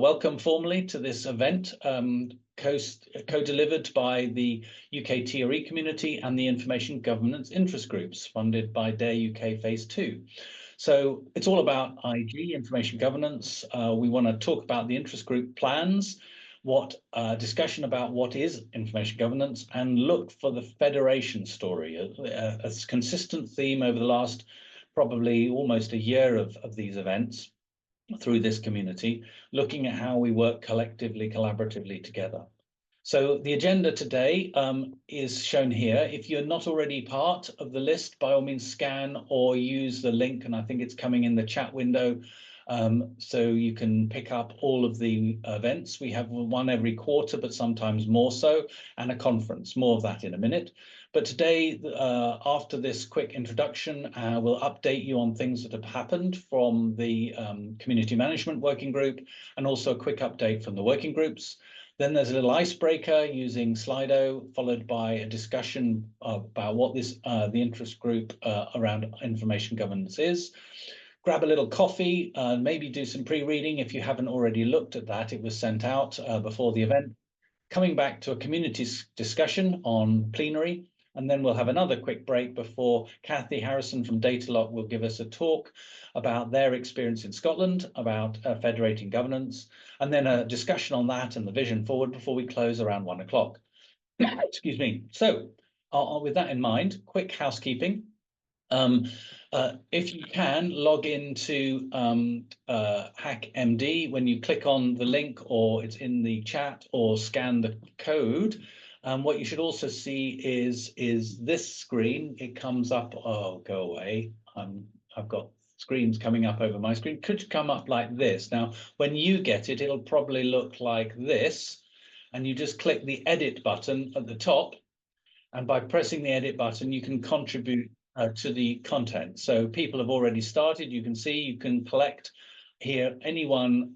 Welcome formally to this event, co-delivered by the UK TRE community and the Information Governance Interest Groups, funded by DARE UK Phase 2. So it's all about IG, information governance. We want to talk about the interest group plans, discussion about what is information governance, and look for the federation story, a consistent theme over the last probably almost a year of these events through this community, looking at how we work collectively, collaboratively together. So the agenda today is shown here. If you're not already part of the list, by all means scan or use the link, and I think it's coming in the chat window, so you can pick up all of the events. We have one every quarter, but sometimes more so, and a conference, more of that in a minute. But today, after this quick introduction, we'll update you on things that have happened from the Community Management Working Group, and also a quick update from the working groups. Then there's a little icebreaker using Slido, followed by a discussion about what the interest group around information governance is. Grab a little coffee, maybe do some pre-reading if you haven't already looked at that. It was sent out before the event. Coming back to a community discussion on plenary, and then we'll have another quick break before Kathy Harrison from DataLoch will give us a talk about their experience in Scotland, about federating governance, and then a discussion on that and the vision forward before we close around 1 o'clock. Excuse me. So with that in mind, quick housekeeping. If you can, log into HackMd when you click on the link, or it's in the chat, or scan the code. What you should also see is this screen. It comes up. Oh, go away. I've got screens coming up over my screen. Could come up like this. Now, when you get it, it'll probably look like this. And you just click the edit button at the top. And by pressing the edit button, you can contribute to the content. So people have already started. You can see you can collect here. Anyone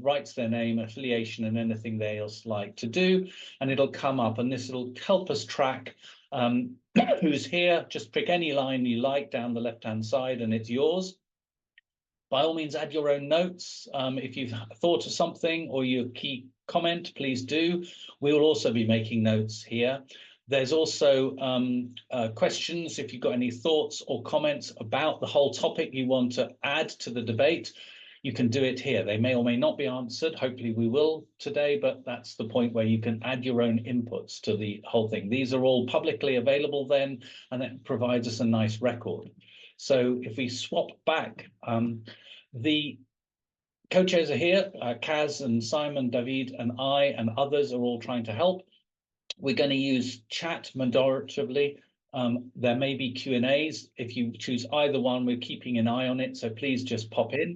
writes their name, affiliation, and anything they else like to do, and it'll come up, and this will help us track who's here. Just pick any line you like down the left-hand side, and it's yours. By all means, add your own notes. If you've thought of something or your key comment, please do. We will also be making notes here. There's also questions. If you've got any thoughts or comments about the whole topic you want to add to the debate, you can do it here. They may or may not be answered. Hopefully we will today, but that's the point where you can add your own inputs to the whole thing. These are all publicly available then, and it provides us a nice record. So if we swap back, the co-chairs are here. Kaz and Simon, David and I and others are all trying to help. We're going to use chat moderatively. There may be Q&As. If you choose either one, we're keeping an eye on it, so please just pop in.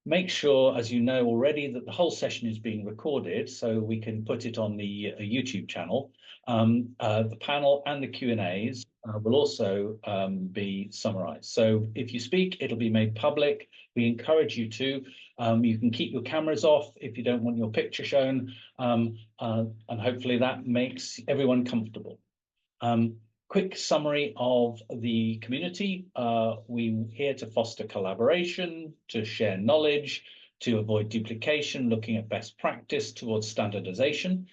Make sure, as you know already, that the whole session is being recorded so we can put it on the YouTube channel. The panel and the Q&As will also be summarized. So if you speak, it'll be made public. We encourage you to. You can keep your cameras off if you don't want your picture shown, and hopefully that makes everyone comfortable. Quick summary of the community. We're here to foster collaboration, to share knowledge, to avoid duplication, looking at best practice towards standardization.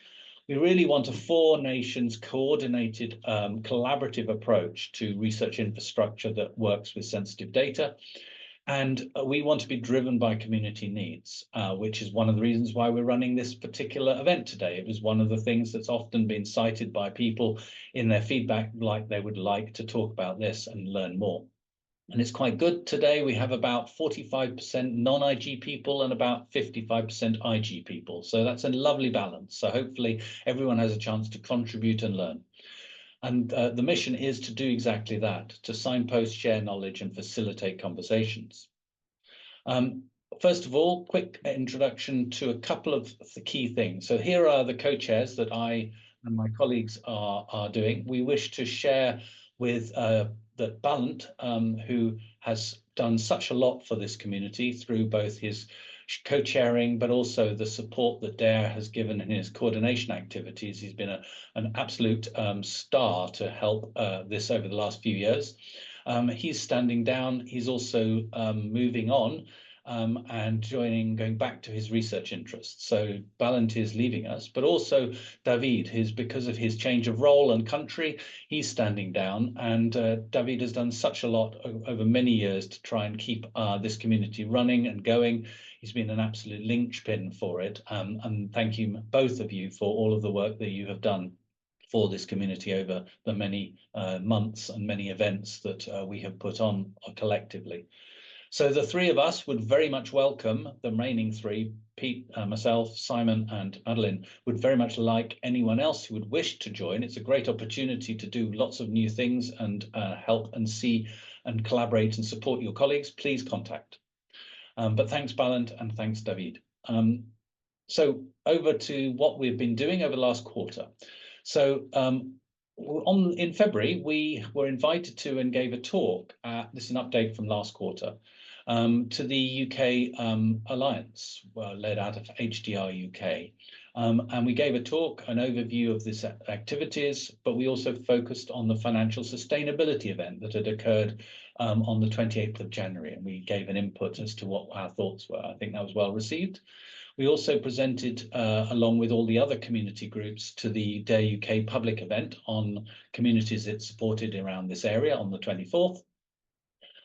We really want a four-nations coordinated collaborative approach to research infrastructure that works with sensitive data. And we want to be driven by community needs, which is one of the reasons why we're running this particular event today. It was one of the things that's often been cited by people in their feedback, like they would like to talk about this and learn more. And it's quite good today. We have about 45% non-IG people and about 55% IG people. So that's a lovely balance. So hopefully everyone has a chance to contribute and learn. And the mission is to do exactly that, to signpost, share knowledge, and facilitate conversations. First of all, quick introduction to a couple of the key things. So here are the co-chairs that I and my colleagues are doing. We wish to share with that Ballant, who has done such a lot for this community through both his co-chairing, but also the support that DARE has given in his coordination activities. He's been an absolute star to help this over the last few years. He's standing down. He's also moving on. and going back to his research interests. So Balint is leaving us, but also David, because of his change of role and country, he's standing down. And David has done such a lot over many years to try and keep this community running and going. He's been an absolute linchpin for it. And thank you, both of you, for all of the work that you have done for this community over the many months and many events that we have put on collectively. So the three of us would very much welcome, the remaining three, Pete, myself, Simon and Madeline, would very much like anyone else who would wish to join. It's a great opportunity to do lots of new things and help and see and collaborate and support your colleagues. Please contact. But thanks, Balint, and thanks, David. So over to what we've been doing over the last quarter. So in February, we were invited to and gave a talk. This is an update from last quarter to the UK Alliance, led out of HDR UK. And we gave a talk, an overview of this activities, but we also focused on the financial sustainability event that had occurred on the 28th of January. And we gave an input as to what our thoughts were. I think that was well received. We also presented, along with all the other community groups, to the Dare UK public event on communities it supported around this area on the 24th.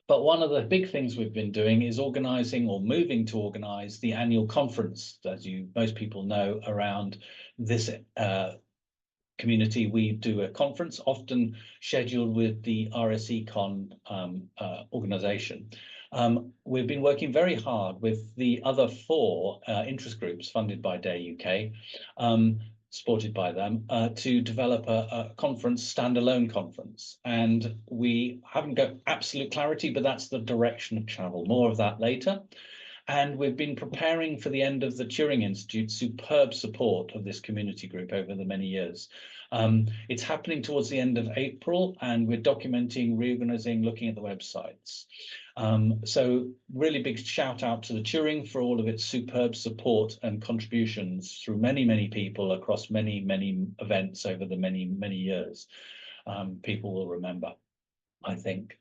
But one of the big things we've been doing is organising or moving to organise the annual conference, as most people know, around this community. We do a conference, often scheduled with the RSECon organisation. We've been working very hard with the other four interest groups funded by Dare UK, supported by them, to develop a conference, standalone conference. And we haven't got absolute clarity, but that's the direction of travel. More of that later. And we've been preparing for the end of the Turing Institute's superb support of this community group over the many years. It's happening towards the end of April, and we're documenting, reorganizing, looking at the websites. So really big shout out to the Turing for all of its superb support and contributions through many, many people across many, many events over the many, many years. People will remember, I think.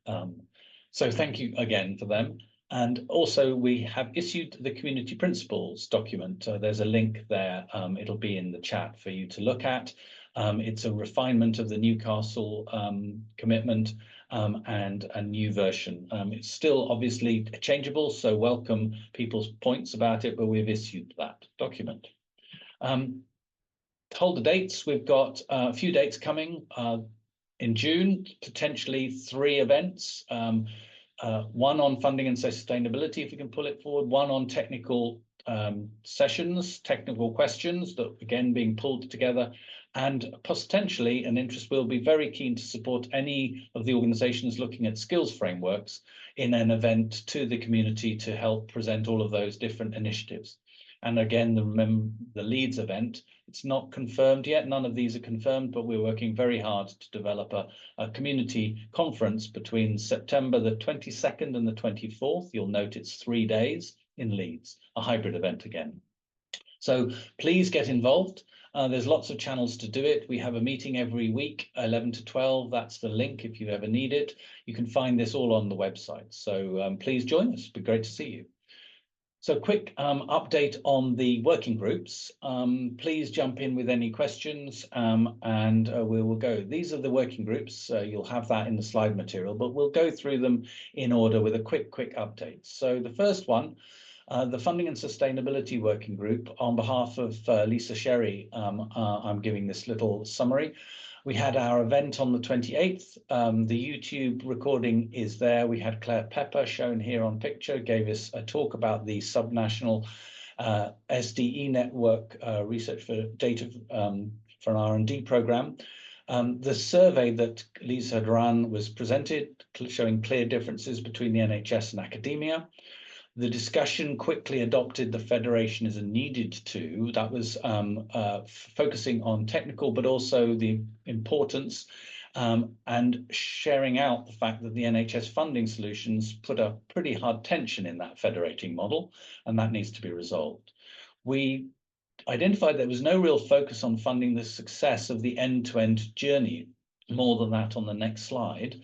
So thank you again for them. And also we have issued the community principles document. There's a link there. It'll be in the chat for you to look at. It's a refinement of the Newcastle commitment and a new version. It's still obviously changeable, so welcome people's points about it, but we've issued that document. Hold the dates. We've got a few dates coming in June, potentially 3 events. One on funding and sustainability, if we can pull it forward, one on technical sessions, technical questions that again being pulled together, and potentially an interest. We'll be very keen to support any of the organizations looking at skills frameworks in an event to the community to help present all of those different initiatives. And again, the Leeds event, it's not confirmed yet. None of these are confirmed, but we're working very hard to develop a community conference between September the 22nd and the 24th. You'll note it's 3 days in Leeds, a hybrid event again. So please get involved. There's lots of channels to do it. We have a meeting every week, 11 to 12. That's the link if you ever need it. You can find this all on the website. So please join us. It'd be great to see you. So quick update on the working groups. Please jump in with any questions and we will go. These are the working groups. You'll have that in the slide material, but we'll go through them in order with a quick update. So the first one, the Funding and Sustainability Working Group, on behalf of Lisa Sherry, I'm giving this little summary. We had our event on the 28th. The YouTube recording is there. We had Claire Pepper, shown here on picture, gave us a talk about the subnational SDE network research for data for an R&D program. The survey that Lisa had run was presented, showing clear differences between the NHS and academia. The discussion quickly adopted the federation as a needed to. That was focusing on technical, but also the importance and sharing out the fact that the NHS funding solutions put a pretty hard tension in that federating model, and that needs to be resolved. We identified there was no real focus on funding the success of the end-to-end journey, more than that on the next slide.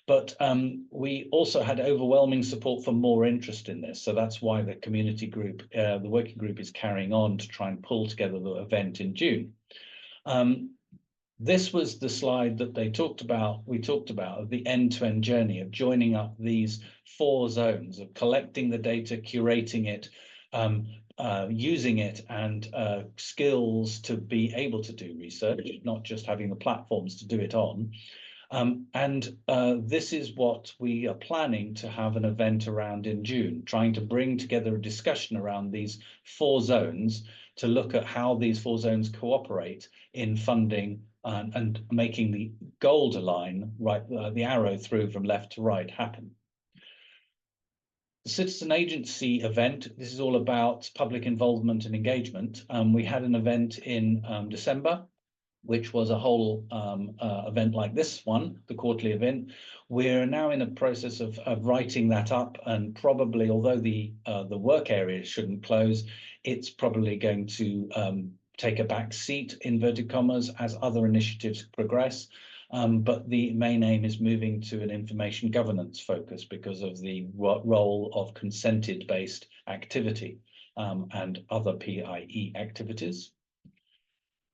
But we also had overwhelming support for more interest in this. So that's why the community group, the working group, is carrying on to try and pull together the event in June. This was the slide that we talked about, of the end-to-end journey of joining up these 4 zones of collecting the data, curating it, using it, and skills to be able to do research, not just having the platforms to do it on. This is what we are planning to have an event around in June, trying to bring together a discussion around these 4 zones to look at how these 4 zones cooperate in funding and making the gold line, right, the arrow through from left to right, happen. The citizen agency event, this is all about public involvement and engagement. We had an event in December, which was a whole event like this one, the quarterly event. We're now in a process of writing that up, and probably, although the work area shouldn't close, it's probably going to take a back seat, inverted commas, as other initiatives progress. But the main aim is moving to an information governance focus because of the role of consented-based activity and other PIE activities.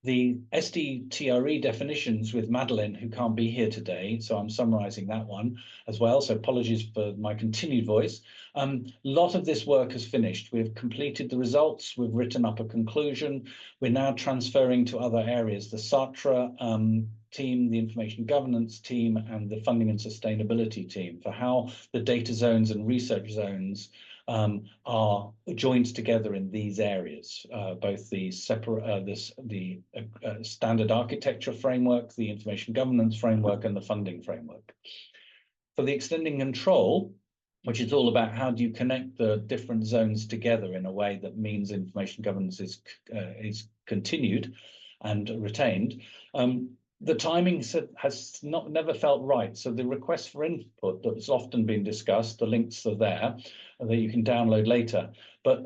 The SDTRE definitions with Madeline, who can't be here today, so I'm summarising that one as well, so apologies for my continued voice. A lot of this work has finished. We've completed the results, we've written up a conclusion, we're now transferring to other areas, the SATRE team, the information governance team, and the funding and sustainability team, for how the data zones and research zones are joined together in these areas, both the standard architecture framework, the information governance framework, and the funding framework. For the extending control, which is all about how do you connect the different zones together in a way that means information governance is continued and retained. The timing has never felt right. So the request for input that's often been discussed, the links are there that you can download later. But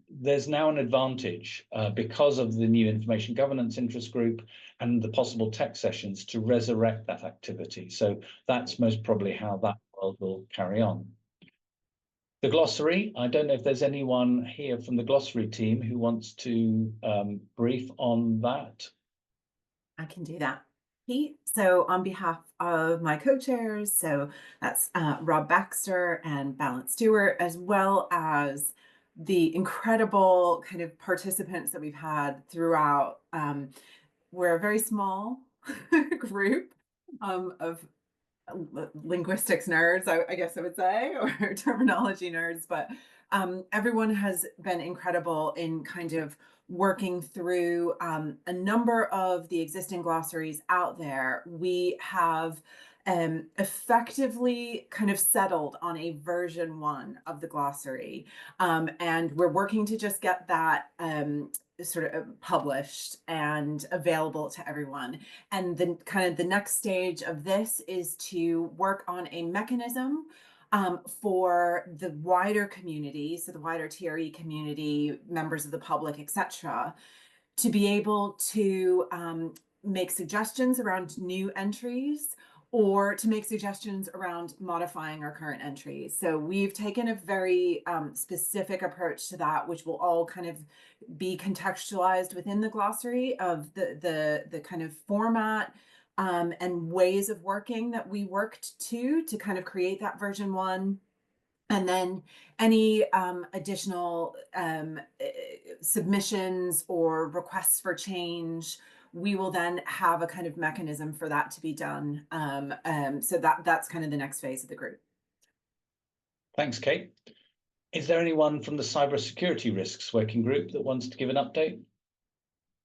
there's now an advantage because of the new information governance interest group and the possible tech sessions to resurrect that activity. So that's most probably how that world will carry on. The glossary, I don't know if there's anyone here from the glossary team who wants to brief on that. I can do that, Pete. So on behalf of my co-chairs, so that's Rob Baxter and Balance Stewart, as well as the incredible kind of participants that we've had throughout. We're a very small group of linguistics nerds, I guess I would say, or terminology nerds, but everyone has been incredible in kind of working through a number of the existing glossaries out there. We have effectively kind of settled on a version 1 of the glossary, and we're working to just get that sort of published and available to everyone. And then kind of the next stage of this is to work on a mechanism for the wider community, so the wider TRE community, members of the public, etc., to be able to make suggestions around new entries or to make suggestions around modifying our current entries. So we've taken a very specific approach to that, which will all kind of be contextualized within the glossary of the kind of format and ways of working that we worked to kind of create that version 1. And then any additional submissions or requests for change, we will then have a kind of mechanism for that to be done. So that's kind of the next phase of the group. Thanks, Kate. Is there anyone from the Cybersecurity Risks Working Group that wants to give an update?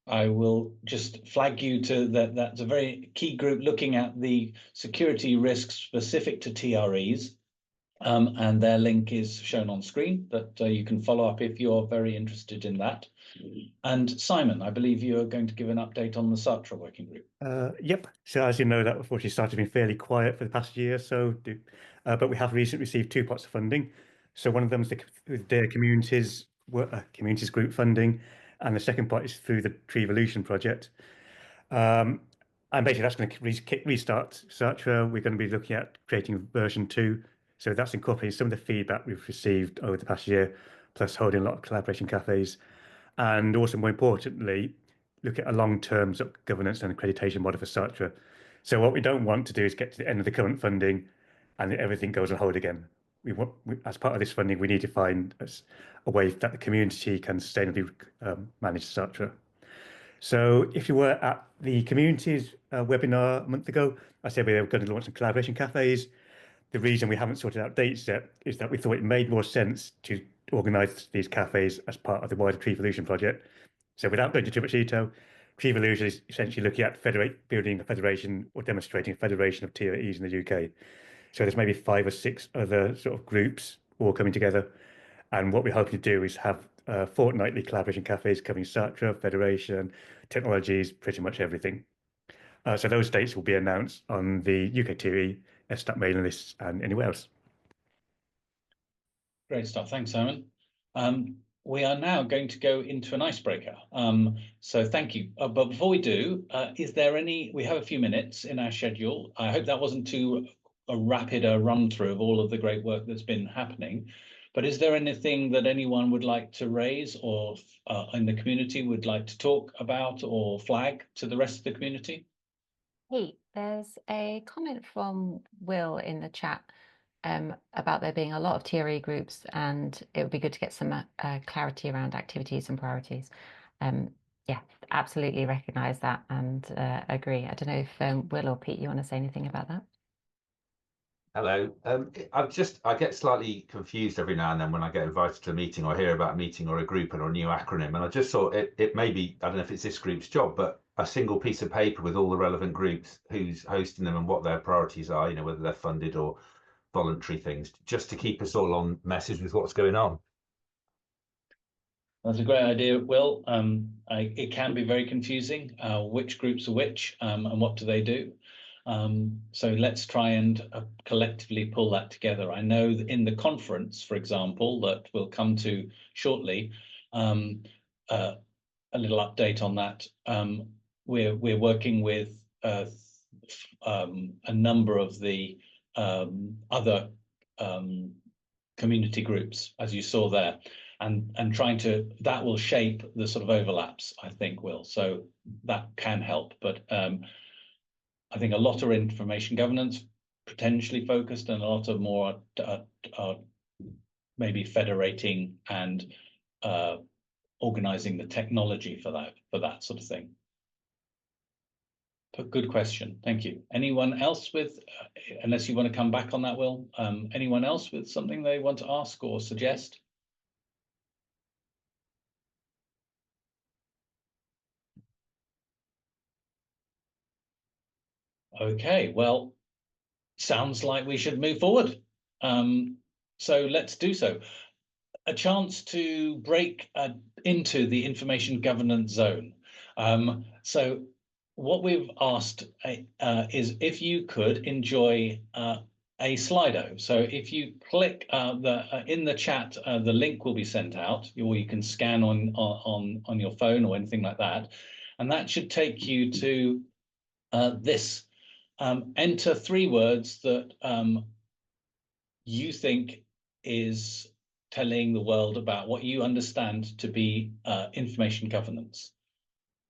I will just flag you to that. That's a very key group looking at the security risks specific to TREs. And their link is shown on screen, but you can follow up if you're very interested in that. And Simon, I believe you are going to give an update on the SATRE working group. Yep. So as you know, that unfortunately started being fairly quiet for the past year or so, but we have recently received 2 pots of funding. So one of them is the communities group funding, and the second pot is through the Tree Evolution project. And basically, that's going to restart SATRE. We're going to be looking at creating version 2. So that's incorporating some of the feedback we've received over the past year, plus holding a lot of collaboration cafes. And also, more importantly, look at a long-term sort of governance and accreditation model for SATRE. So what we don't want to do is get to the end of the current funding and everything goes on hold again. As part of this funding, we need to find a way that the community can sustainably manage SATRE. So if you were at the communities webinar a month ago, I said we were going to launch some collaboration cafes. The reason we haven't sorted out dates yet is that we thought it made more sense to organise these cafes as part of the wider TREvolution project. So without going into too much detail, TREvolution is essentially looking at building a federation or demonstrating a federation of TREs in the UK. So there's maybe 5 or 6 other sort of groups all coming together. And what we're hoping to do is have fortnightly collaboration cafes covering SATRE, Federation, technologies, pretty much everything. So those dates will be announced on the UK TRE, STAT mailing lists and anywhere else. Great stuff. Thanks, Simon. We are now going to go into an icebreaker. So thank you. But before we do, is there we have a few minutes in our schedule. I hope that wasn't too rapid a run through of all of the great work that's been happening. But is there anything that anyone would like to raise or in the community would like to talk about or flag to the rest of the community? Hey, there's a comment from Will in the chat about there being a lot of TRE groups, and it would be good to get some clarity around activities and priorities. Yeah, absolutely recognise that and agree. I don't know if Will or Pete, you want to say anything about that? Hello. I get slightly confused every now and then when I get invited to a meeting or hear about a meeting or a group or a new acronym. And I just thought it may be, I don't know if it's this group's job, but a single piece of paper with all the relevant groups, who's hosting them and what their priorities are, whether they're funded or voluntary things, just to keep us all on message with what's going on. That's a great idea, Will. It can be very confusing, which groups are which and what do they do. So let's try and collectively pull that together. I know that in the conference, for example, that we'll come to shortly, a little update on that. We're working with a number of the other community groups, as you saw there, and that will shape the sort of overlaps, I think, Will. So that can help, but I think a lot are information governance, potentially focused, and a lot of more are maybe federating and organizing the technology for that sort of thing. But good question. Thank you. Anyone else with, unless you want to come back on that, Will, anyone else with something they want to ask or suggest? Okay, well, sounds like we should move forward. So let's do so. A chance to break into the information governance zone. So what we've asked is if you could enjoy a Slido. So if you click in the chat, the link will be sent out, or you can scan on your phone or anything like that, and that should take you to this. Enter 3 words that you think is telling the world about what you understand to be information governance.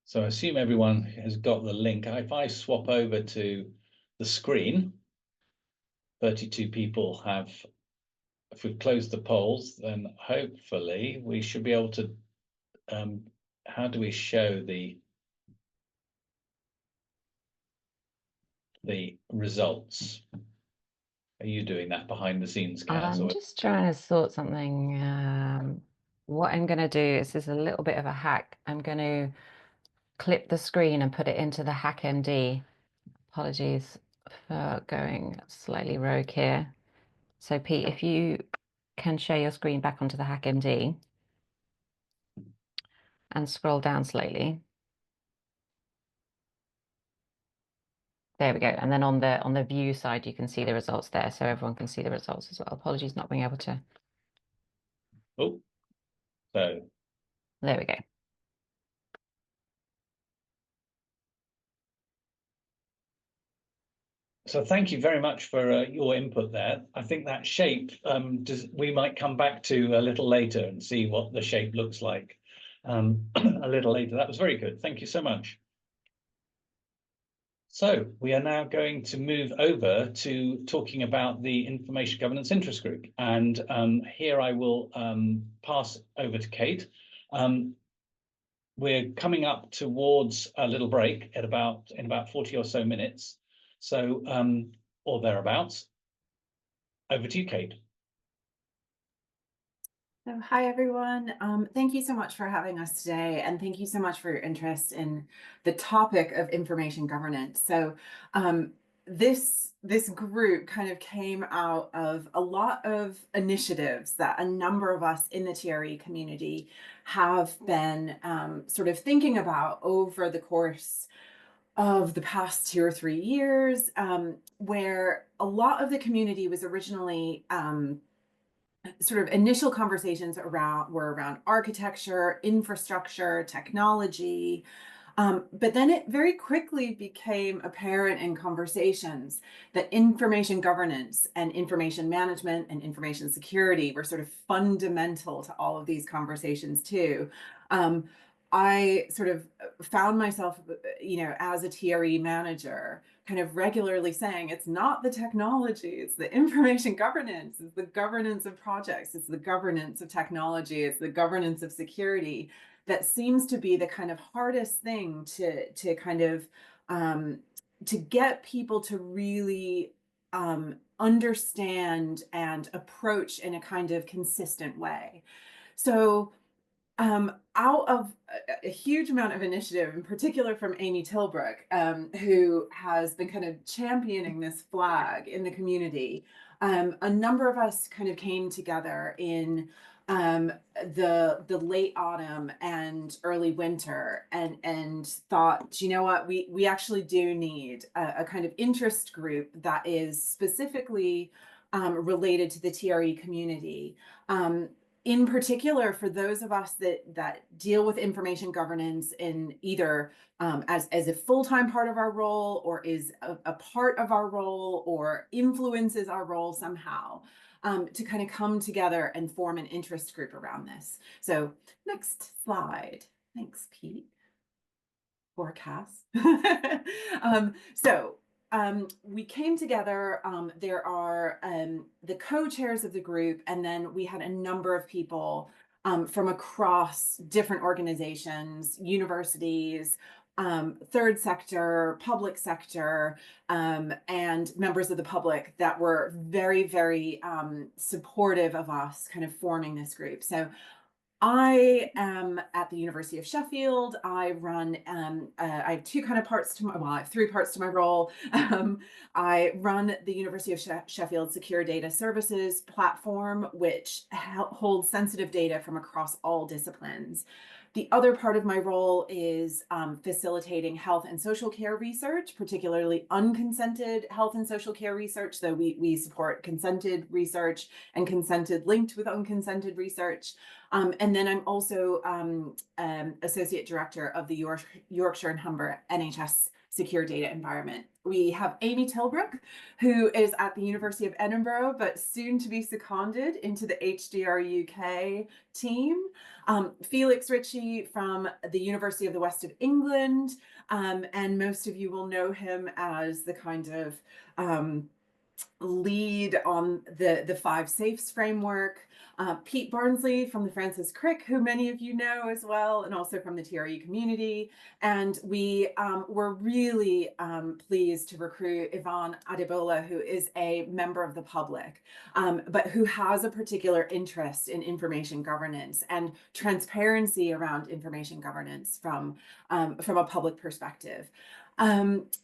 So I assume everyone has got the link. If I swap over to the screen, 32 people have, if we close the polls, then hopefully we should be able to, how do we show the results? Are you doing that behind the scenes, Kaz? I'm just trying to sort something. What I'm going to do is a little bit of a hack. I'm going to clip the screen and put it into the HackMd. Apologies for going slightly rogue here. So Pete, if you can share your screen back onto the HackMd and scroll down slowly. There we go. And then on the view side, you can see the results there. So everyone can see the results as well. Apologies not being able to. Oh, so there we go. So thank you very much for your input there. I think that shape, we might come back to a little later and see what the shape looks like a little later. That was very good. Thank you so much. So we are now going to move over to talking about the Information Governance Interest Group. And here I will pass over to Kate. We're coming up towards a little break in about 40 or so minutes. So, or thereabouts. Over to you, Kate. So, hi, everyone. Thank you so much for having us today, and thank you so much for your interest in the topic of information governance. So this group kind of came out of a lot of initiatives that a number of us in the TRE community have been sort of thinking about over the course of the past 2 or 3 years, where a lot of the community was originally sort of initial conversations were around architecture, infrastructure, technology. But then it very quickly became apparent in conversations that information governance and information management and information security were sort of fundamental to all of these conversations too. I sort of found myself, as a TRE manager, kind of regularly saying, it's not the technology, it's the information governance, it's the governance of projects, it's the governance of technology, it's the governance of security that seems to be the kind of hardest thing to kind of to get people to really understand and approach in a kind of consistent way. So out of a huge amount of initiative, in particular from Amy Tilbrook, who has been kind of championing this flag in the community, a number of us kind of came together in the late autumn and early winter and thought, you know what, we actually do need a kind of interest group that is specifically related to the TRE community. In particular, for those of us that deal with information governance in either as a full-time part of our role, or is a part of our role, or influences our role somehow, to kind of come together and form an interest group around this. So next slide. Thanks, Pete. Or Cass. We came together. There are the co-chairs of the group, and then we had a number of people from across different organizations, universities, third sector, public sector, and members of the public that were very, very supportive of us kind of forming this group. So I am at the University of Sheffield. I run, I have two kind of parts to my, well, I have three parts to my role. I run the University of Sheffield Secure Data Services platform, which holds sensitive data from across all disciplines. The other part of my role is facilitating health and social care research, particularly unconsented health and social care research. So we support consented research and consented linked with unconsented research. And then I'm also Associate Director of the Yorkshire and Humber NHS Secure Data Environment. We have Amy Tilbrook, who is at the University of Edinburgh, but soon to be seconded into the HDR UK team. Felix Ritchie from the University of the West of England, and most of you will know him as the kind of lead on the 5 Safes framework. Pete Barnsley from the Francis Crick, who many of you know as well, and also from the TRE community. And we were really pleased to recruit Yvonne Adebola, who is a member of the public, but who has a particular interest in information governance and transparency around information governance from a public perspective.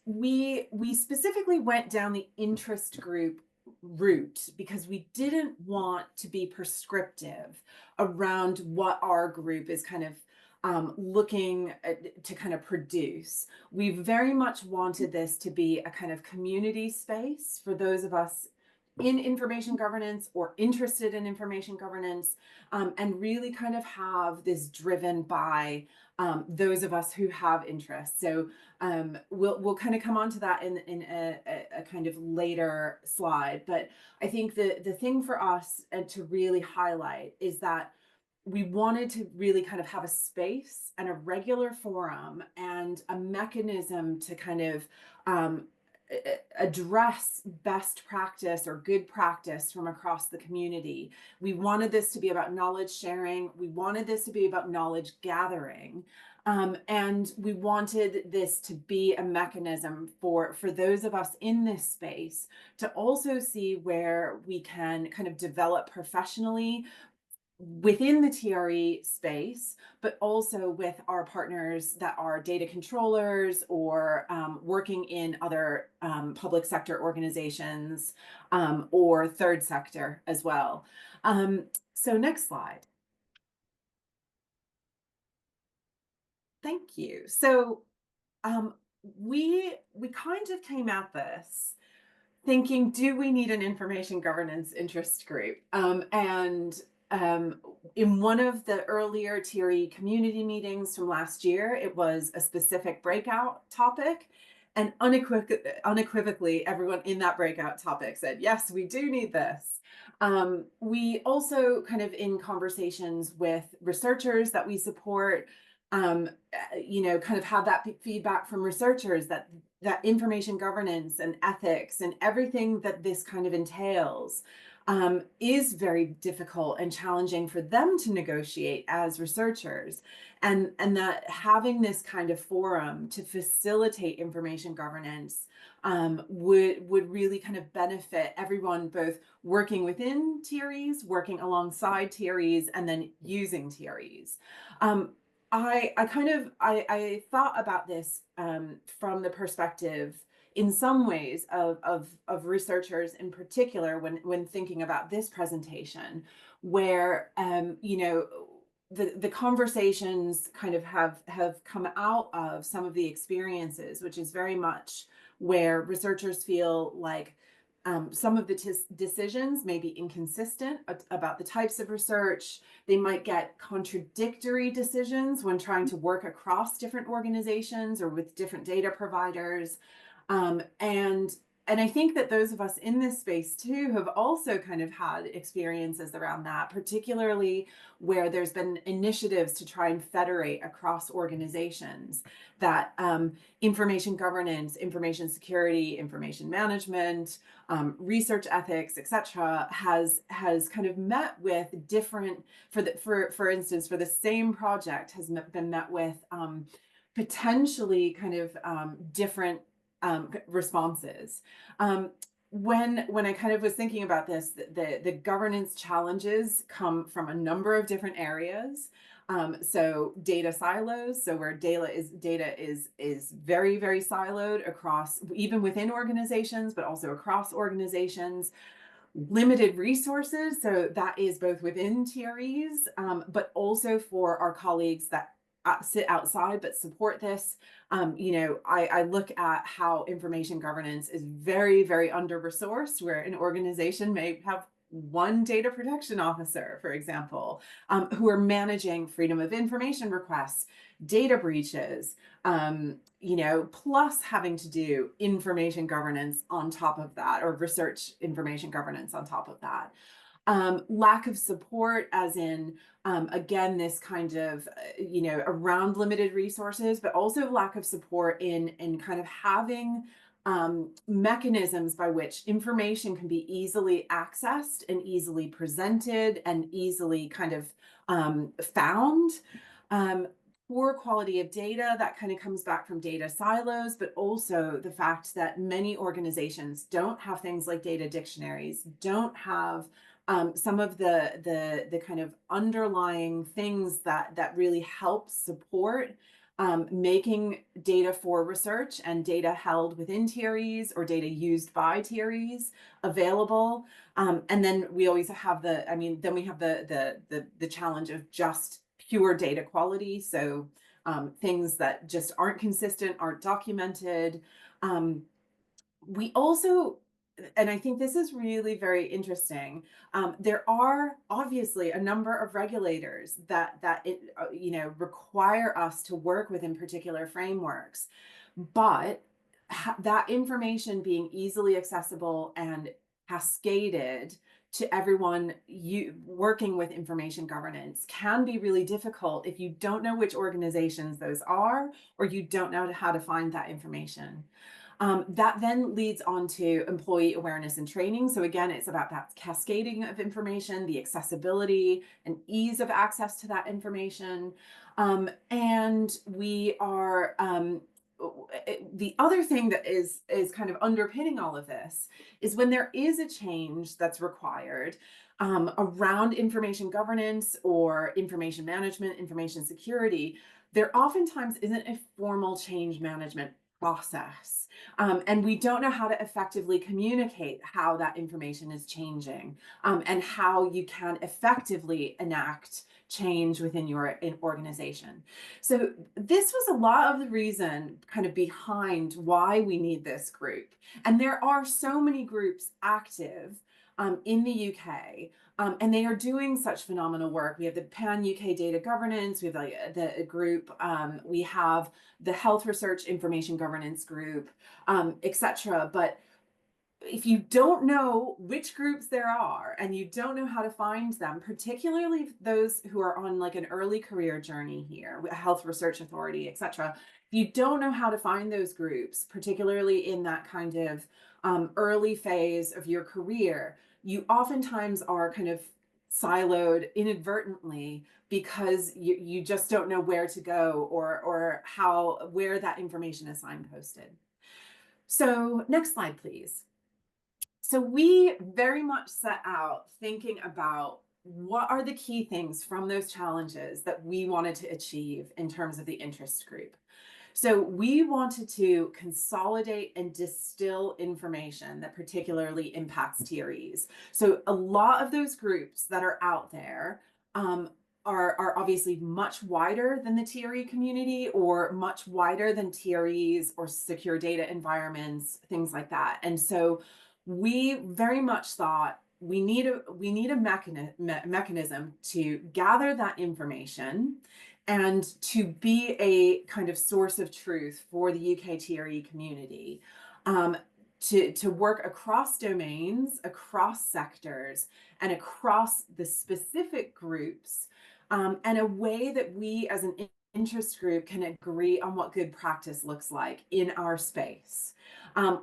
We specifically went down the interest group route because we didn't want to be prescriptive around what our group is kind of looking to kind of produce. We very much wanted this to be a kind of community space for those of us in information governance or interested in information governance, and really kind of have this driven by those of us who have interest. So we'll kind of come on to that in a kind of later slide. But I think the thing for us to really highlight is that we wanted to really kind of have a space and a regular forum and a mechanism to kind of address best practice or good practice from across the community. We wanted this to be about knowledge sharing. We wanted this to be about knowledge gathering. And we wanted this to be a mechanism for those of us in this space to also see where we can kind of develop professionally within the TRE space, but also with our partners that are data controllers or working in other public sector organizations or third sector as well. So next slide. Thank you. So we kind of came at this thinking, do we need an information governance interest group? In one of the earlier TRE community meetings from last year, it was a specific breakout topic. And unequivocally, everyone in that breakout topic said, yes, we do need this. We also kind of in conversations with researchers that we support, you know, kind of had that feedback from researchers that information governance and ethics and everything that this kind of entails is very difficult and challenging for them to negotiate as researchers, and that having this kind of forum to facilitate information governance would really kind of benefit everyone, both working within TREs, working alongside TREs, and then using TREs. I thought about this from the perspective, in some ways, of researchers in particular, when thinking about this presentation, where you know, the conversations kind of have come out of some of the experiences, which is very much where researchers feel like some of the decisions may be inconsistent about the types of research. They might get contradictory decisions when trying to work across different organizations or with different data providers. And I think that those of us in this space too have also kind of had experiences around that, particularly where there's been initiatives to try and federate across organizations, that information governance, information security, information management, research ethics, etc., has kind of met with different, for instance, for the same project has been met with potentially kind of different responses. When I kind of was thinking about this, the governance challenges come from a number of different areas. So data silos, so where data is very, very siloed across, even within organizations, but also across organizations. Limited resources, so that is both within TREs, but also for our colleagues that sit outside but support this. You know, I look at how information governance is very, very under-resourced, where an organization may have one data protection officer, for example, who are managing freedom of information requests, data breaches, you know, plus having to do information governance on top of that, or research information governance on top of that. Lack of support, as in, again, this kind of, you know, around limited resources, but also lack of support in kind of having mechanisms by which information can be easily accessed and easily presented and easily kind of found. Poor quality of data, that kind of comes back from data silos, but also the fact that many organizations don't have things like data dictionaries, don't have some of the kind of underlying things that really help support making data for research and data held within TREs or data used by TREs available. And then we always have then we have the challenge of just pure data quality. So things that just aren't consistent, aren't documented. We also and I think this is really very interesting. There are obviously a number of regulators that require us to work within particular frameworks, but that information being easily accessible and cascaded to everyone working with information governance can be really difficult if you don't know which organizations those are, or you don't know how to find that information. That then leads on to employee awareness and training. So again, it's about that cascading of information, the accessibility and ease of access to that information. And we are, the other thing that is kind of underpinning all of this is when there is a change that's required around information governance or information management, information security, there oftentimes isn't a formal change management process. And we don't know how to effectively communicate how that information is changing and how you can effectively enact change within your organization. So this was a lot of the reason kind of behind why we need this group. And there are so many groups active in the UK, and they are doing such phenomenal work. We have the Pan UK Data Governance, we have the group, we have the Health Research Information Governance group, etc. But if you don't know which groups there are and you don't know how to find them, particularly those who are on like an early career journey here, Health Research Authority, etc., if you don't know how to find those groups, particularly in that kind of early phase of your career, you oftentimes are kind of siloed inadvertently because you just don't know where to go or where that information is signposted. So next slide, please. So we very much set out thinking about what are the key things from those challenges that we wanted to achieve in terms of the interest group. So we wanted to consolidate and distill information that particularly impacts TREs. So a lot of those groups that are out there are obviously much wider than the TRE community or much wider than TREs or secure data environments, things like that. And so we very much thought we need a mechanism to gather that information and to be a kind of source of truth for the UK TRE community, to work across domains, across sectors, and across the specific groups, and a way that we as an interest group can agree on what good practice looks like in our space.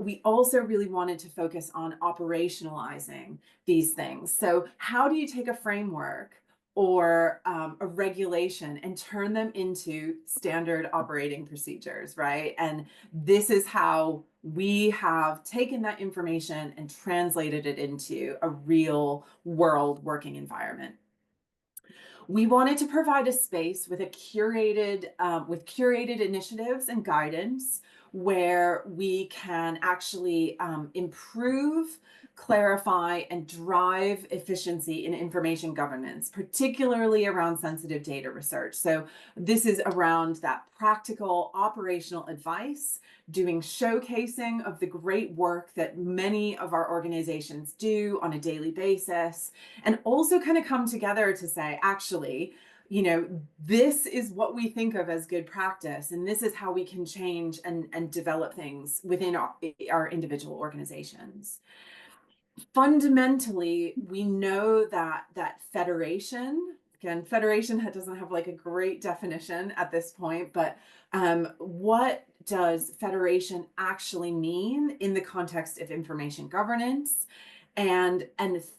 We also really wanted to focus on operationalizing these things. So how do you take a framework or a regulation and turn them into standard operating procedures, right? And this is how we have taken that information and translated it into a real world working environment. We wanted to provide a space with curated initiatives and guidance where we can actually improve, clarify, and drive efficiency in information governance, particularly around sensitive data research. So this is around that practical operational advice, doing showcasing of the great work that many of our organizations do on a daily basis, and also kind of come together to say, actually, you know, this is what we think of as good practice, and this is how we can change and develop things within our individual organizations. Fundamentally, we know that federation, again, federation doesn't have like a great definition at this point, but what does federation actually mean in the context of information governance? And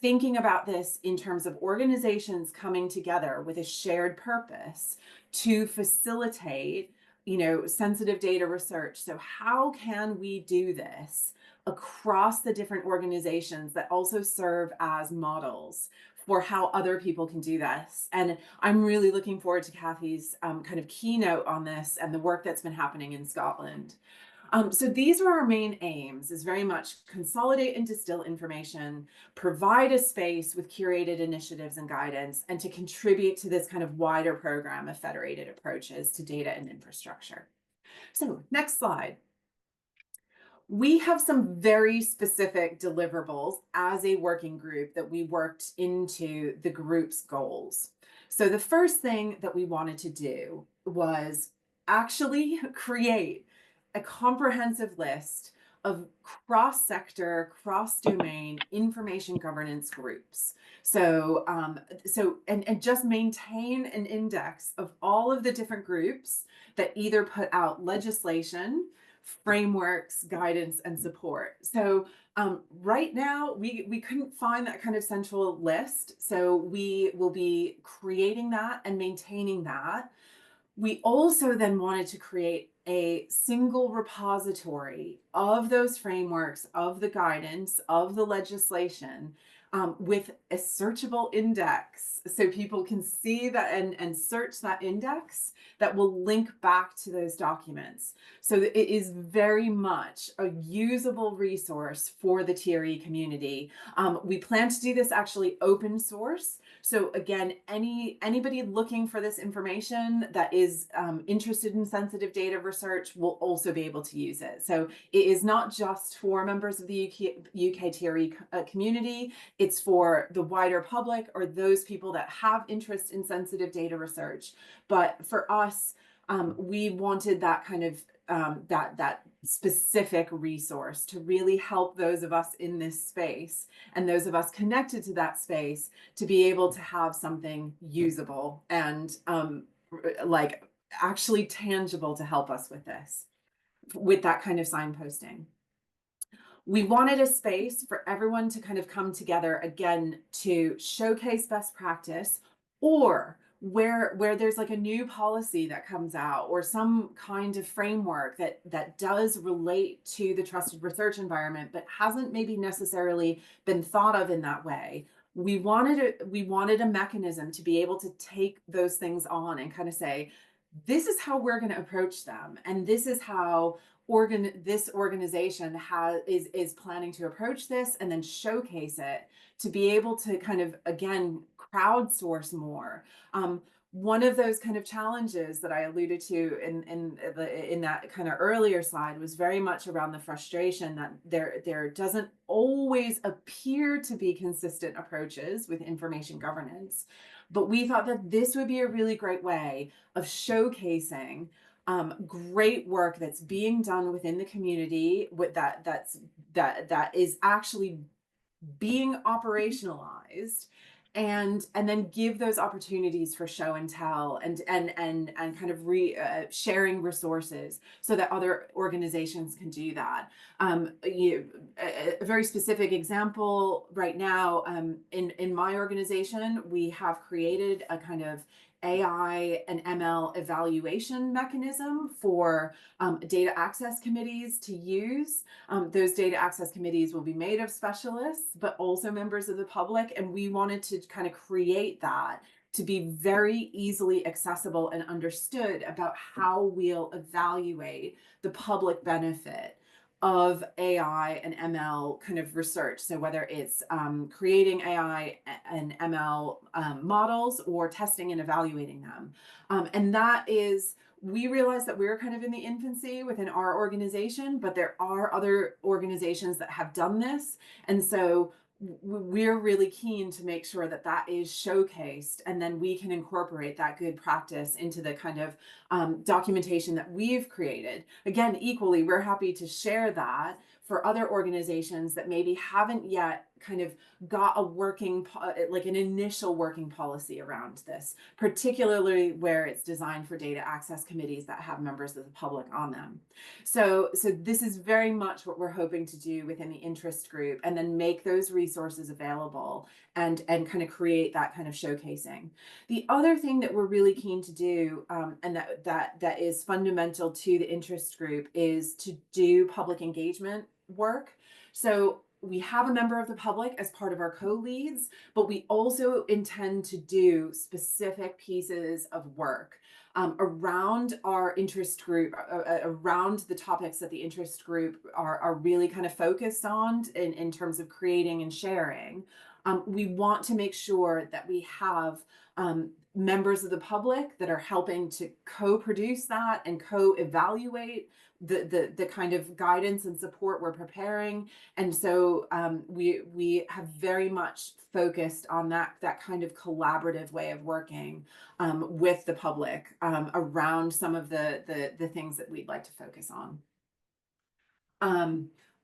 thinking about this in terms of organizations coming together with a shared purpose to facilitate, you know, sensitive data research. So how can we do this across the different organizations that also serve as models for how other people can do this? And I'm really looking forward to Kathy's kind of keynote on this and the work that's been happening in Scotland. So these are our main aims, is very much consolidate and distill information, provide a space with curated initiatives and guidance, and to contribute to this kind of wider program of federated approaches to data and infrastructure. So next slide. We have some very specific deliverables as a working group that we worked into the group's goals. So the first thing that we wanted to do was actually create a comprehensive list of cross-sector, cross-domain information governance groups. So, and just maintain an index of all of the different groups that either put out legislation, frameworks, guidance, and support. So right now, we couldn't find that kind of central list. So we will be creating that and maintaining that. We also then wanted to create a single repository of those frameworks, of the guidance, of the legislation, with a searchable index so people can see that and search that index that will link back to those documents. So it is very much a usable resource for the TRE community. We plan to do this actually open source. So again, anybody looking for this information that is interested in sensitive data research will also be able to use it. So it is not just for members of the UK TRE community, it's for the wider public or those people that have interest in sensitive data research. But for us, we wanted that kind of that specific resource to really help those of us in this space and those of us connected to that space to be able to have something usable and like actually tangible to help us with this, with that kind of signposting. We wanted a space for everyone to kind of come together again to showcase best practice, or where there's like a new policy that comes out or some kind of framework that does relate to the trusted research environment but hasn't maybe necessarily been thought of in that way. We wanted a mechanism to be able to take those things on and kind of say, this is how we're going to approach them, and this is how this organization is planning to approach this, and then showcase it to be able to kind of again crowdsource more. One of those kind of challenges that I alluded to in that kind of earlier slide was very much around the frustration that there doesn't always appear to be consistent approaches with information governance. But we thought that this would be a really great way of showcasing great work that's being done within the community with that is actually being operationalized, and then give those opportunities for show and tell and kind of sharing resources so that other organizations can do that. A very specific example right now, in my organization, we have created a kind of AI and ML evaluation mechanism for data access committees to use. Those data access committees will be made of specialists, but also members of the public. And we wanted to kind of create that to be very easily accessible and understood about how we'll evaluate the public benefit of AI and ML kind of research. So whether it's creating AI and ML models or testing and evaluating them. And that is, we realize that we're kind of in the infancy within our organization, but there are other organizations that have done this. And so we're really keen to make sure that that is showcased, and then we can incorporate that good practice into the kind of documentation that we've created. Again, equally, we're happy to share that for other organizations that maybe haven't yet kind of got a working, like an initial working policy around this, particularly where it's designed for data access committees that have members of the public on them. So this is very much what we're hoping to do within the interest group, and then make those resources available and kind of create that kind of showcasing. The other thing that we're really keen to do, and that is fundamental to the interest group, is to do public engagement work. So we have a member of the public as part of our co-leads, but we also intend to do specific pieces of work around our interest group, around the topics that the interest group are really kind of focused on in terms of creating and sharing. We want to make sure that we have members of the public that are helping to co-produce that and co-evaluate the kind of guidance and support we're preparing. And so we have very much focused on that kind of collaborative way of working with the public around some of the things that we'd like to focus on.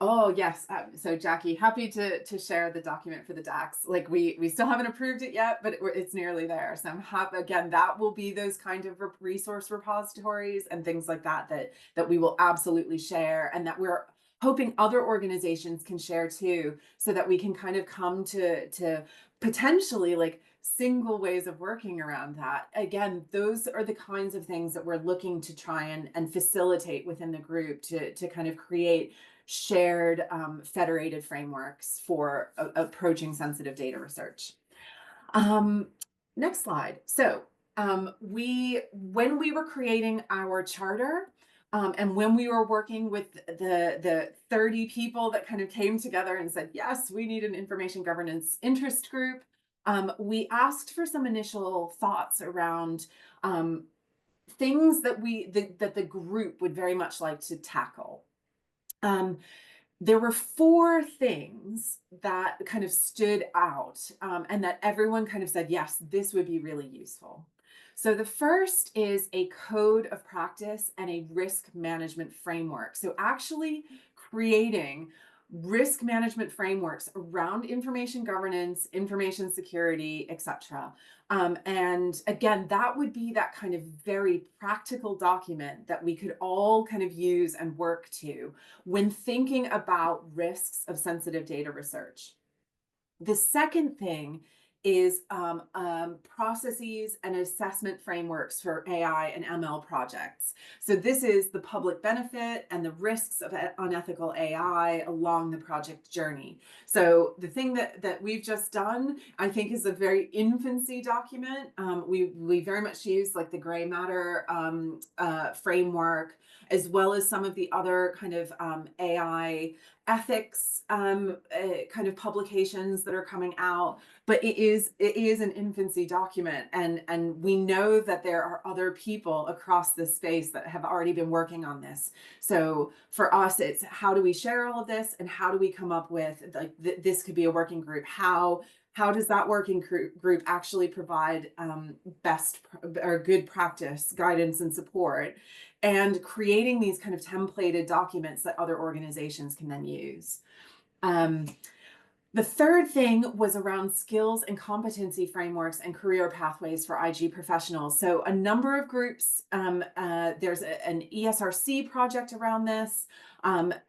Oh yes, so Jackie, happy to share the document for the DAX. Like we still haven't approved it yet, but it's nearly there. So I'm happy, again, that will be those kind of resource repositories and things like that that we will absolutely share, and that we're hoping other organizations can share too, so that we can kind of come to potentially like single ways of working around that. Again, those are the kinds of things that we're looking to try and facilitate within the group to kind of create shared federated frameworks for approaching sensitive data research. Next slide. So when we were creating our charter, and when we were working with the 30 people that kind of came together and said, yes, we need an information governance interest group, we asked for some initial thoughts around things that that the group would very much like to tackle. There were 4 things that kind of stood out and that everyone kind of said, yes, this would be really useful. So the first is a code of practice and a risk management framework. So actually creating risk management frameworks around information governance, information security, etc. And again, that would be that kind of very practical document that we could all kind of use and work to when thinking about risks of sensitive data research. The second thing is processes and assessment frameworks for AI and ML projects. So this is the public benefit and the risks of unethical AI along the project journey. So the thing that we've just done, I think, is a very infancy document. We very much use like the gray matter framework, as well as some of the other kind of AI ethics kind of publications that are coming out, but it is an infancy document, and we know that there are other people across the space that have already been working on this. So for us, it's how do we share all of this, and how do we come up with like this could be a working group? How does that working group actually provide best or good practice guidance and support, and creating these kind of templated documents that other organizations can then use. The third thing was around skills and competency frameworks and career pathways for IG professionals. So a number of groups, there's an ESRC project around this, and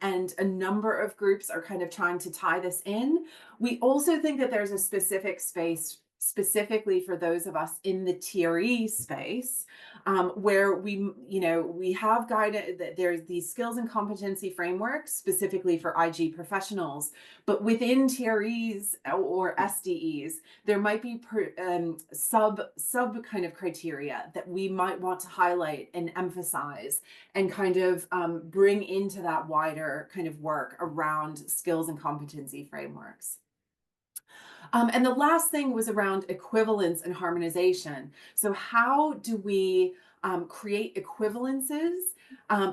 a number of groups are kind of trying to tie this in. We also think that there's a specific space specifically for those of us in the TRE space, where we have guided that there's these skills and competency frameworks specifically for IG professionals, but within TREs or SDEs, there might be sub kind of criteria that we might want to highlight and emphasize and kind of bring into that wider kind of work around skills and competency frameworks. And the last thing was around equivalence and harmonization. So how do we create equivalences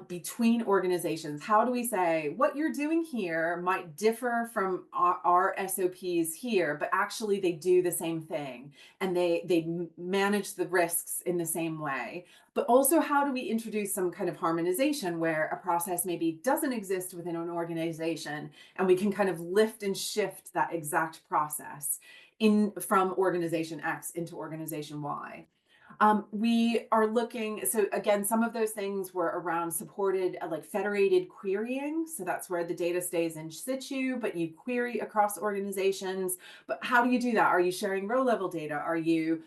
between organizations? How do we say what you're doing here might differ from our SOPs here, but actually they do the same thing and they manage the risks in the same way? But also, how do we introduce some kind of harmonization where a process maybe doesn't exist within an organization, and we can kind of lift and shift that exact process from organization X into organization Y? We are looking, so again, some of those things were around supported like federated querying. So that's where the data stays in situ, but you query across organizations. But how do you do that? Are you sharing row level data? Are you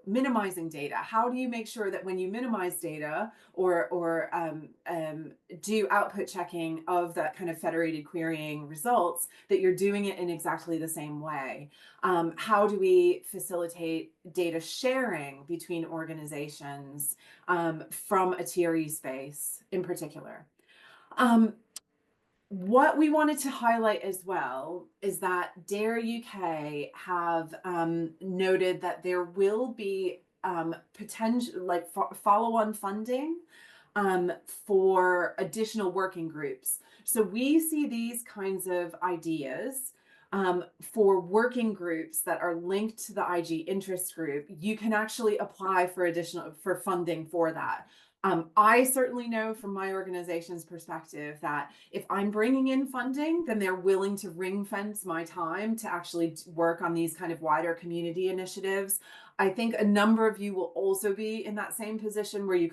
minimizing data? How do you make sure that when you minimize data or do output checking of that kind of federated querying results, that you're doing it in exactly the same way? How do we facilitate data sharing between organizations from a TRE space in particular? What we wanted to highlight as well is that DARE UK have noted that there will be potential, like follow-on funding for additional working groups. So we see these kinds of ideas for working groups that are linked to the IG interest group. You can actually apply for for funding for that. I certainly know from my organization's perspective that if I'm bringing in funding, then they're willing to ring fence my time to actually work on these kind of wider community initiatives. I think a number of you will also be in that same position where you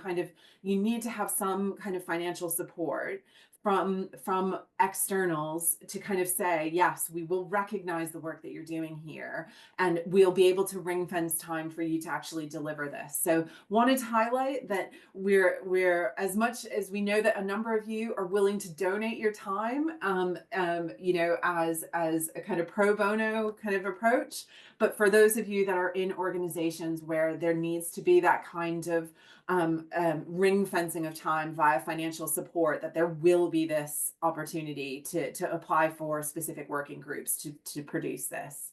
need to have some kind of financial support from externals to kind of say, yes, we will recognize the work that you're doing here, and we'll be able to ring fence time for you to actually deliver this. So wanted to highlight that we're as much as we know that a number of you are willing to donate your time, you know, as a kind of pro bono kind of approach. But for those of you that are in organizations where there needs to be that kind of ring fencing of time via financial support, that there will be this opportunity to apply for specific working groups to produce this.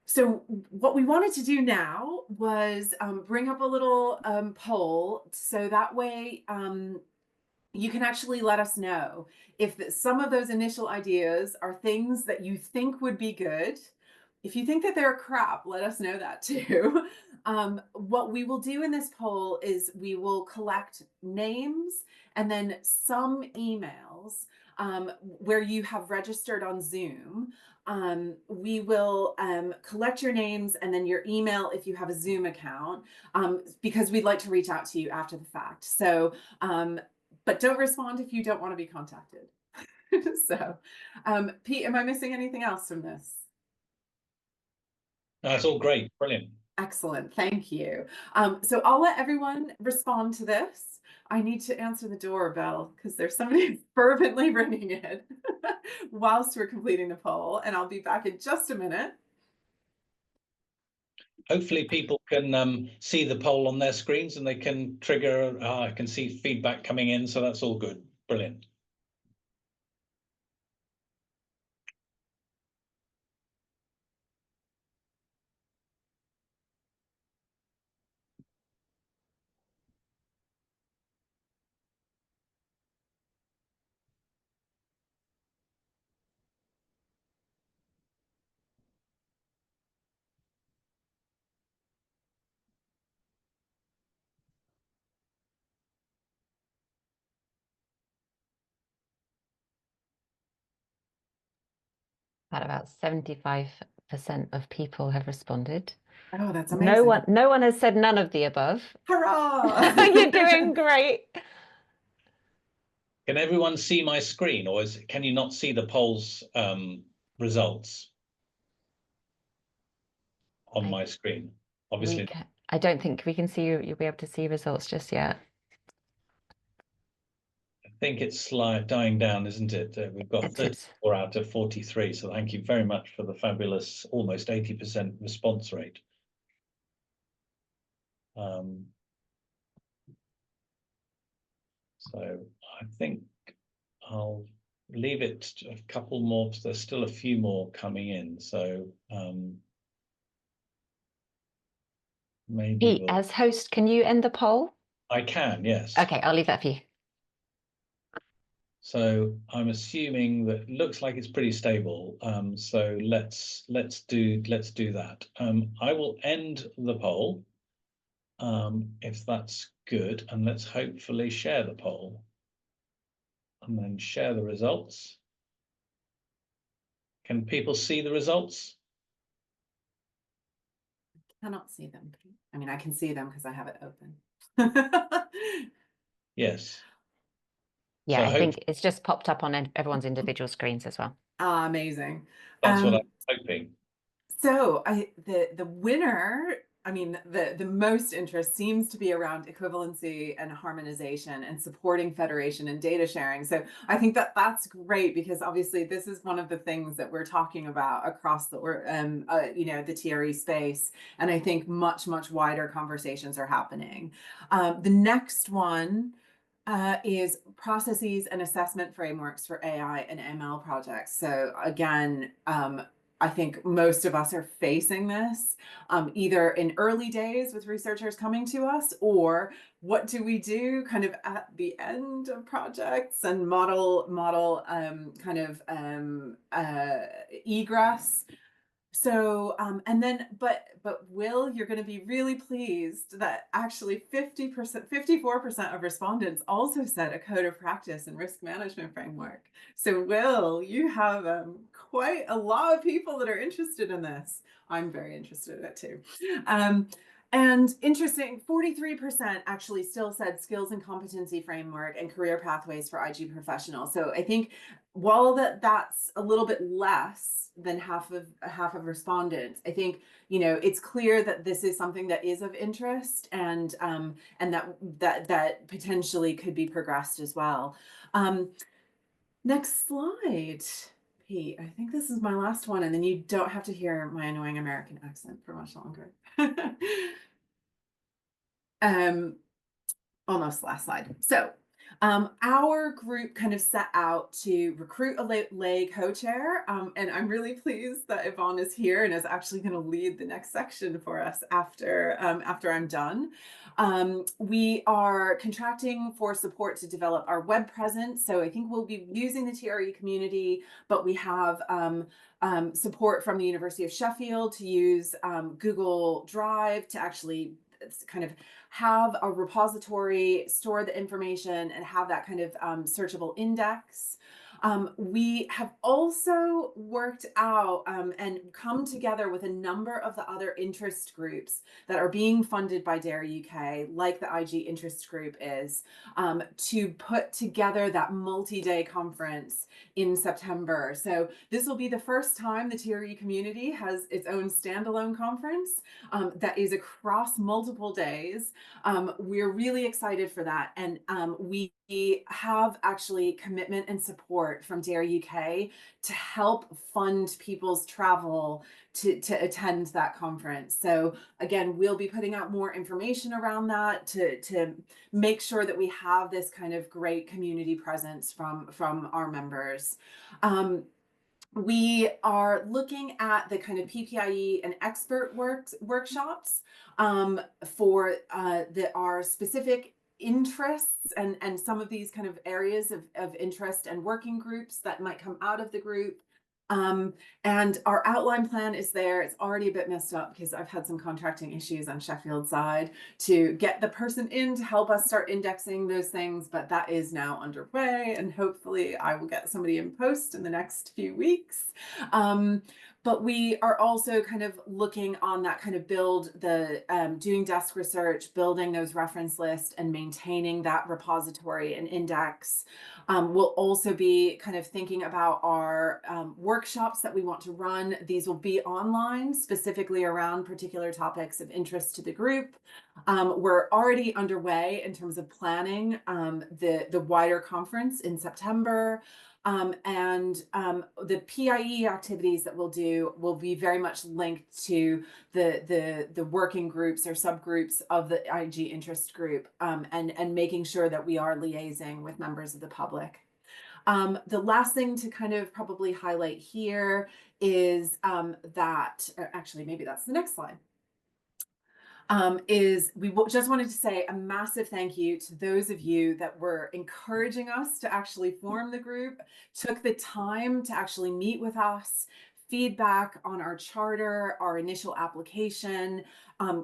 So what we wanted to do now was bring up a little poll, so that way you can actually let us know if some of those initial ideas are things that you think would be good. If you think that they're crap, let us know that too. What we will do in this poll is we will collect names and then some emails where you have registered on Zoom. We will collect your names and then your email if you have a Zoom account, because we'd like to reach out to you after the fact. So, but don't respond if you don't want to be contacted. So, Pete, am I missing anything else from this? That's all great. Brilliant. Excellent. Thank you. So I'll let everyone respond to this. I need to answer the doorbell because there's somebody fervently ringing it whilst we're completing the poll, and I'll be back in just a minute. Hopefully people can see the poll on their screens and they can trigger, I can see feedback coming in, so that's all good. Brilliant. About 75% of people have responded. Oh, that's amazing. No one has said none of the above. Hurrah! You're doing great. Can everyone see my screen, or can you not see the poll's results on my screen? Obviously, I don't think we can see you. You'll be able to see results just yet. I think it's dying down, isn't it? We've got 34 out of 43. So thank you very much for the fabulous, almost 80% response rate. So I think I'll leave it a couple more, because there's still a few more coming in. So maybe Pete, as host, can you end the poll? I can, yes. Okay, I'll leave that for you. So I'm assuming that it looks like it's pretty stable. So let's do that. I will end the poll, if that's good, and let's hopefully share the poll and then share the results. Can people see the results? I cannot see them. I mean, I can see them because I have it open. Yes. Yeah, so I think it's just popped up on everyone's individual screens as well. Amazing. That's what I'm hoping. So the winner, I mean, the most interest seems to be around equivalency and harmonization and supporting federation and data sharing. So I think that that's great, because obviously this is one of the things that we're talking about across the you know, the TRE space, and I think much wider conversations are happening. The next one is processes and assessment frameworks for AI and ML projects. So again, I think most of us are facing this either in early days with researchers coming to us, or what do we do kind of at the end of projects and model kind of egress. So, and then, but Will, you're going to be really pleased that actually 50%, 54% of respondents also said a code of practice and risk management framework. So Will, you have quite a lot of people that are interested in this. I'm very interested in it too. And interesting, 43% actually still said skills and competency framework and career pathways for IG professionals. So I think while that's a little bit less than half of respondents, I think, you know, it's clear that this is something that is of interest, and that potentially could be progressed as well. Next slide, Pete. I think this is my last one, and then you don't have to hear my annoying American accent for much longer. Almost last slide. So our group kind of set out to recruit a lay co-chair, and I'm really pleased that Yvonne is here and is actually going to lead the next section for us after I'm done. We are contracting for support to develop our web presence, so I think we'll be using the TRE community, but we have support from the University of Sheffield to use Google Drive to actually kind of have a repository, store the information, and have that kind of searchable index. We have also worked out and come together with a number of the other interest groups that are being funded by DARE UK, like the IG interest group is, to put together that multi-day conference in September. So this will be the first time the TRE community has its own standalone conference that is across multiple days. We're really excited for that, and we have actually commitment and support from DARE UK to help fund people's travel to attend that conference. So again, we'll be putting out more information around that to make sure that we have this kind of great community presence from our members. We are looking at the kind of PPIE and expert workshops for our specific interests and some of these kind of areas of interest and working groups that might come out of the group. And our outline plan is there. It's already a bit messed up because I've had some contracting issues on Sheffield's side to get the person in to help us start indexing those things, but that is now underway, and hopefully I will get somebody in post in the next few weeks. But we are also kind of looking on that kind of build the doing desk research, building those reference lists and maintaining that repository and index. We'll also be kind of thinking about our workshops that we want to run. These will be online, specifically around particular topics of interest to the group. We're already underway in terms of planning the wider conference in September. And the PIE activities that we'll do will be very much linked to the working groups or subgroups of the IG interest group, and making sure that we are liaising with members of the public. The last thing to kind of probably highlight here is that, actually, maybe that's the next slide. Is we just wanted to say a massive thank you to those of you that were encouraging us to actually form the group, took the time to actually meet with us, feedback on our charter, our initial application,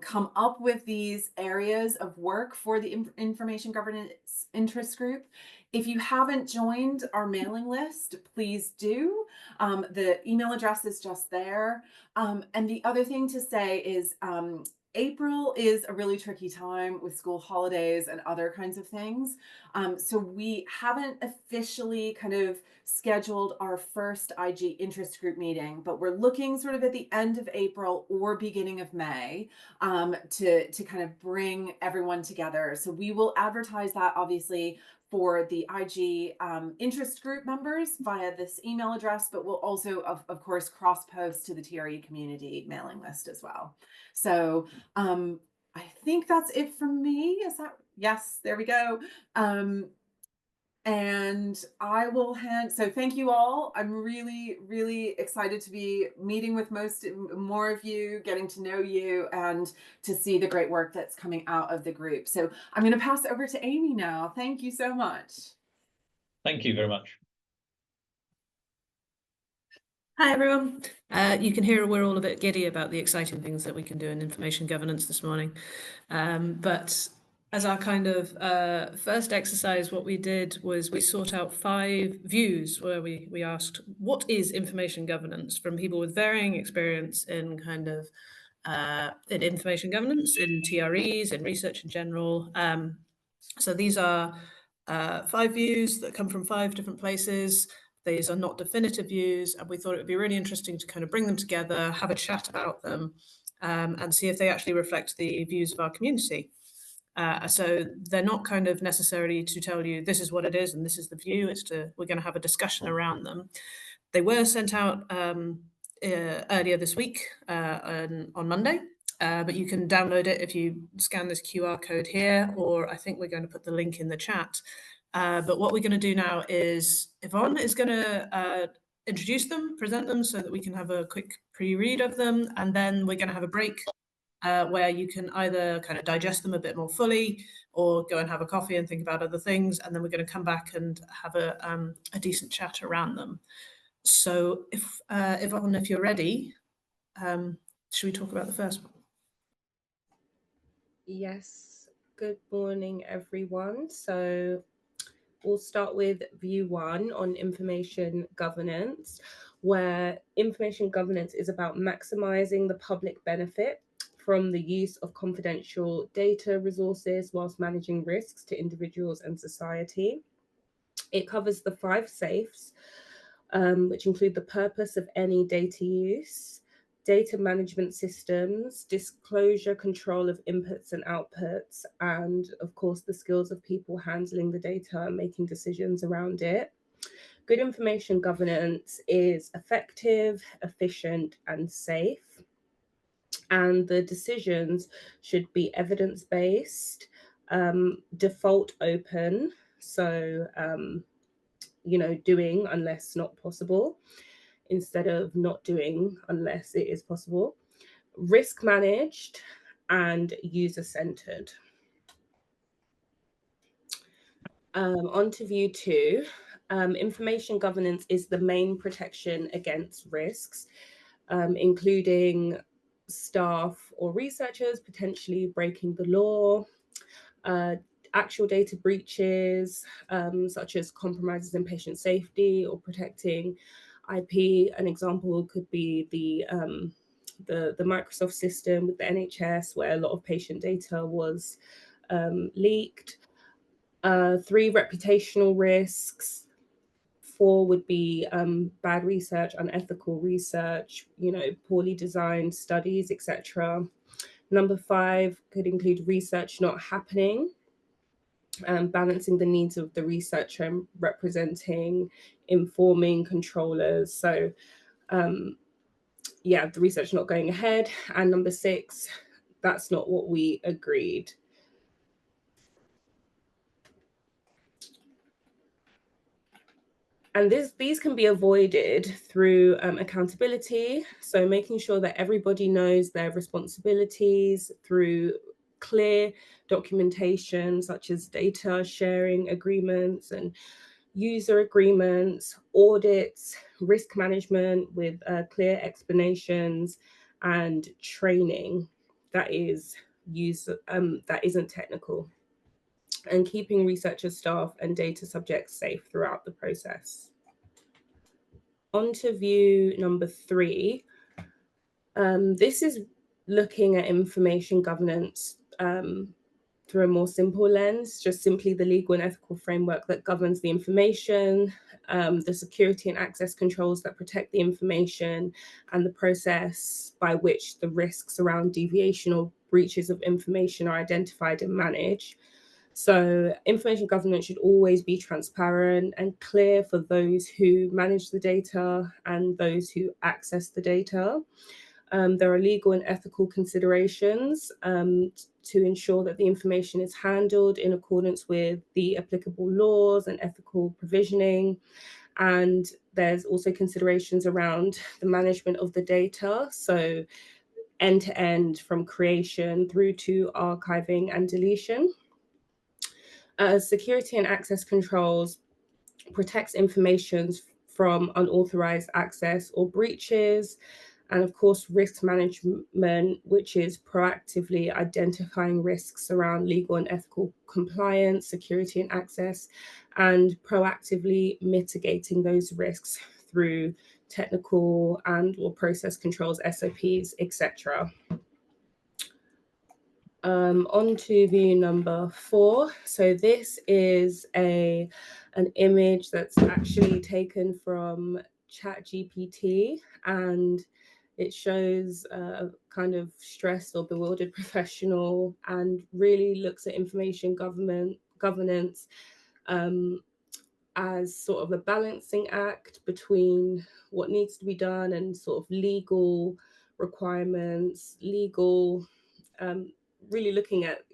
come up with these areas of work for the information governance interest group. If you haven't joined our mailing list, please do. The email address is just there. And the other thing to say is, April is a really tricky time with school holidays and other kinds of things. So we haven't officially kind of scheduled our first IG interest group meeting, but we're looking sort of at the end of April or beginning of May to kind of bring everyone together. So we will advertise that obviously for the IG interest group members via this email address, but we'll also, of course, cross-post to the TRE community mailing list as well. So I think that's it from me. Is that, yes, there we go. And I will so thank you all. I'm really, really excited to be meeting with more of you, getting to know you, and to see the great work that's coming out of the group. So I'm going to pass over to Amy now. Thank you so much. Thank you very much. Hi everyone. You can hear we're all a bit giddy about the exciting things that we can do in information governance this morning. But as our kind of first exercise, what we did was we sought out 5 views where we asked, what is information governance, from people with varying experience in kind of in information governance, in TREs, in research in general. So these are 5 views that come from 5 different places. These are not definitive views, and we thought it would be really interesting to kind of bring them together, have a chat about them, and see if they actually reflect the views of our community. So they're not kind of necessarily to tell you this is what it is and this is the view. We're going to have a discussion around them. They were sent out earlier this week on Monday, but you can download it if you scan this QR code here, or I think we're going to put the link in the chat. But what we're going to do now is Yvonne is going to introduce them, present them so that we can have a quick pre-read of them, and then we're going to have a break where you can either kind of digest them a bit more fully or go and have a coffee and think about other things, and then we're going to come back and have a decent chat around them. So Yvonne, if you're ready, should we talk about the first one? Yes, good morning everyone. So we'll start with view 1 on information governance, where information governance is about maximizing the public benefit from the use of confidential data resources whilst managing risks to individuals and society. It covers the 5 safes, which include the purpose of any data use, data management systems, disclosure control of inputs and outputs, and of course the skills of people handling the data and making decisions around it. Good information governance is effective, efficient, and safe. And the decisions should be evidence-based, default open, so doing unless not possible, instead of not doing unless it is possible, risk managed, and user-centered. On to view 2. Information governance is the main protection against risks, including staff or researchers potentially breaking the law, actual data breaches, such as compromises in patient safety or protecting IP. An example could be the Microsoft system with the NHS, where a lot of patient data was leaked. 3, reputational risks. 4 would be bad research, unethical research, poorly designed studies, etc. Number 5 could include research not happening, balancing the needs of the researcher and representing, informing controllers. So the research not going ahead. And number 6, that's not what we agreed. And these can be avoided through accountability. So making sure that everybody knows their responsibilities through clear documentation, such as data sharing agreements and user agreements, audits, risk management with clear explanations, and training that isn't technical, and keeping researchers, staff, and data subjects safe throughout the process. On to view number 3. This is looking at information governance through a more simple lens, just simply the legal and ethical framework that governs the information, the security and access controls that protect the information, and the process by which the risks around deviation or breaches of information are identified and managed. So information governance should always be transparent and clear for those who manage the data and those who access the data. There are legal and ethical considerations to ensure that the information is handled in accordance with the applicable laws and ethical provisioning. And there's also considerations around the management of the data. So end to end, from creation through to archiving and deletion. Security and access controls protects information from unauthorized access or breaches. And of course, risk management, which is proactively identifying risks around legal and ethical compliance, security and access, and proactively mitigating those risks through technical and or process controls, SOPs, etc. On to view number 4. So this is an image that's actually taken from ChatGPT, and it shows a kind of stressed or bewildered professional, and really looks at information governance as sort of a balancing act between what needs to be done and sort of legal requirements, really looking at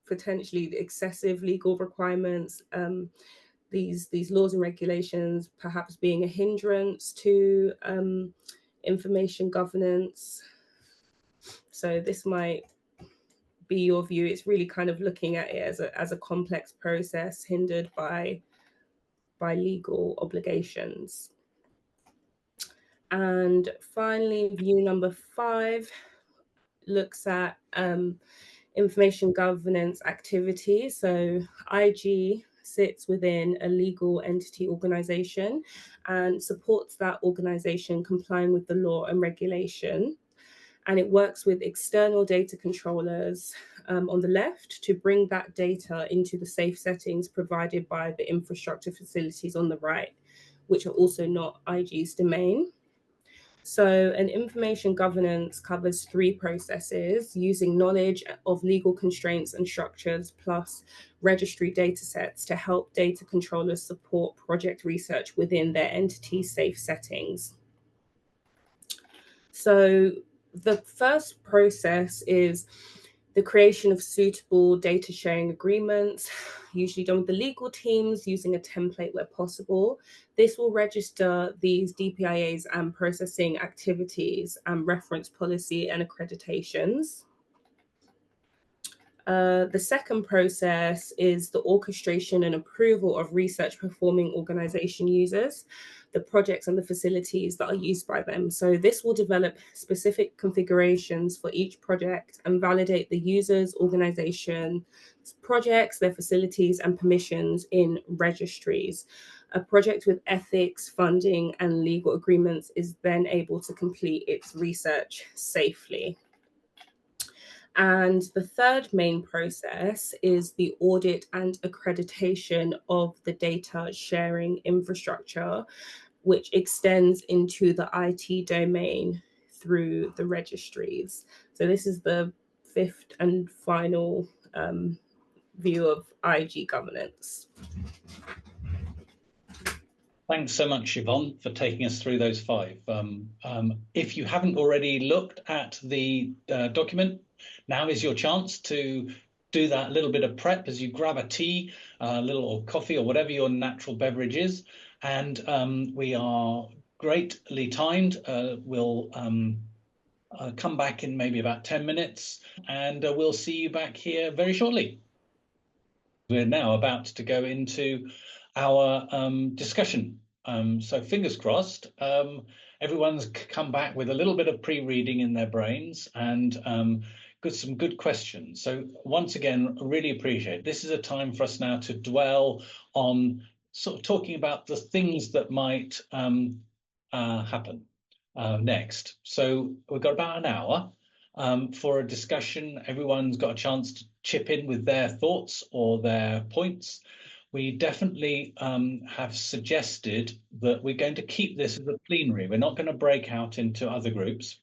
potentially excessive legal requirements, these laws and regulations perhaps being a hindrance to information governance. So this might be your view. It's really kind of looking at it as a complex process hindered by legal obligations. And finally, view number 5 looks at information governance activities. So IG sits within a legal entity organization and supports that organization complying with the law and regulation. And it works with external data controllers on the left to bring that data into the safe settings provided by the infrastructure facilities on the right, which are also not IG's domain. So an information governance covers 3 processes using knowledge of legal constraints and structures plus registry datasets to help data controllers support project research within their entity safe settings. So the first process is the creation of suitable data sharing agreements, usually done with the legal teams using a template where possible. This will register these DPIAs and processing activities and reference policy and accreditations. The second process is the orchestration and approval of research performing organization users, the projects and the facilities that are used by them. So this will develop specific configurations for each project and validate the users, organization, projects, their facilities and permissions in registries. A project with ethics, funding and legal agreements is then able to complete its research safely. And the third main process is the audit and accreditation of the data sharing infrastructure, which extends into the IT domain through the registries. So this is the 5th and final view of IG governance. Thanks so much, Siobhan, for taking us through those 5. If you haven't already looked at the document, now is your chance to do that little bit of prep as you grab a tea, or coffee or whatever your natural beverage is. And we are greatly timed. We'll come back in maybe about 10 minutes and we'll see you back here very shortly. We're now about to go into our discussion. So fingers crossed, everyone's come back with a little bit of pre-reading in their brains and some good questions. So once again, really appreciate this is a time for us now to dwell on sort of talking about the things that might happen next. So we've got about an hour for a discussion. Everyone's got a chance to chip in with their thoughts or their points. We definitely have suggested that we're going to keep this as a plenary. We're not going to break out into other groups.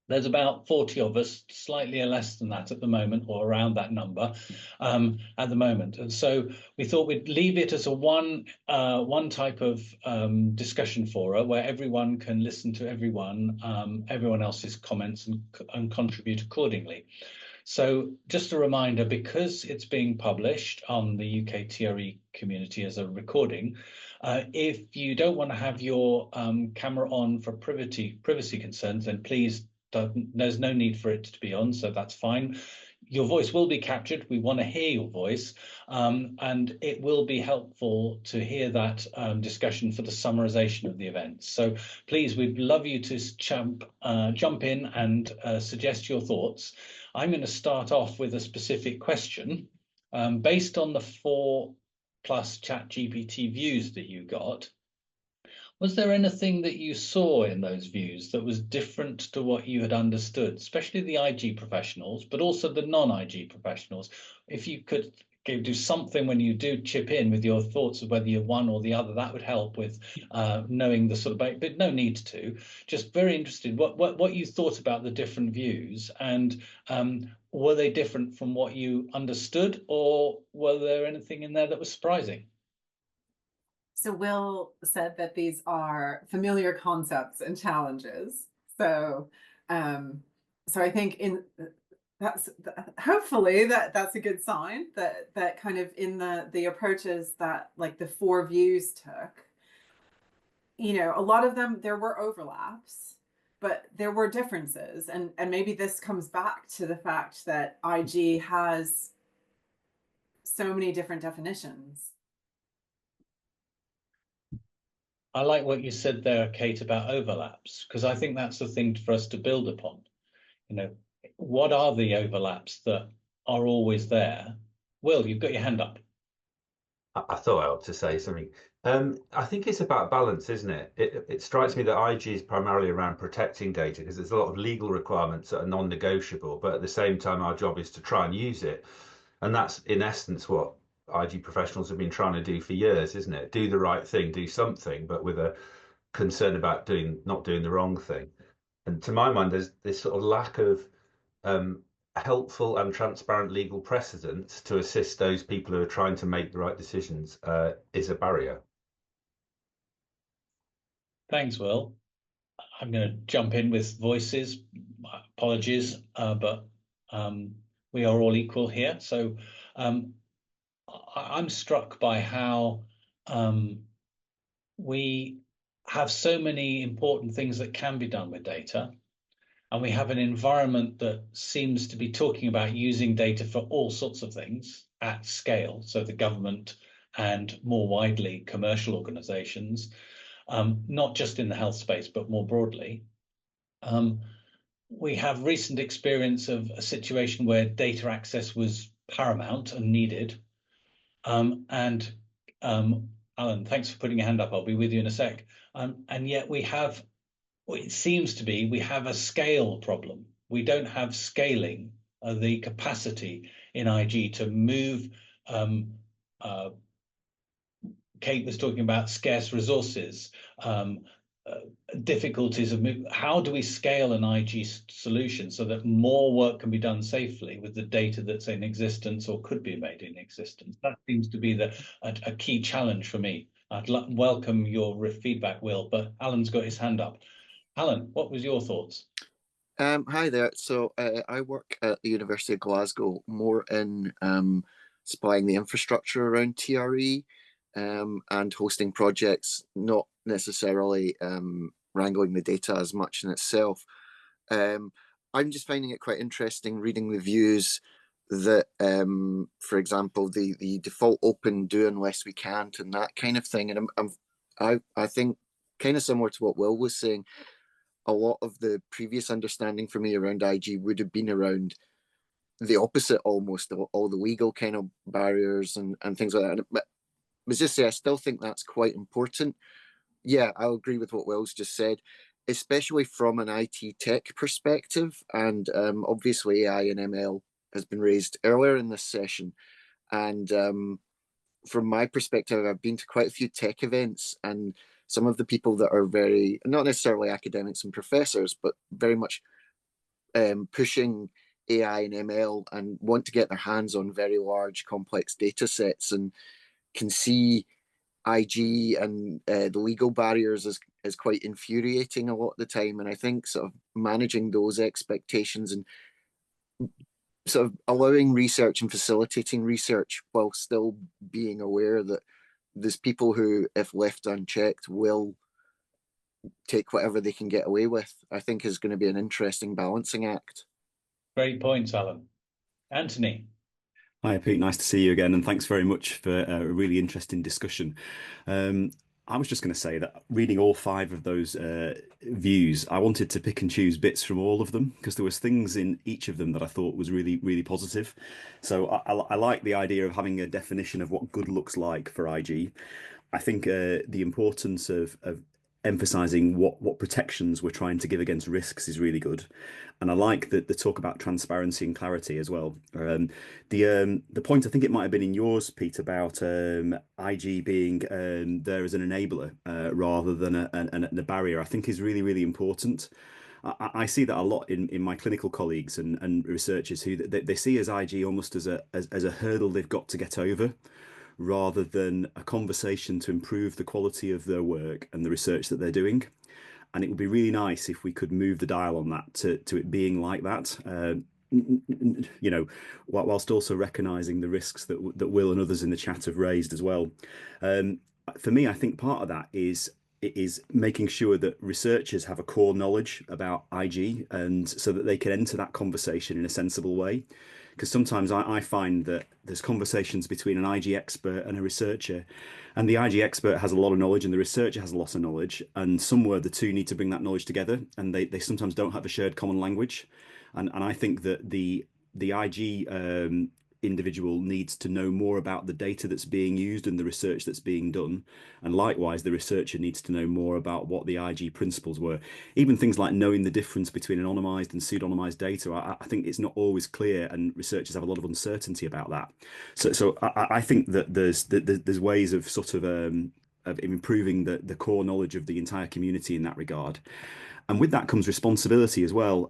There's about 40 of us, slightly less than that at the moment, or around that number at the moment. And so we thought we'd leave it as a one type of discussion forum where everyone can listen to everyone else's comments and contribute accordingly. So just a reminder, because it's being published on the UK TRE community as a recording, if you don't want to have your camera on for privacy concerns, then please there's no need for it to be on, so that's fine. Your voice will be captured. We want to hear your voice, and it will be helpful to hear that discussion for the summarization of the event. So please, we'd love you to jump in and suggest your thoughts. I'm going to start off with a specific question based on the 4+ ChatGPT views that you got. Was there anything that you saw in those views that was different to what you had understood, especially the IG professionals, but also the non-IG professionals? If you could do something when you do chip in with your thoughts of whether you're one or the other, that would help with knowing the sort of, but no need to. Just very interested what you thought about the different views, and were they different from what you understood, or were there anything in there that was surprising? So Will said that these are familiar concepts and challenges. So, so I think that's hopefully that's a good sign that kind of in the approaches that like the 4 views took, you know, a lot of them, there were overlaps, but there were differences. And maybe this comes back to the fact that IG has so many different definitions. I like what you said there, Kate, about overlaps, because I think that's the thing for us to build upon. You know, what are the overlaps that are always there? Will, you've got your hand up. I thought I ought to say something. I think it's about balance, isn't it? It strikes me that IG is primarily around protecting data because there's a lot of legal requirements that are non-negotiable, but at the same time, our job is to try and use it. And that's in essence what IG professionals have been trying to do for years, isn't it? Do the right thing, do something, but with a concern about not doing the wrong thing. And to my mind, there's this sort of lack of helpful and transparent legal precedents to assist those people who are trying to make the right decisions is a barrier. Thanks, Will. I'm going to jump in with voices. Apologies, but we are all equal here. So I'm struck by how we have so many important things that can be done with data. And we have an environment that seems to be talking about using data for all sorts of things at scale. So the government and more widely commercial organizations, not just in the health space, but more broadly. We have recent experience of a situation where data access was paramount and needed. Alan, thanks for putting your hand up. I'll be with you in a sec. And yet we have, it seems to be, we have a scale problem. We don't have scaling, the capacity in IG to move. Kate was talking about scarce resources, difficulties of how do we scale an IG solution so that more work can be done safely with the data that's in existence or could be made in existence. That seems to be a key challenge for me. I'd welcome your feedback, Will, but Alan's got his hand up. Alan, what was your thoughts? Hi there. So I work at the University of Glasgow, more in supplying the infrastructure around TRE and hosting projects, not necessarily wrangling the data as much in itself. I'm just finding it quite interesting reading the views that, for example, the default open do unless we can't and that kind of thing. And I think kind of similar to what Will was saying, a lot of the previous understanding for me around IG would have been around the opposite, almost all the legal kind of barriers and things like that. But I was just say, I still think that's quite important. Yeah, I'll agree with what Will's just said, especially from an IT tech perspective. And obviously AI and ML has been raised earlier in this session. And from my perspective, I've been to quite a few tech events, and some of the people that are very, not necessarily academics and professors, but very much pushing AI and ML and want to get their hands on very large, complex data sets, and can see IG and the legal barriers as quite infuriating a lot of the time. And I think sort of managing those expectations and sort of allowing research and facilitating research while still being aware that there's people who, if left unchecked, will take whatever they can get away with, I think is going to be an interesting balancing act. Great points, Alan. Anthony. Hi, Pete. Nice to see you again, and thanks very much for a really interesting discussion. I was just going to say that reading all 5 of those views, I wanted to pick and choose bits from all of them because there was things in each of them that I thought was really, really positive. So I like the idea of having a definition of what good looks like for IG. I think the importance of emphasizing what protections we're trying to give against risks is really good. And I like the talk about transparency and clarity as well. The point, I think it might have been in yours, Pete, about IG being there as an enabler rather than a barrier, I think is really, really important. I see that a lot in my clinical colleagues and researchers who they see as IG almost as a hurdle they've got to get over, rather than a conversation to improve the quality of their work and the research that they're doing. And it would be really nice if we could move the dial on that to it being like that, you know, whilst also recognising the risks that Will and others in the chat have raised as well. For me, I think part of that is making sure that researchers have a core knowledge about IG, and so that they can enter that conversation in a sensible way. Because sometimes I find that there's conversations between an IG expert and a researcher, and the IG expert has a lot of knowledge and the researcher has a lot of knowledge, and somewhere the two need to bring that knowledge together, and they sometimes don't have a shared common language. And I think that the IG individual needs to know more about the data that's being used and the research that's being done, and likewise the researcher needs to know more about what the IG principles were. Even things like knowing the difference between anonymized and pseudonymized data, I think it's not always clear, and researchers have a lot of uncertainty about that. So I think that there's ways of sort of improving the core knowledge of the entire community in that regard. And with that comes responsibility as well.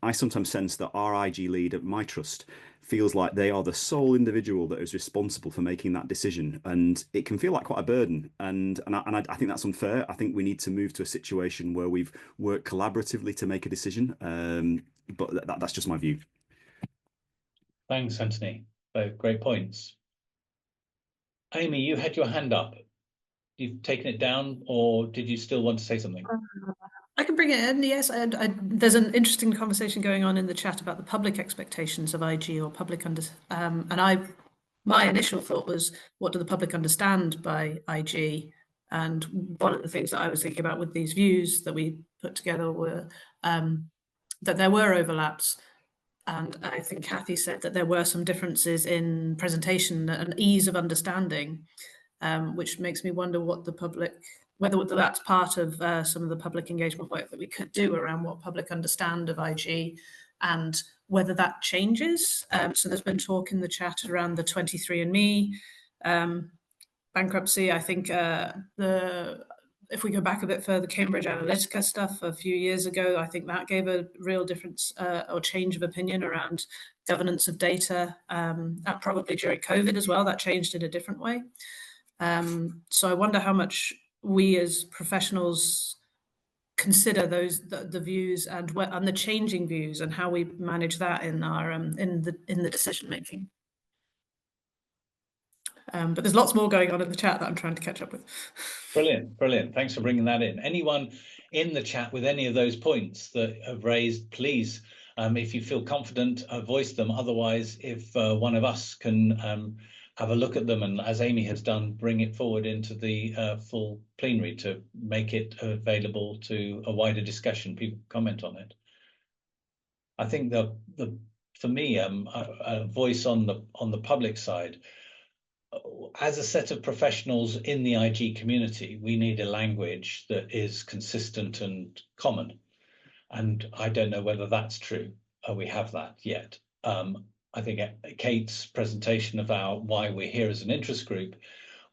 I sometimes sense that our IG lead at my trust feels like they are the sole individual that is responsible for making that decision, and it can feel like quite a burden. And I think that's unfair. I think we need to move to a situation where we've worked collaboratively to make a decision. But that's just my view. Thanks, Anthony. Great points. Amy, you had your hand up. You've taken it down, or did you still want to say something? I can bring it in, yes. There's an interesting conversation going on in the chat about the public expectations of IG or public my initial thought was, what do the public understand by IG? And one of the things that I was thinking about with these views that we put together were that there were overlaps. And I think Kathy said that there were some differences in presentation and ease of understanding, which makes me wonder what the public, whether that's part of some of the public engagement work that we could do around what public understand of IG, and whether that changes. So there's been talk in the chat around the 23andMe bankruptcy. I think if we go back a bit further, Cambridge Analytica stuff a few years ago, I think that gave a real difference or change of opinion around governance of data. And probably during COVID as well, that changed in a different way. So I wonder how much we as professionals consider the views and the changing views, and how we manage that in our in the decision making. But there's lots more going on in the chat that I'm trying to catch up with. Brilliant. Thanks for bringing that in. Anyone in the chat with any of those points that have raised, please, if you feel confident, voice them. Otherwise, if one of us can have a look at them, and as Amy has done, bring it forward into the full plenary to make it available to a wider discussion, people comment on it. I think for me, a voice on the public side, as a set of professionals in the IG community, we need a language that is consistent and common. And I don't know whether that's true. We have that yet. I think Kate's presentation about why we're here as an interest group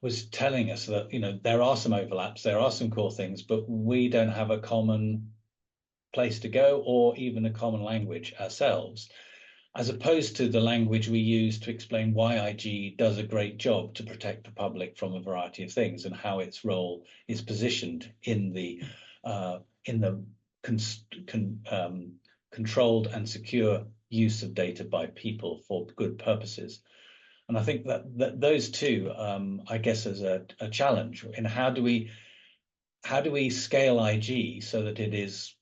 was telling us that, you know, there are some overlaps, there are some core things, but we don't have a common place to go, or even a common language ourselves, as opposed to the language we use to explain why IG does a great job to protect the public from a variety of things and how its role is positioned in the controlled and secure use of data by people for good purposes. And I think that those two, I guess, is a challenge in how do we scale IG so that it is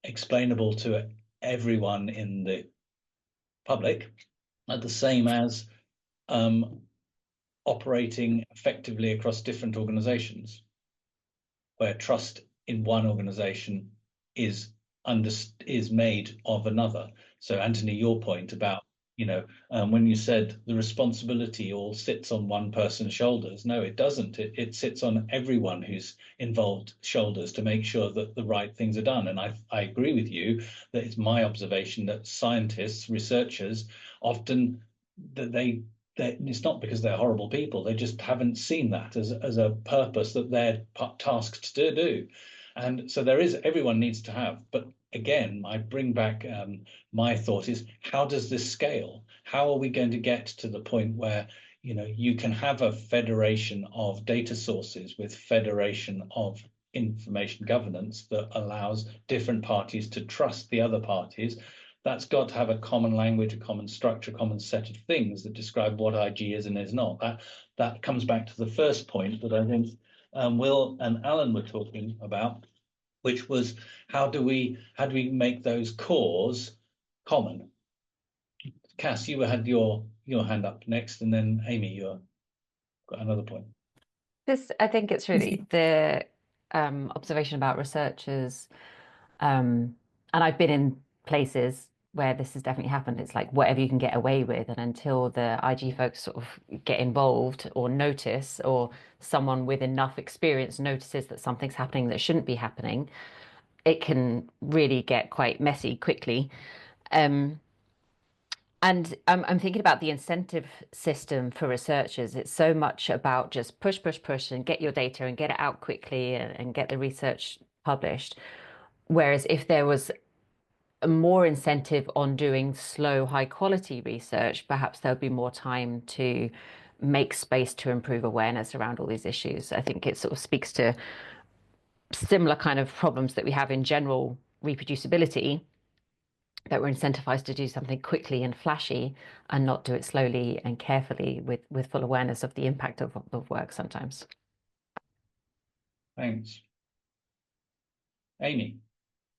explainable to everyone in the public, at the same as operating effectively across different organizations, where trust in one organization is made of another. So Anthony, your point about, when you said the responsibility all sits on one person's shoulders, no, it doesn't. It sits on everyone who's involved shoulders to make sure that the right things are done. And I agree with you that it's my observation that scientists, researchers, often it's not because they're horrible people. They just haven't seen that as a purpose that they're tasked to do. And so everyone needs to have, but again, I bring back my thought is, how does this scale? How are we going to get to the point where, you can have a federation of data sources with federation of information governance that allows different parties to trust the other parties? That's got to have a common language, a common structure, a common set of things that describe what IG is and is not. That comes back to the first point that I think Will and Alan were talking about, which was how do we make those cores common? Cass, you had your hand up next, and then Amy, you got another point. I think it's really the observation about researchers, and I've been in places where this has definitely happened. It's like whatever you can get away with, and until the IG folks sort of get involved or notice, or someone with enough experience notices that something's happening that shouldn't be happening, it can really get quite messy quickly. And I'm thinking about the incentive system for researchers. It's so much about just push and get your data and get it out quickly and get the research published. Whereas if there was more incentive on doing slow, high quality research, perhaps there'll be more time to make space to improve awareness around all these issues. I think it sort of speaks to similar kind of problems that we have in general reproducibility, that we're incentivized to do something quickly and flashy and not do it slowly and carefully with full awareness of the impact of work sometimes. Thanks. Amy.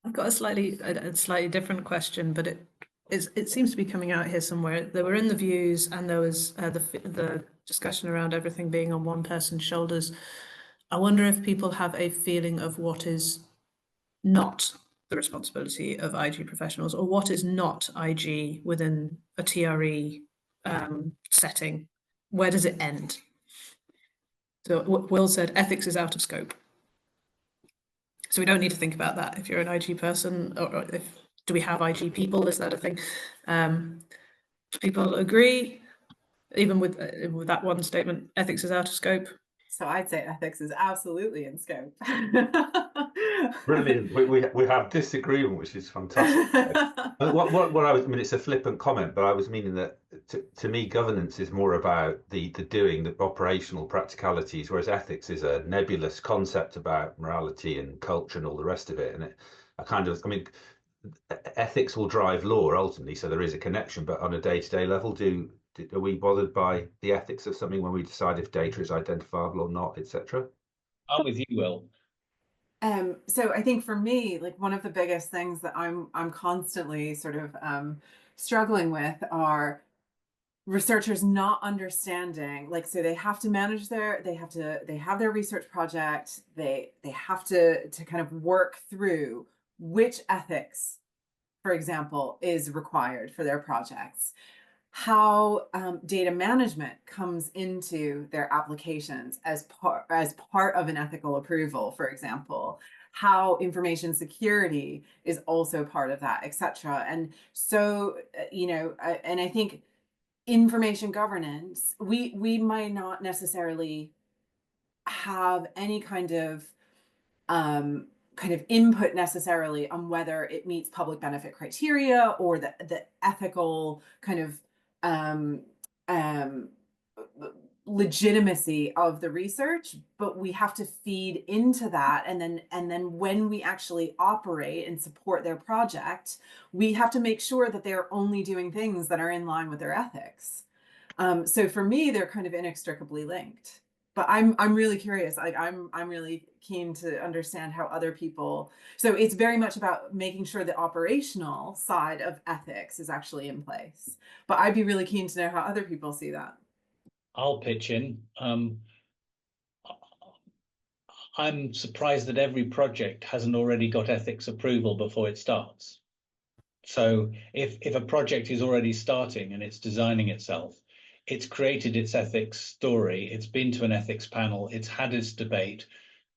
I've got a slightly different question, but it seems to be coming out here somewhere. They were in the views, and there was the discussion around everything being on one person's shoulders. I wonder if people have a feeling of what is not the responsibility of IG professionals, or what is not IG within a TRE setting. Where does it end? So Will said ethics is out of scope. So we don't need to think about that if you're an IG person, or do we have IG people? Is that a thing? People agree, even with that one statement, ethics is out of scope. So I'd say ethics is absolutely in scope. Brilliant. We have disagreement, which is fantastic. What I mean, it's a flippant comment, but I was meaning that to me, governance is more about the doing, the operational practicalities, whereas ethics is a nebulous concept about morality and culture and all the rest of it. And ethics will drive law ultimately, so there is a connection. But on a day-to-day level, are we bothered by the ethics of something when we decide if data is identifiable or not, etc.? I'm with you, Will. So I think for me, like one of the biggest things that I'm constantly sort of struggling with are researchers not understanding, like, so they have to manage they have their research project, they have to kind of work through which ethics, for example, is required for their projects, how data management comes into their applications as part of an ethical approval, for example, how information security is also part of that, etc. And so, and I think information governance, we might not necessarily have any kind of kind of input necessarily on whether it meets public benefit criteria or the ethical kind of legitimacy of the research, but we have to feed into that, and then when we actually operate and support their project, we have to make sure that they're only doing things that are in line with their ethics. So for me, they're kind of inextricably linked. But I'm really curious. Like I'm really keen to understand how other people. So it's very much about making sure the operational side of ethics is actually in place. But I'd be really keen to know how other people see that. I'll pitch in. I'm surprised that every project hasn't already got ethics approval before it starts. So if a project is already starting and it's designing itself, it's created its ethics story, it's been to an ethics panel, it's had its debate.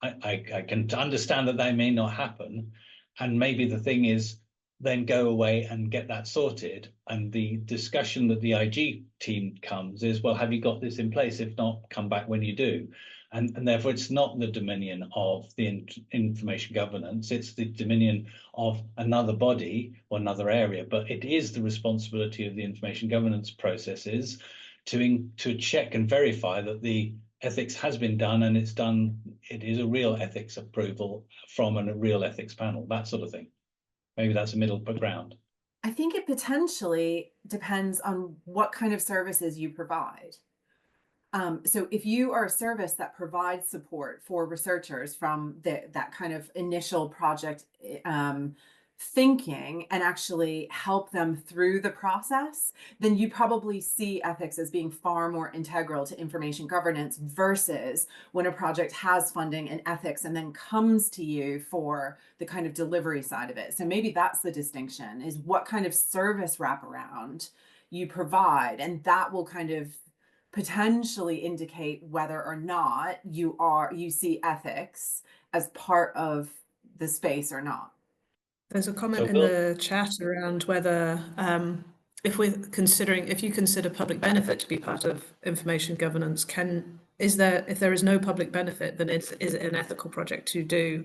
I can understand that may not happen. And maybe the thing is then go away and get that sorted. And the discussion that the IG team comes is, well, have you got this in place? If not, come back when you do. And therefore, it's not the dominion of the information governance, it's the dominion of another body or another area, but it is the responsibility of the information governance processes to check and verify that the ethics has been done, and it is a real ethics approval from a real ethics panel, that sort of thing. Maybe that's a middle ground. I think it potentially depends on what kind of services you provide. So if you are a service that provides support for researchers from that kind of initial project thinking and actually help them through the process, then you probably see ethics as being far more integral to information governance versus when a project has funding and ethics and then comes to you for the kind of delivery side of it. So maybe that's the distinction, is what kind of service wraparound you provide, and that will kind of potentially indicate whether or not you see ethics as part of the space or not. There's a comment in the chat around whether if you consider public benefit to be part of information governance, if there is no public benefit, then is it an ethical project to do?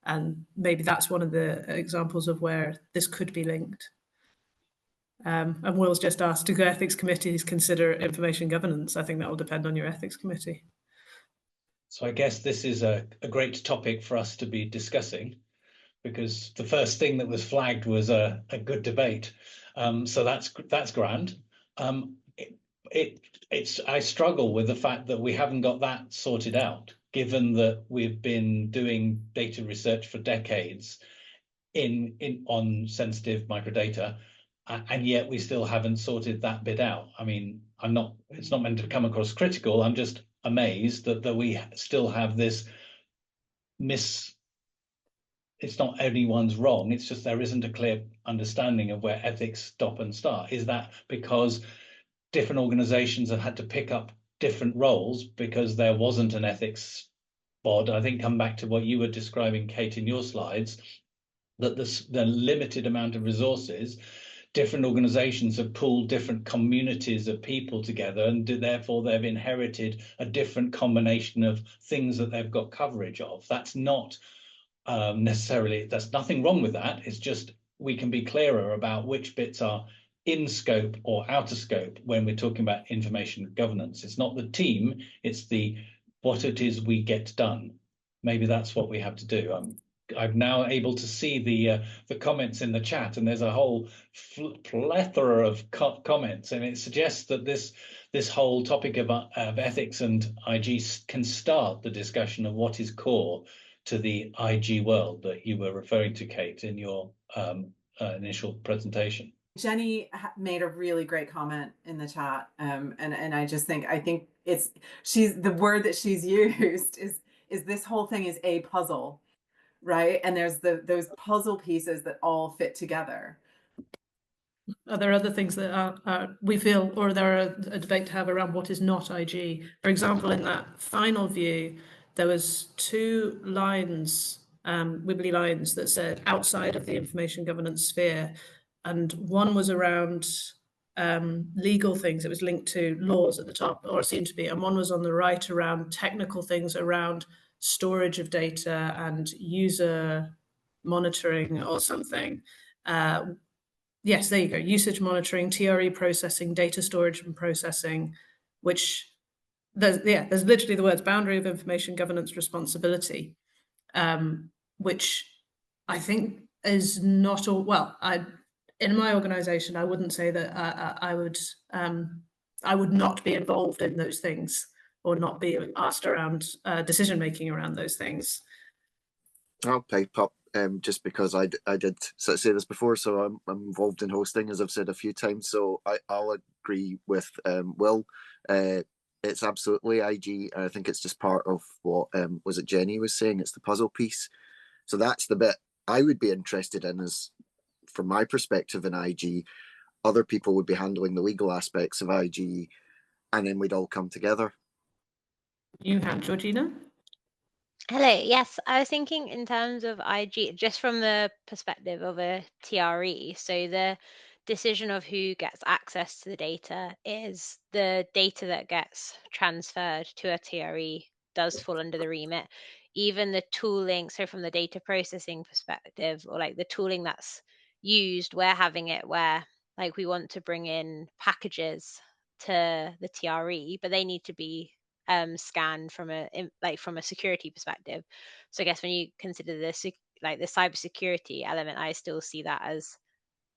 And maybe that's one of the examples of where this could be linked. And Will's just asked, do ethics committees consider information governance? I think that will depend on your ethics committee. So I guess this is a great topic for us to be discussing, because the first thing that was flagged was a good debate. So that's grand. I struggle with the fact that we haven't got that sorted out, given that we've been doing data research for decades on sensitive microdata, and yet we still haven't sorted that bit out. I mean, it's not meant to come across critical. I'm just amazed that we still have this it's not anyone's wrong, it's just there isn't a clear understanding of where ethics stop and start. Is that because different organizations have had to pick up different roles because there wasn't an ethics bod? I think come back to what you were describing, Kate, in your slides, that the limited amount of resources, different organizations have pulled different communities of people together, and therefore they've inherited a different combination of things that they've got coverage of. That's not necessarily, there's nothing wrong with that. It's just we can be clearer about which bits are in scope or out of scope when we're talking about information governance. It's not the team, it's what it is we get done. Maybe that's what we have to do. I'm now able to see the comments in the chat, and there's a whole plethora of comments, and it suggests that this whole topic of ethics and IG can start the discussion of what is core to the IG world that you were referring to, Kate, in your initial presentation. Jenny made a really great comment in the chat, and I think the word that she's used is this whole thing is a puzzle, right? And there's those puzzle pieces that all fit together. Are there other things that we feel, or there are a debate to have around what is not IG? For example, in that final view, there was 2 lines, wibbly lines, that said outside of the information governance sphere, and one was around legal things. It was linked to laws at the top, or it seemed to be, and one was on the right around technical things around storage of data and user monitoring or something. Yes, there you go. Usage monitoring, TRE processing, data storage and processing, which there's literally the words boundary of information governance responsibility, which I think is not all, well, in my organization, I wouldn't say that I would not be involved in those things or not be asked around decision-making around those things. I'll pipe up just because I did sort of say this before, so I'm involved in hosting, as I've said a few times, so I'll agree with Will. It's absolutely IG, and I think it's just part of what, was it Jenny was saying, it's the puzzle piece. So that's the bit I would be interested in, is from my perspective in IG, other people would be handling the legal aspects of IG, and then we'd all come together. You have Georgina? Hello. Yes, I was thinking in terms of IG, just from the perspective of a TRE. So the decision of who gets access to the data is the data that gets transferred to a TRE does fall under the remit. Even the tooling, so from the data processing perspective, or like the tooling that's used, we're having it where like we want to bring in packages to the TRE, but they need to be scanned from a security perspective. So I guess when you consider the cybersecurity element, I still see that as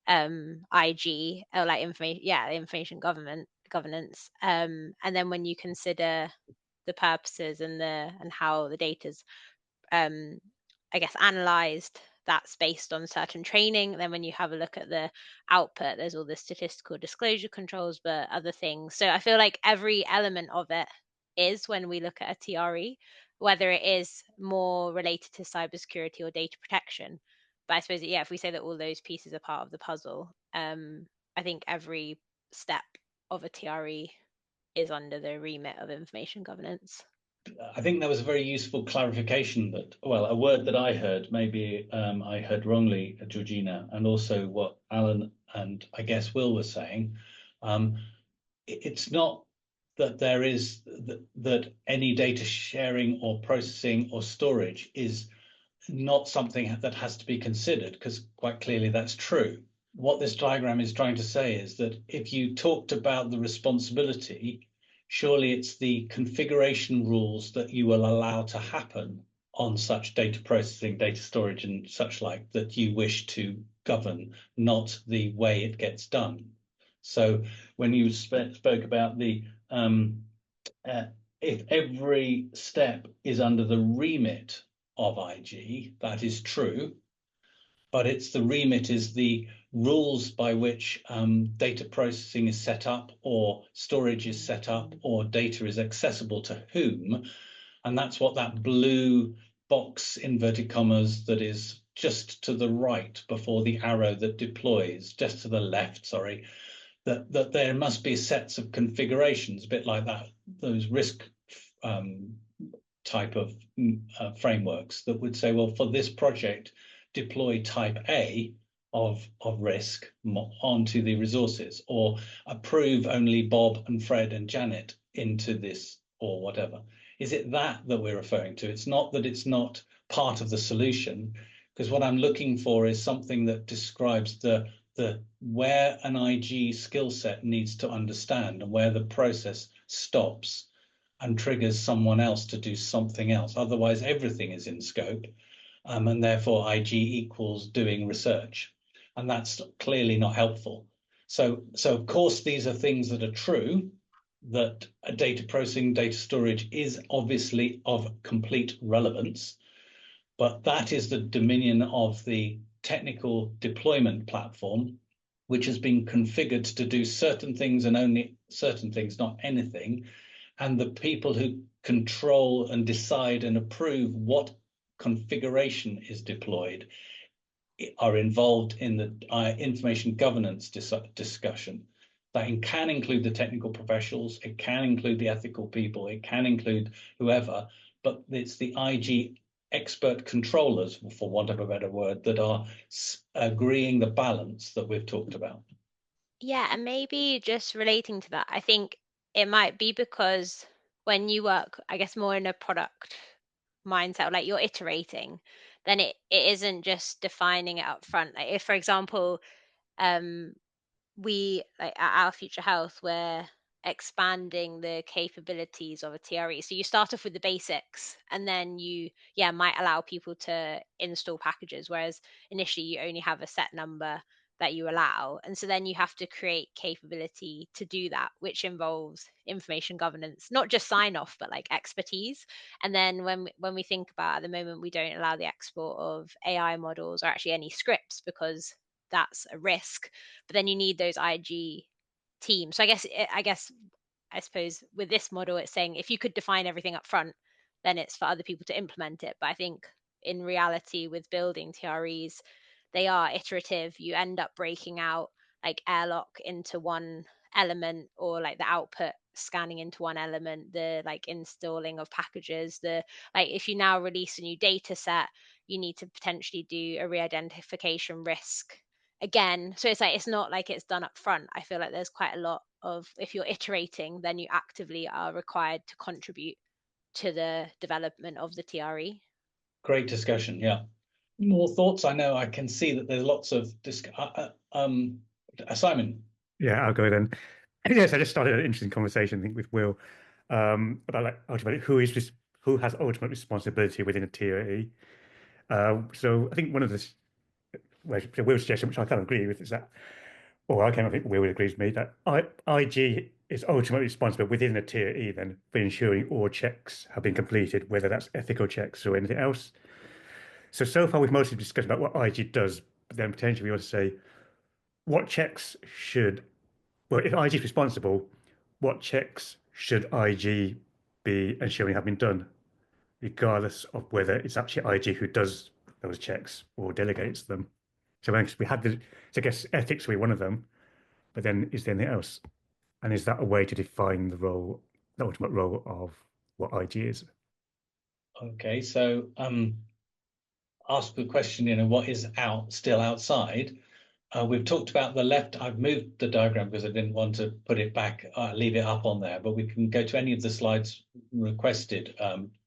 IG, or like information governance. And then when you consider the purposes and how the data's I guess analyzed, that's based on certain training. Then when you have a look at the output, there's all the statistical disclosure controls, but other things. So I feel like every element of it is, when we look at a TRE, whether it is more related to cybersecurity or data protection. But I suppose, if we say that all those pieces are part of the puzzle, I think every step of a TRE is under the remit of information governance. I think that was a very useful clarification that, well, a word that I heard, maybe I heard wrongly, Georgina, and also what Alan and I guess Will was saying. It's not that there is that any data sharing or processing or storage is not something that has to be considered, because quite clearly that's true. What this diagram is trying to say is that if you talked about the responsibility, surely it's the configuration rules that you will allow to happen on such data processing, data storage and such like that you wish to govern, not the way it gets done. So when you spoke about the if every step is under the remit of IG, that is true, but it's the remit is the rules by which data processing is set up, or storage is set up, or data is accessible to whom. And that's what that blue box, inverted commas, that is just to the right before the arrow that deploys, just to the left, sorry, that there must be sets of configurations, a bit like that, those risk type of frameworks that would say, well, for this project, deploy type A of risk onto the resources, or approve only Bob and Fred and Janet into this, or whatever. Is it that we're referring to? It's not that it's not part of the solution, because what I'm looking for is something that describes the where an IG skill set needs to understand and where the process stops and triggers someone else to do something else. Otherwise, everything is in scope, and therefore IG equals doing research. And that's clearly not helpful. So of course, these are things that are true, that data processing, data storage is obviously of complete relevance, but that is the dominion of the technical deployment platform, which has been configured to do certain things and only certain things, not anything. And the people who control and decide and approve what configuration is deployed are involved in the information governance discussion. That can include the technical professionals, it can include the ethical people, it can include whoever, but it's the IG expert controllers, for want of a better word, that are agreeing the balance that we've talked about. Yeah, and maybe just relating to that, I think it might be because when you work, I guess, more in a product mindset, or like you're iterating, then it isn't just defining it up front. Like if, for example, we like at our Future Health, we're expanding the capabilities of a TRE. So you start off with the basics, and then you might allow people to install packages, whereas initially you only have a set number that you allow. And so then you have to create capability to do that, which involves information governance, not just sign off, but like expertise. And then when we think about, at the moment, we don't allow the export of AI models or actually any scripts because that's a risk. But then you need those IG teams. So I suppose with this model, it's saying if you could define everything up front, then it's for other people to implement it. But I think in reality, with building TREs, they are iterative. You end up breaking out like airlock into one element, or like the output scanning into one element, the like installing of packages, the like if you now release a new data set, you need to potentially do a re-identification risk again. So it's like, it's not like it's done up front. I feel like there's quite a lot of, if you're iterating, then you actively are required to contribute to the development of the TRE. Great discussion. Yeah. More thoughts? I know I can see that there's lots of Simon. Yeah, I'll go then. Yes, I just started an interesting conversation, I think, with Will about like ultimately who has ultimate responsibility within a TRE. So I think one of the Will's suggestion, which I kind of agree with, is that, or I kind of think Will would agree with me, that IG is ultimately responsible within a TRE then for ensuring all checks have been completed, whether that's ethical checks or anything else. So far we've mostly discussed about what IG does, but then potentially we want to say what checks should, well, if IG is responsible, what checks should IG be ensuring have been done, regardless of whether it's actually IG who does those checks or delegates them. So we had so I guess ethics will be one of them, but then is there anything else? And is that a way to define the ultimate role of what IG is? Okay, so ask the question, what is still outside? We've talked about the left. I've moved the diagram because I didn't want to put it back, leave it up on there, but we can go to any of the slides requested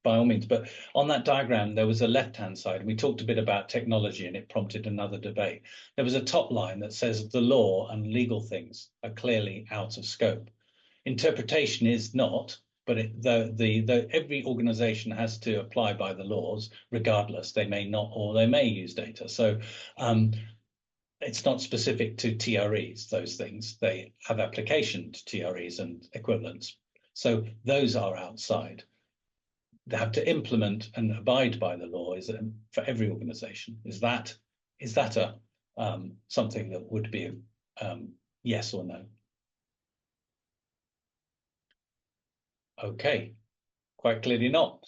by all means. But on that diagram, there was a left-hand side, and we talked a bit about technology, and it prompted another debate. There was a top line that says the law and legal things are clearly out of scope. Interpretation is not, but every organization has to apply by the laws, regardless. They may not, or they may use data. So it's not specific to TREs, those things. They have application to TREs and equivalents. So those are outside. They have to implement and abide by the law for every organization. Is that a something that would be yes or no? Okay, quite clearly not.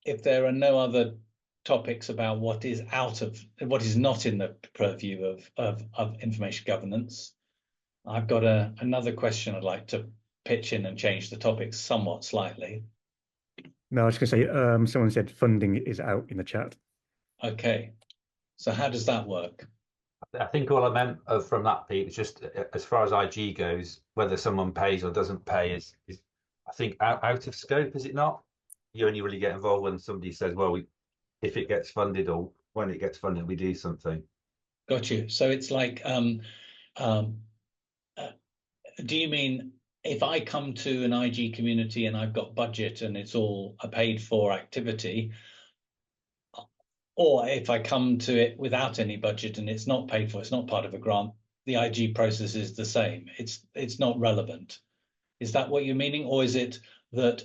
If there are no other topics about what is not in the purview of information governance, I've got another question I'd like to pitch in and change the topic somewhat slightly. No, I was going to say, someone said funding is out in the chat. Okay, so how does that work? I think all I meant from that, Pete, is just as far as IG goes, whether someone pays or doesn't pay is I think out of scope, is it not? You only really get involved when somebody says, well, if it gets funded or when it gets funded, we do something. Got you. So it's like, do you mean if I come to an IG community and I've got budget and it's all a paid for activity, or if I come to it without any budget and it's not paid for, it's not part of a grant, the IG process is the same. It's not relevant. Is that what you're meaning? Or is it that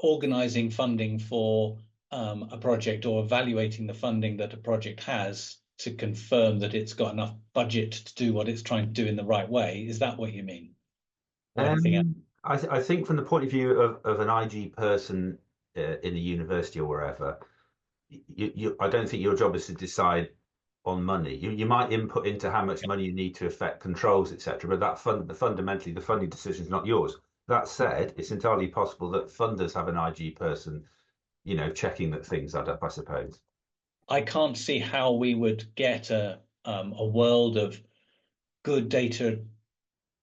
organizing funding for a project or evaluating the funding that a project has to confirm that it's got enough budget to do what it's trying to do in the right way? Is that what you mean? Or anything else? I think from the point of view of an IG person in a university or wherever, I don't think your job is to decide on money. You might input into how much money you need to affect controls, etc. But fundamentally, the funding decision is not yours. That said, it's entirely possible that funders have an IG person, checking that things add up, I suppose. I can't see how we would get a world of good data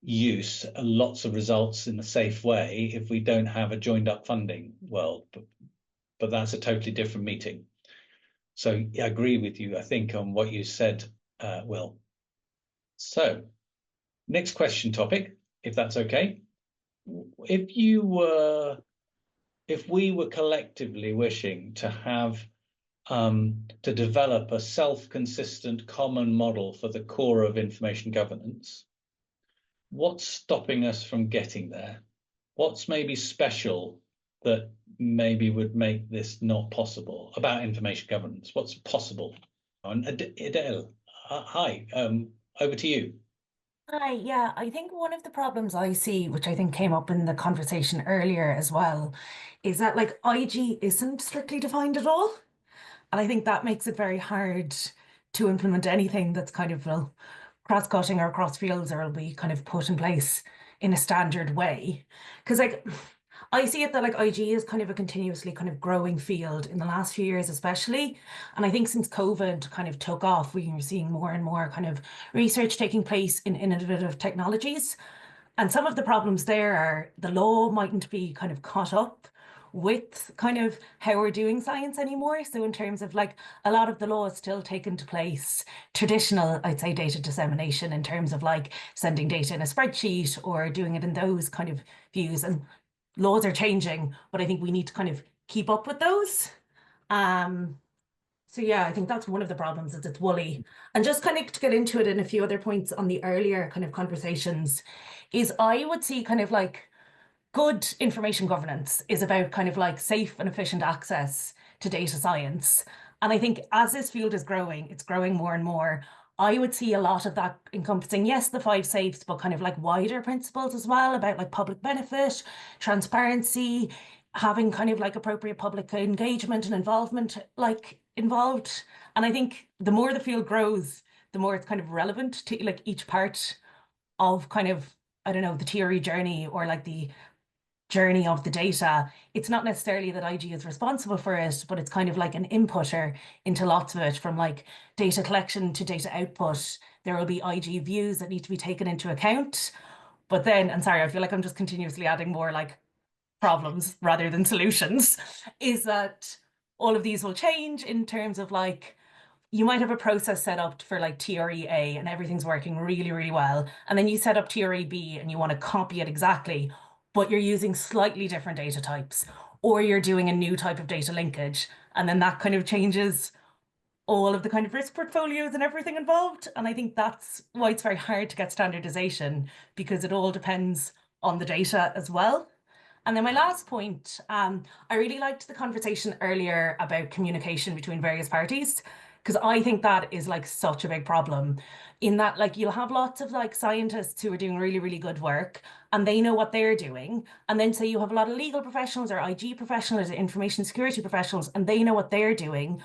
use lots of results in a safe way if we don't have a joined up funding world. But that's a totally different meeting. So I agree with you, I think, on what you said, Will. So next question topic, if that's okay. If we were collectively wishing to have to develop a self-consistent common model for the core of information governance, what's stopping us from getting there? What's maybe special that maybe would make this not possible about information governance? What's possible? And Adele, hi, over to you. Hi, yeah, I think one of the problems I see, which I think came up in the conversation earlier as well, is that like IG isn't strictly defined at all. And I think that makes it very hard to implement anything that's kind of, well, cross-cutting or cross fields, or will be kind of put in place in a standard way. Because like I see it that like IG is kind of a continuously kind of growing field in the last few years, especially. And I think since COVID kind of took off, we are seeing more and more kind of research taking place in innovative technologies. And some of the problems there are the law mightn't be kind of caught up with kind of how we're doing science anymore. So in terms of like a lot of the law is still taken to place traditional, I'd say, data dissemination in terms of like sending data in a spreadsheet or doing it in those kind of views. And laws are changing, but I think we need to kind of keep up with those. So yeah, I think that's one of the problems, is it's woolly. And just kind of to get into it in a few other points on the earlier kind of conversations, is I would see kind of like good information governance is about kind of like safe and efficient access to data science. And I think as this field is growing, it's growing more and more. I would see a lot of that encompassing, yes, the 5 safes, but kind of like wider principles as well about like public benefit, transparency, having kind of like appropriate public engagement and involvement like involved. And I think the more the field grows, the more it's kind of relevant to like each part of kind of, I don't know, the TRE journey or like the journey of the data. It's not necessarily that IG is responsible for it, but it's kind of like an inputter into lots of it, from like data collection to data output. There will be IG views that need to be taken into account. But then, and sorry, I feel like I'm just continuously adding more like problems rather than solutions, is that all of these will change in terms of like, you might have a process set up for like TRE A and everything's working really, really well. And then you set up TRE B and you want to copy it exactly, but you're using slightly different data types, or you're doing a new type of data linkage. And then that kind of changes all of the kind of risk portfolios and everything involved. And I think that's why it's very hard to get standardization, because it all depends on the data as well. And then my last point, I really liked the conversation earlier about communication between various parties, because I think that is like such a big problem, in that like you'll have lots of like scientists who are doing really, really good work and they know what they're doing. And then say you have a lot of legal professionals or IG professionals or information security professionals, and they know what they're doing,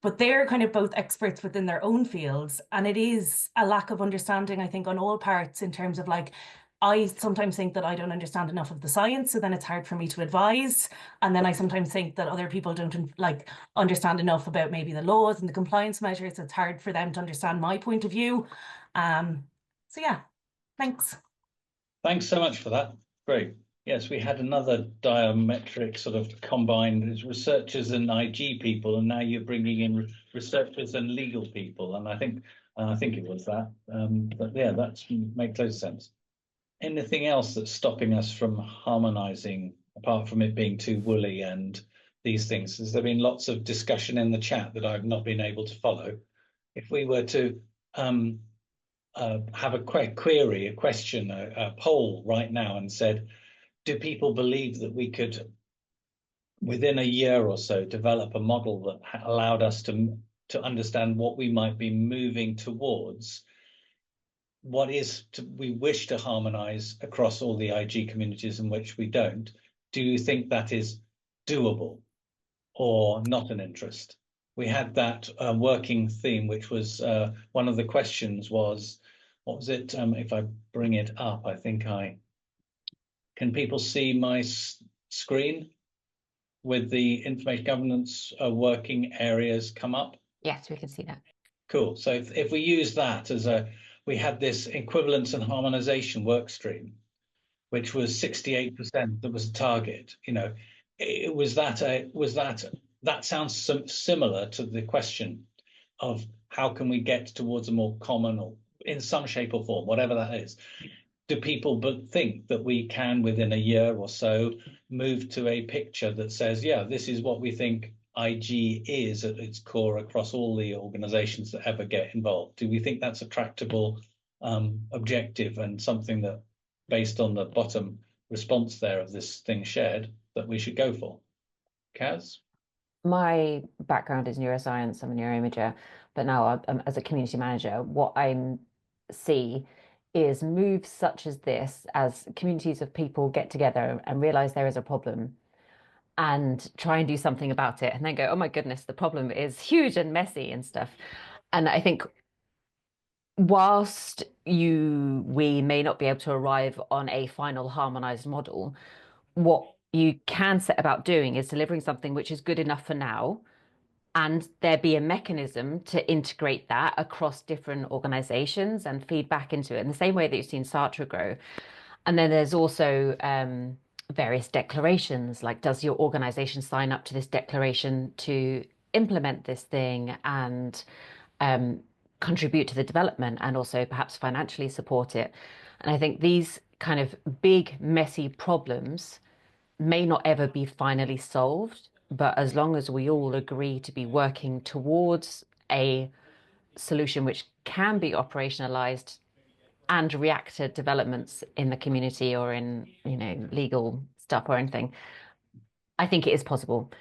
but they're kind of both experts within their own fields. And it is a lack of understanding, I think, on all parts, in terms of like, I sometimes think that I don't understand enough of the science, so then it's hard for me to advise. And then I sometimes think that other people don't like understand enough about maybe the laws and the compliance measures. It's hard for them to understand my point of view. So yeah, thanks. Thanks so much for that. Great. Yes, we had another diametric sort of combined as researchers and IG people, and now you're bringing in researchers and legal people, and I think it was that. But yeah, that makes total sense. Anything else that's stopping us from harmonizing, apart from it being too woolly and these things? Has there been lots of discussion in the chat that I've not been able to follow? If we were to have a query, a question, a poll right now, and said, do people believe that we could, within a year or so, develop a model that allowed us to understand what we might be moving towards? What we wish to harmonize across all the IG communities in which we don't? Do you think that is doable or not an interest? We had that working theme, which was one of the questions was, what was it? If I bring it up, I think can people see my screen with the information governance working areas come up? Yes, we can see that. Cool. So if we use that as a we had this equivalence and harmonization work stream, which was 68% that was the target. You know, it was that sounds similar to the question of how can we get towards a more common, or in some shape or form, whatever that is. Do people think that we can, within a year or so, move to a picture that says, yeah, this is what we think IG is at its core across all the organizations that ever get involved? Do we think that's a tractable objective, and something that, based on the bottom response there of this thing shared, that we should go for? Kaz? My background is neuroscience. I'm a neuroimager, but now as a community manager, what I see is moves such as this, as communities of people get together and realize there is a problem and try and do something about it, and then go, oh my goodness, the problem is huge and messy and stuff. And I think whilst we may not be able to arrive on a final harmonized model, what you can set about doing is delivering something which is good enough for now, and there be a mechanism to integrate that across different organizations and feed back into it in the same way that you've seen SATRE grow. And then there's also various declarations, like, does your organization sign up to this declaration to implement this thing and contribute to the development, and also perhaps financially support it? And I think these kind of big, messy problems may not ever be finally solved, but as long as we all agree to be working towards a solution which can be operationalized and react to developments in the community or in, you know, legal stuff or anything, I think it is possible,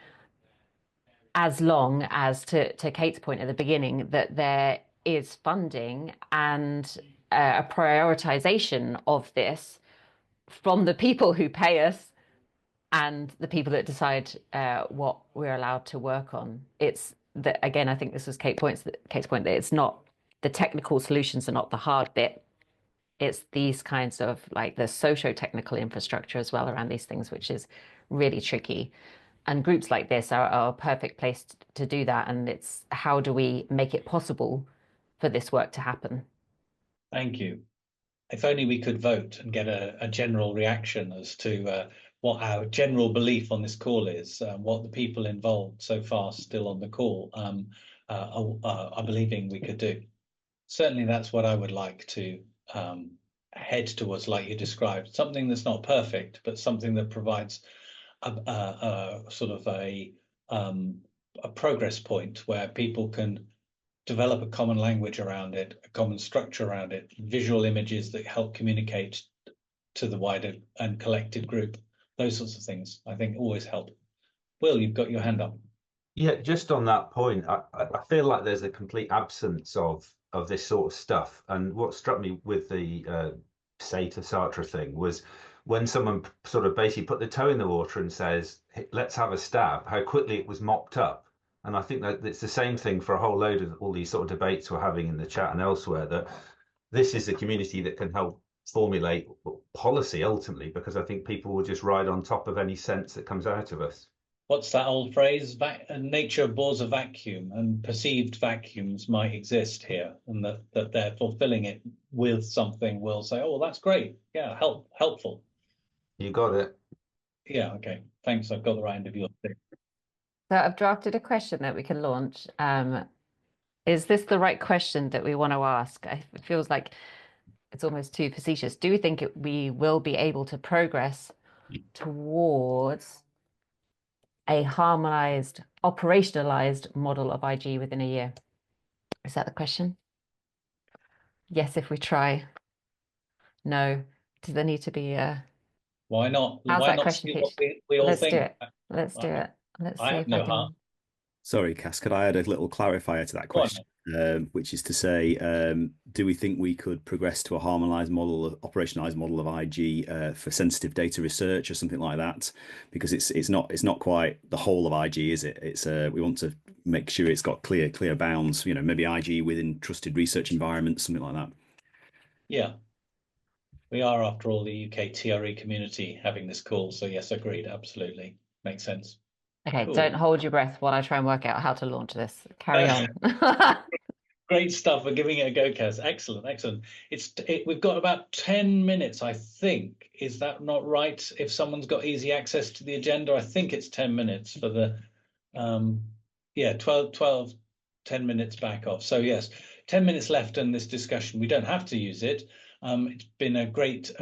as long as, to Kate's point at the beginning, that there is funding and a prioritization of this from the people who pay us and the people that decide what we're allowed to work on. It's that, again, I think this was Kate's point, that it's not, the technical solutions are not the hard bit. It's these kinds of, like, the socio-technical infrastructure as well around these things, which is really tricky. And groups like this are a perfect place to do that. And it's, how do we make it possible for this work to happen? Thank you. If only we could vote and get a general reaction as to what our general belief on this call is, what the people involved so far still on the call are believing we could do. Certainly that's what I would like to head towards, like you described, something that's not perfect, but something that provides a sort of a progress point where people can develop a common language around it, a common structure around it, visual images that help communicate to the wider and collective group. Those sorts of things, I think, always help. Will, you've got your hand up. Yeah, just on that point, I feel like there's a complete absence of this sort of stuff. And what struck me with the SATRE thing was when someone sort of basically put the toe in the water and says, let's have a stab, how quickly it was mopped up. And I think that it's the same thing for a whole load of all these sort of debates we're having in the chat and elsewhere, that this is a community that can help formulate policy ultimately, because I think people will just ride on top of any sense that comes out of us. What's that old phrase? Nature abhors a vacuum, and perceived vacuums might exist here, and that therefore filling it with something will say, oh, that's great. Yeah, helpful. You got it. Yeah, okay. Thanks. I've got the right end of your thing. So I've drafted a question that we can launch. Is this the right question that we want to ask? It feels like it's almost too facetious. Do we think we will be able to progress towards a harmonized, operationalized model of IG within a year? Is that the question? Yes, if we try. No. Does there need to be a... Why not? How's Why that not question see what pitched? we all Let's think? do it. Let's do it. Let's see I have if no I can... heart. Sorry, Cass, could I add a little clarifier to that Go on, question, which is to say, do we think we could progress to a harmonized model, operationalized model of IG for sensitive data research or something like that? Because it's not quite the whole of IG, is it? It's we want to make sure it's got clear bounds. You know, maybe IG within trusted research environments, something like that. Yeah. We are, after all, the UK TRE community having this call. So yes, agreed. Absolutely. Makes sense. Okay, Cool. don't hold your breath while I try and work out how to launch this. Carry on. Great stuff. We're giving it a go, Kaz. Excellent, excellent. We've got about 10 minutes, I think. Is that not right? If someone's got easy access to the agenda, I think it's 10 minutes for the, yeah, 10 minutes back off. So yes, 10 minutes left in this discussion. We don't have to use it. It's been a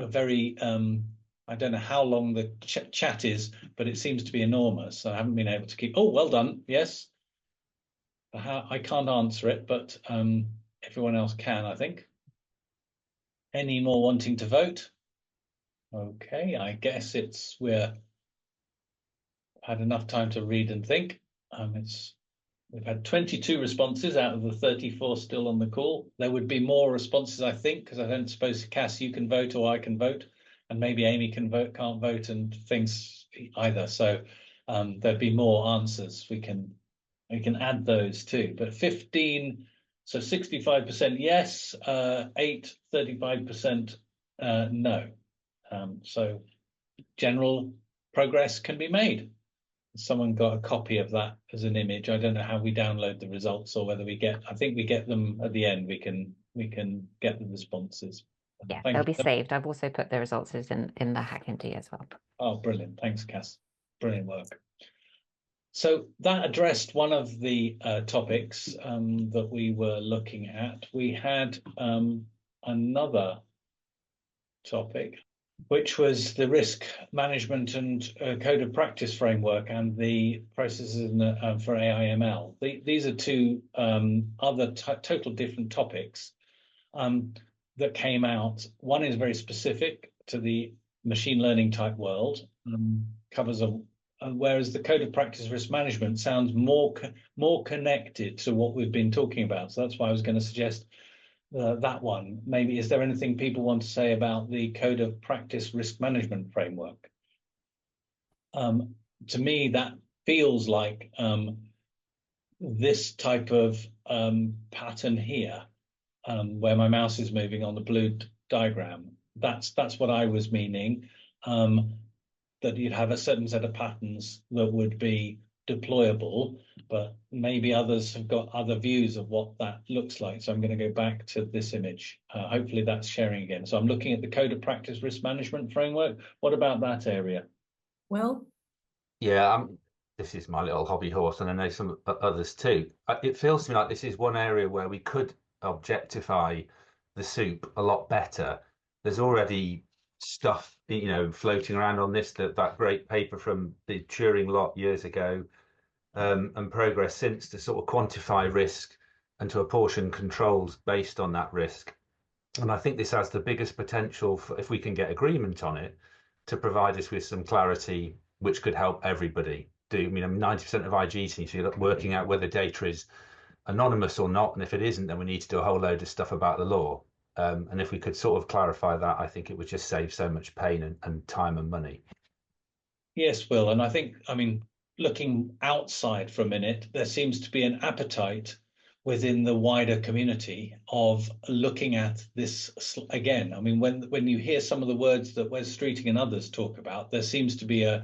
very, I don't know how long the chat is, but it seems to be enormous. I haven't been able to keep, oh, well done. Yes. I can't answer it, but everyone else can, I think. Any more wanting to vote? Okay, I guess we've had enough time to read and think. We've had 22 responses out of the 34 still on the call. There would be more responses, I think, because I don't suppose, Cass, you can vote or I can vote, and maybe Amy can't vote and things either. So there'd be more answers. We can add those too, but 15, so 65% yes, 35% no. So general progress can be made. Someone got a copy of that as an image. I don't know how we download the results or whether I think we get them at the end. We can get the responses. Yeah, Thank they'll be you. saved. I've also put the results in the HackMd as well. Oh, brilliant. Thanks, Cass. Brilliant work. So that addressed one of the topics that we were looking at. We had another topic, which was the risk management and code of practice framework and the processes for AI/ML. These are two other total different topics that came out. One is very specific to the machine learning type world, covers whereas the code of practice risk management sounds more connected to what we've been talking about. So that's why I was going to suggest that one. Maybe, is there anything people want to say about the code of practice risk management framework? To me, that feels like this type of pattern here, where my mouse is moving on the blue diagram. That's what I was meaning. That you'd have a certain set of patterns that would be deployable, but maybe others have got other views of what that looks like. So I'm going to go back to this image. Hopefully that's sharing again. So I'm looking at the code of practice risk management framework. What about that area? Well, yeah, this is my little hobby horse, and I know some others too. It feels to me like this is one area where we could objectify the soup a lot better. There's already stuff, floating around on this, that great paper from the Turing lot years ago, and progress since to sort of quantify risk and to apportion controls based on that risk. And I think this has the biggest potential for, if we can get agreement on it, to provide us with some clarity, which could help everybody do. 90% of IG seems to be working out whether data is anonymous or not, and if it isn't, then we need to do a whole load of stuff about the law. And if we could sort of clarify that, I think it would just save so much pain and time and money. Yes, Will. And I think, looking outside for a minute, there seems to be an appetite within the wider community of looking at this again. When you hear some of the words that Wes Streeting and others talk about, there seems to be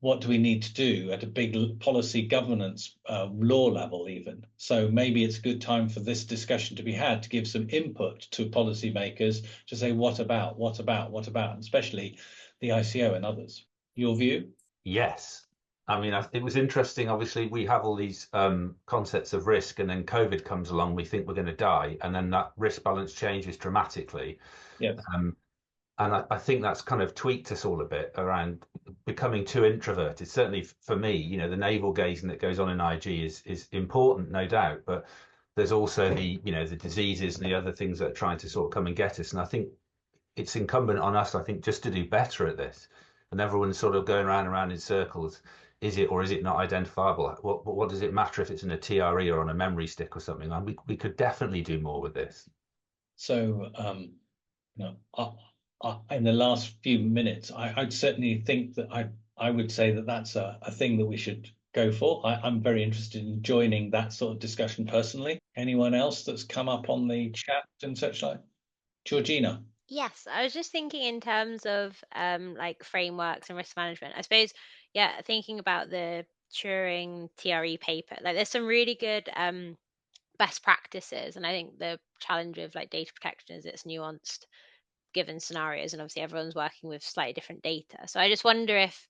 what do we need to do at a big policy governance law level even. So maybe it's a good time for this discussion to be had to give some input to policymakers to say, what about, and especially the ICO and others. Your view? Yes. It was interesting. Obviously, we have all these concepts of risk, and then COVID comes along, we think we're going to die, and then that risk balance changes dramatically. Yes. And I think that's kind of tweaked us all a bit around becoming too introverted. Certainly for me, the navel gazing that goes on in IG is important, no doubt. But there's also the diseases and the other things that are trying to sort of come and get us. And I think it's incumbent on us, just to do better at this. And everyone's sort of going around in circles. Is it or is it not identifiable? What does it matter if it's in a TRE or on a memory stick or something? We could definitely do more with this. So, in the last few minutes, I'd certainly think that I would say that that's a thing that we should go for. I'm very interested in joining that sort of discussion personally. Anyone else that's come up on the chat and such like? Georgina? Yes, I was just thinking in terms of like frameworks and risk management. I suppose, thinking about the Turing TRE paper, like there's some really good best practices. And I think the challenge with like data protection is it's nuanced given scenarios, and obviously everyone's working with slightly different data. So I just wonder if,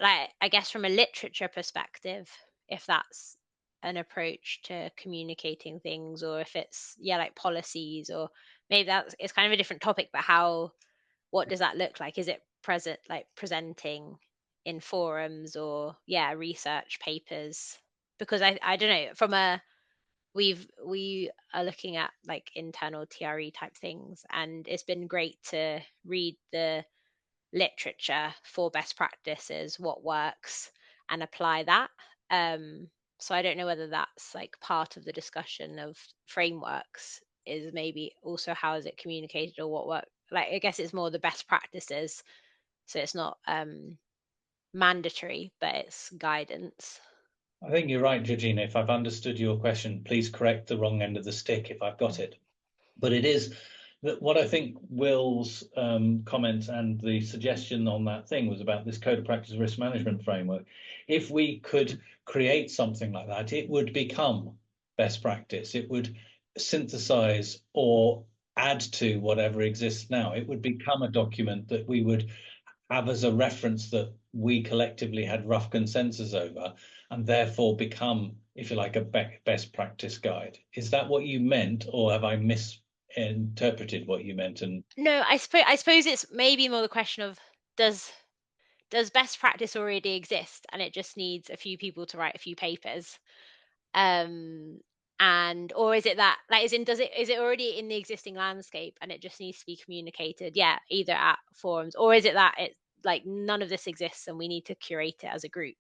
like, I guess from a literature perspective, if that's an approach to communicating things, or if it's, yeah, like policies, or maybe that's, it's kind of a different topic, but what does that look like? Is it presenting in forums, or research papers? Because I don't know, from a, we are looking at like internal TRE type things, and it's been great to read the literature for best practices, what works, and apply that. So I don't know whether that's like part of the discussion of frameworks, is maybe also how is it communicated, or what work. Like, I guess it's more the best practices, so it's not mandatory, but it's guidance. I think you're right, Georgina. If I've understood your question, please correct the wrong end of the stick if I've got it. But it is that what I think Will's comment and the suggestion on that thing was about this code of practice risk management framework. If we could create something like that, it would become best practice. It would synthesize or add to whatever exists now. It would become a document that we would have as a reference that we collectively had rough consensus over, and therefore become, if you like, a best practice guide. Is that what you meant, or have I misinterpreted what you meant? And no, I suppose it's maybe more the question of, does best practice already exist, and it just needs a few people to write a few papers, and or is it that, like, is it already in the existing landscape and it just needs to be communicated, either at forums, or is it that it's like none of this exists and we need to curate it as a group?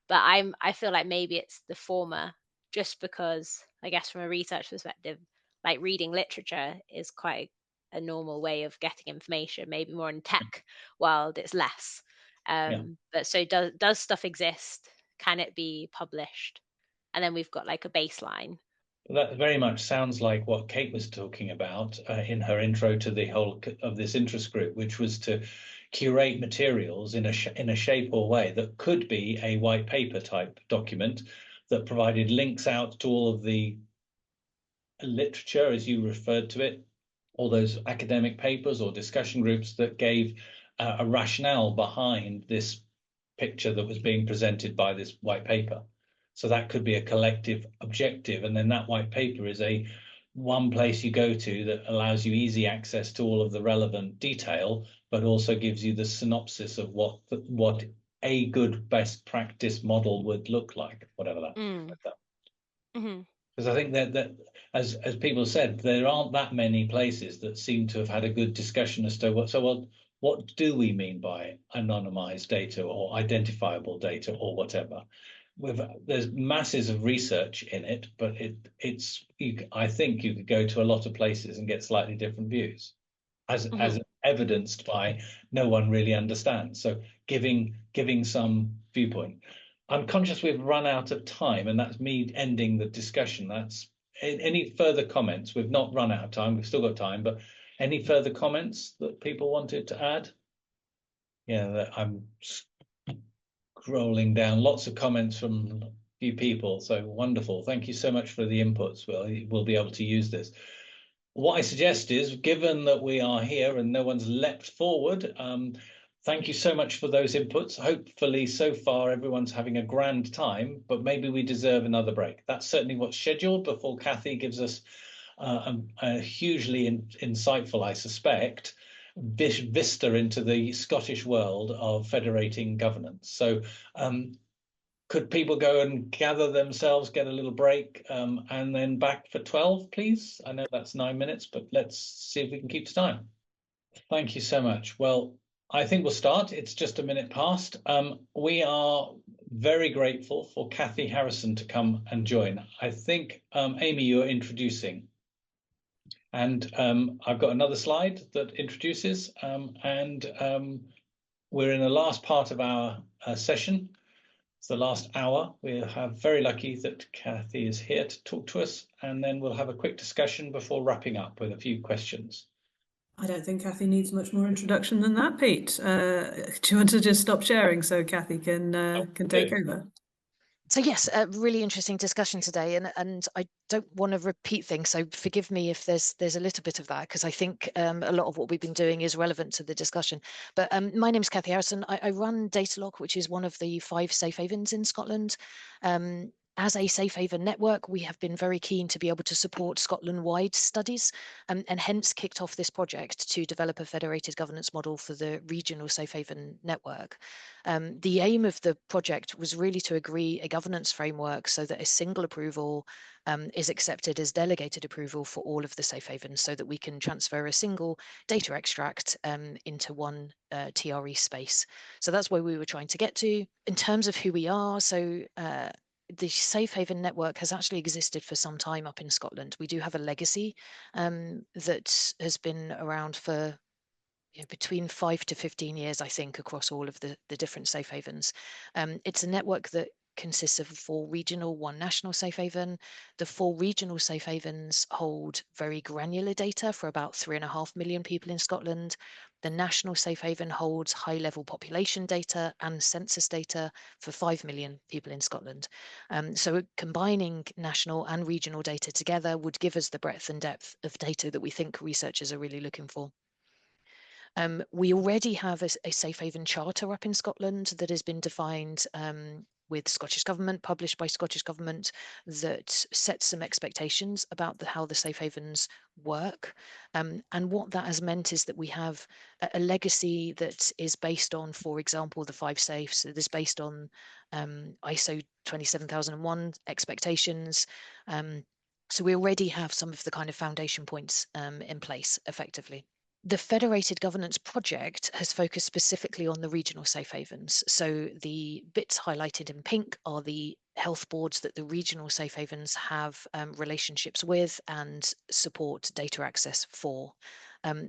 But I feel like maybe it's the former, just because I guess from a research perspective, like reading literature is quite a normal way of getting information. Maybe more in tech world it's less. But so does stuff exist? Can it be published? And then we've got like a baseline. that very much sounds like what Kate was talking about in her intro to the whole of this interest group, which was to curate materials in a shape or way that could be a white paper type document that provided links out to all of the literature, as you referred to it, all those academic papers or discussion groups that gave a rationale behind this picture that was being presented by this white paper. So that could be a collective objective, and then that white paper is one place you go to that allows you easy access to all of the relevant detail, but also gives you the synopsis of what a good best practice model would look like, whatever that. Because I think that as people said, there aren't that many places that seem to have had a good discussion as to what do we mean by anonymized data or identifiable data or whatever. There's masses of research in it, but I think you could go to a lot of places and get slightly different views, as evidenced by no one really understands. So giving some viewpoint. I'm conscious we've run out of time, and that's me ending the discussion. That's any further comments? We've not run out of time. We've still got time, but any further comments that people wanted to add? Yeah, I'm scrolling down. Lots of comments from a few people. So wonderful. Thank you so much for the inputs. We'll be able to use this. What I suggest is, given that we are here and no one's leapt forward, thank you so much for those inputs. Hopefully, so far, everyone's having a grand time, but maybe we deserve another break. That's certainly what's scheduled before Kathy gives us a hugely insightful, I suspect, vista into the Scottish world of federating governance. So could people go and gather themselves, get a little break, and then back for 12, please? I know that's 9 minutes, but let's see if we can keep to time. Thank you so much. Well, I think we'll start. It's just a minute past. We are very grateful for Kathy Harrison to come and join. I think, Amy, you're introducing. And I've got another slide that introduces, and we're in the last part of our session. It's the last hour. We're very lucky that Kathy is here to talk to us, and then we'll have a quick discussion before wrapping up with a few questions. I don't think Kathy needs much more introduction than that, Pete. Do you want to just stop sharing so Kathy can take over? So yes, a really interesting discussion today, and I don't want to repeat things, so forgive me if there's a little bit of that, because I think a lot of what we've been doing is relevant to the discussion. But my name is Cathy Harrison. I run DataLoch, which is one of the 5 safe havens in Scotland. As a safe haven network, we have been very keen to be able to support Scotland-wide studies, and hence kicked off this project to develop a federated governance model for the regional safe haven network. The aim of the project was really to agree a governance framework so that a single approval is accepted as delegated approval for all of the safe havens, so that we can transfer a single data extract into one TRE space. So that's where we were trying to get to. In terms of who we are, so the Safe Haven network has actually existed for some time up in Scotland. We do have a legacy that has been around for between 5 to 15 years, I think, across all of the different safe havens. It's a network that consists of 4 regional, 1 national safe haven. The 4 regional safe havens hold very granular data for about 3.5 million people in Scotland. The national safe haven holds high-level population data and census data for 5 million people in Scotland. So combining national and regional data together would give us the breadth and depth of data that we think researchers are really looking for. We already have a safe haven charter up in Scotland that has been defined with Scottish Government, published by Scottish Government, that sets some expectations about how the safe havens work. And what that has meant is that we have a legacy that is based on, for example, the 5 safes. That is based on ISO 27001 expectations. So we already have some of the kind of foundation points in place effectively. The Federated Governance project has focused specifically on the regional safe havens. So the bits highlighted in pink are the health boards that the regional safe havens have relationships with and support data access for.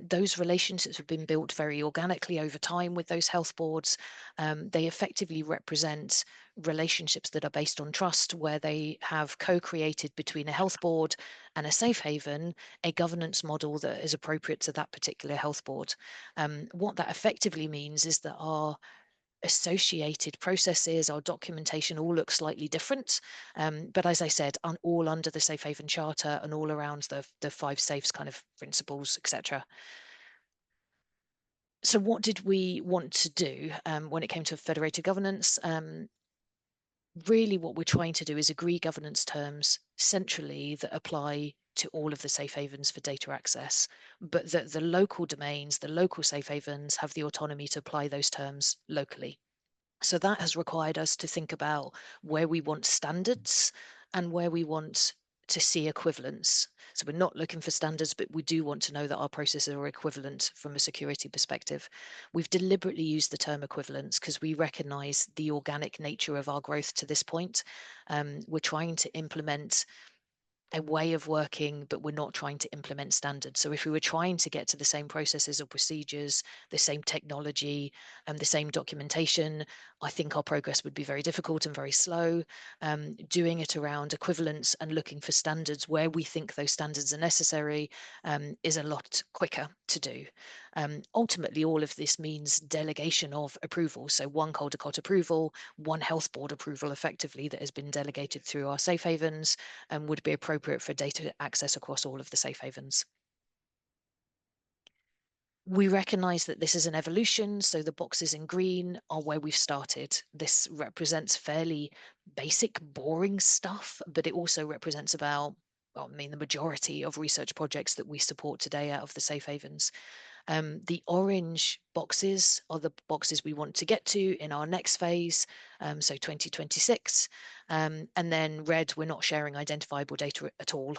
Those relationships have been built very organically over time with those health boards. They effectively represent relationships that are based on trust, where they have co-created between a health board and a safe haven a governance model that is appropriate to that particular health board. What that effectively means is that our associated processes, our documentation all look slightly different, but as I said, all under the Safe Haven Charter and all around the 5 safes kind of principles, etc. So what did we want to do when it came to federated governance? Really what we're trying to do is agree governance terms centrally that apply to all of the safe havens for data access, but that the local domains, the local safe havens, have the autonomy to apply those terms locally. So that has required us to think about where we want standards and where we want to see equivalence. So we're not looking for standards, but we do want to know that our processes are equivalent from a security perspective. We've deliberately used the term equivalence because we recognize the organic nature of our growth to this point. We're trying to implement a way of working, but we're not trying to implement standards. So if we were trying to get to the same processes or procedures, the same technology, and the same documentation, I think our progress would be very difficult and very slow. Doing it around equivalence and looking for standards where we think those standards are necessary is a lot quicker to do. Ultimately, all of this means delegation of approval. So 1 Caldecott approval, 1 health board approval effectively that has been delegated through our safe havens and would be appropriate for data access across all of the safe havens. We recognize that this is an evolution, so the boxes in green are where we've started. This represents fairly basic, boring stuff, but it also represents about, well, I mean, the majority of research projects that we support today out of the safe havens. The orange boxes are the boxes we want to get to in our next phase, so 2026, and then red, we're not sharing identifiable data at all.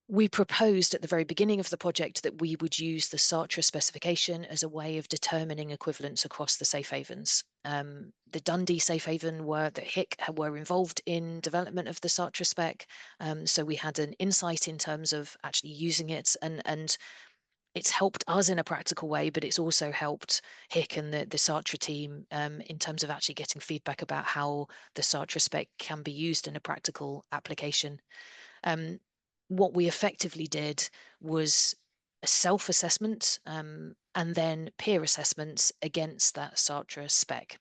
We proposed at the very beginning of the project that we would use the SATRE specification as a way of determining equivalence across the safe havens. The Dundee safe haven that HIC were involved in development of the SATRE spec, so we had an insight in terms of actually using it, and it's helped us in a practical way, but it's also helped HIC and the SATRE team in terms of actually getting feedback about how the SATRE spec can be used in a practical application. What we effectively did was a self-assessment and then peer assessments against that SATRE spec.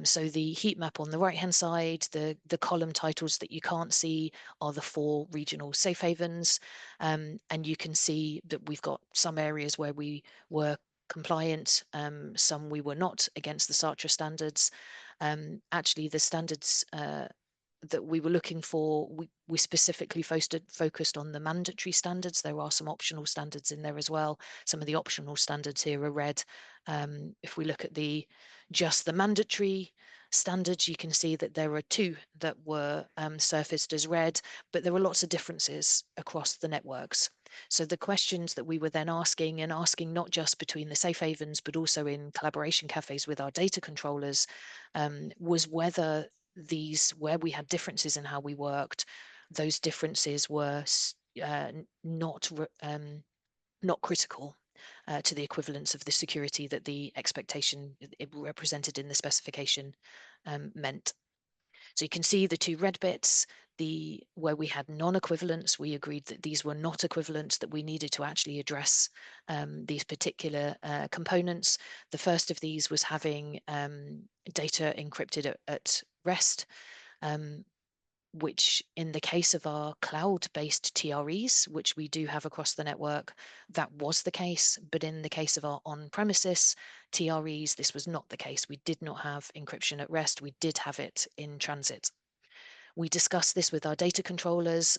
So the heat map on the right-hand side, the column titles that you can't see are the 4 regional safe havens. And you can see that we've got some areas where we were compliant, some we were not against the SATRE standards. Actually, the standards that we were looking for, we specifically focused on the mandatory standards. There are some optional standards in there as well. Some of the optional standards here are red. If we look at just the mandatory standards, you can see that there are 2 that were surfaced as red, but there were lots of differences across the networks. So the questions that we were then asking not just between the safe havens, but also in collaboration cafes with our data controllers, was whether where we had differences in how we worked, those differences were not critical to the equivalence of the security that the expectation it represented in the specification meant. So you can see the 2 red bits, where we had non-equivalence, we agreed that these were not equivalent, that we needed to actually address these particular components. The first of these was having data encrypted at rest, which in the case of our cloud-based TREs, which we do have across the network, that was the case. But in the case of our on-premises TREs, this was not the case. We did not have encryption at rest. We did have it in transit. We discussed this with our data controllers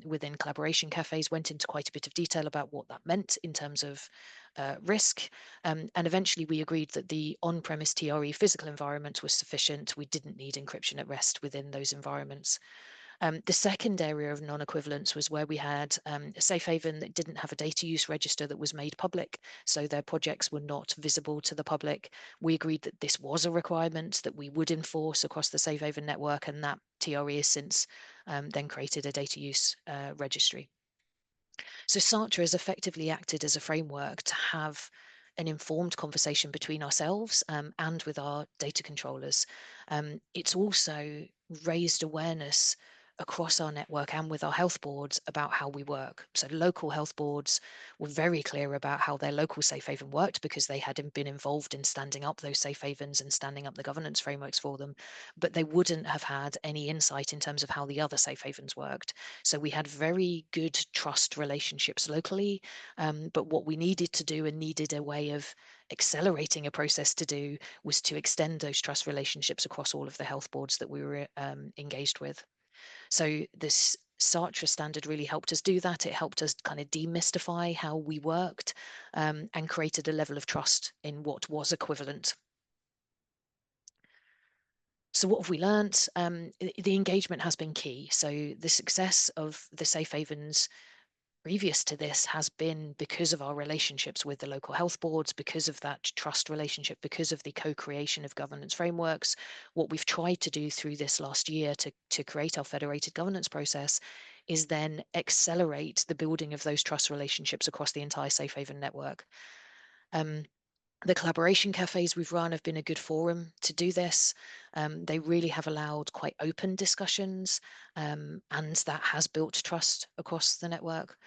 within collaboration cafes, went into quite a bit of detail about what that meant in terms of risk. And eventually we agreed that the on-premise TRE physical environment was sufficient. We didn't need encryption at rest within those environments. The second area of non-equivalence was where we had a safe haven that didn't have a data use register that was made public, so their projects were not visible to the public. We agreed that this was a requirement that we would enforce across the safe haven network, and that TRE has since then created a data use registry. So SATRE has effectively acted as a framework to have an informed conversation between ourselves and with our data controllers. It's also raised awareness across our network and with our health boards about how we work. So local health boards were very clear about how their local safe haven worked because they had been involved in standing up those safe havens and standing up the governance frameworks for them, but they wouldn't have had any insight in terms of how the other safe havens worked. So we had very good trust relationships locally, but what we needed to do and needed a way of accelerating a process to do was to extend those trust relationships across all of the health boards that we were engaged with. So this SATRE standard really helped us do that. It helped us kind of demystify how we worked and created a level of trust in what was equivalent. So what have we learnt? The engagement has been key. So the success of the safe havens previous to this has been because of our relationships with the local health boards, because of that trust relationship, because of the co-creation of governance frameworks. What we've tried to do through this last year to create our federated governance process is then accelerate the building of those trust relationships across the entire safe haven network. The collaboration cafes we've run have been a good forum to do this. They really have allowed quite open discussions, and that has built trust across the network.